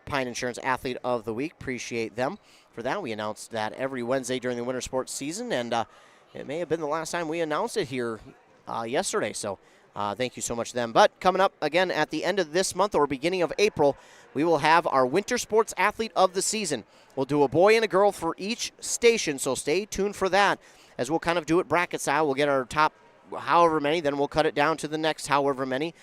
Pine Insurance Athlete of the Week. Appreciate them for that. We announced that every Wednesday during the winter sports season, and it may have been the last time we announced it here yesterday. So thank you so much to them. But coming up again at the end of this month or beginning of April, we will have our Winter Sports Athlete of the Season. We'll do a boy and a girl for each station, so stay tuned for that, as we'll kind of do it bracket style. We'll get our top however many, then we'll cut it down to the next however many,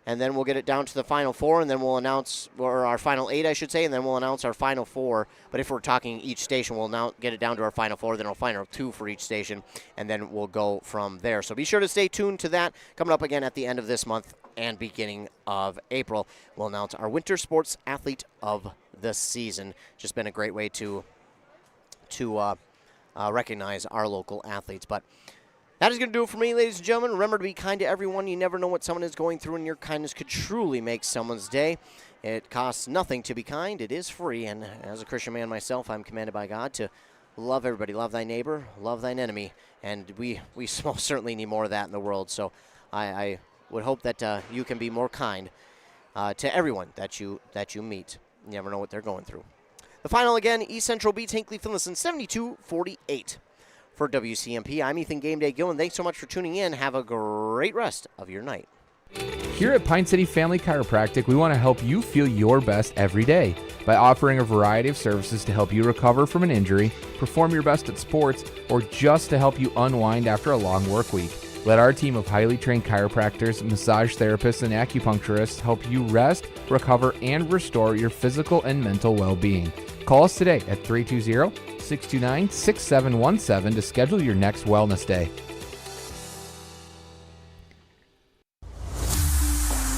and then we'll get it down to the final four, and then we'll announce, or our final eight, I should say, and then we'll announce our final four. But if we're talking each station, we'll now get it down to our final four, then our final two for each station, and then we'll go from there. So be sure to stay tuned to that. Coming up again at the end of this month and beginning of April, we'll announce our Winter Sports Athlete of the Season. Just been a great way to recognize our local athletes. But that is going to do it for me, ladies and gentlemen. Remember to be kind to everyone. You never know what someone is going through, and your kindness could truly make someone's day. It costs nothing to be kind. It is free, and as a Christian man myself, I'm commanded by God to love everybody. Love thy neighbor, love thine enemy, and we most certainly need more of that in the world. So I would hope that you can be more kind to everyone that you meet. You never know what they're going through. The final again, East Central beats Hinckley-Finlayson 72-48. For WCMP, I'm Ethan Game Day Gillen. Thanks so much for tuning in. Have a great rest of your night. Here at Pine City Family Chiropractic, we want to help you feel your best every day by offering a variety of services to help you recover from an injury, perform your best at sports, or just to help you unwind after a long work week. Let our team of highly trained chiropractors, massage therapists, and acupuncturists help you rest, recover, and restore your physical and mental well-being. Call us today at 320-629-6717 to schedule your next wellness day.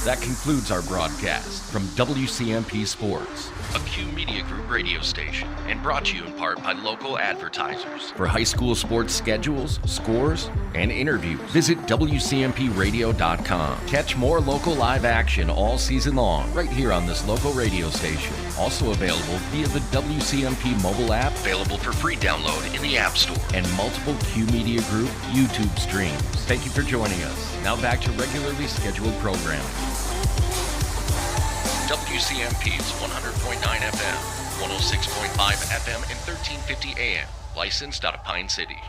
That concludes our broadcast from WCMP Sports, a Q Media Group radio station, and brought to you in part by local advertisers. For high school sports schedules, scores, and interviews, visit WCMPradio.com. Catch more local live action all season long right here on this local radio station. Also available via the WCMP mobile app, available for free download in the App Store, and multiple Q Media Group YouTube streams. Thank you for joining us. Now back to regularly scheduled programming. WCMP's 100.9 FM, 106.5 FM, and 1350 AM. Licensed out of Pine City.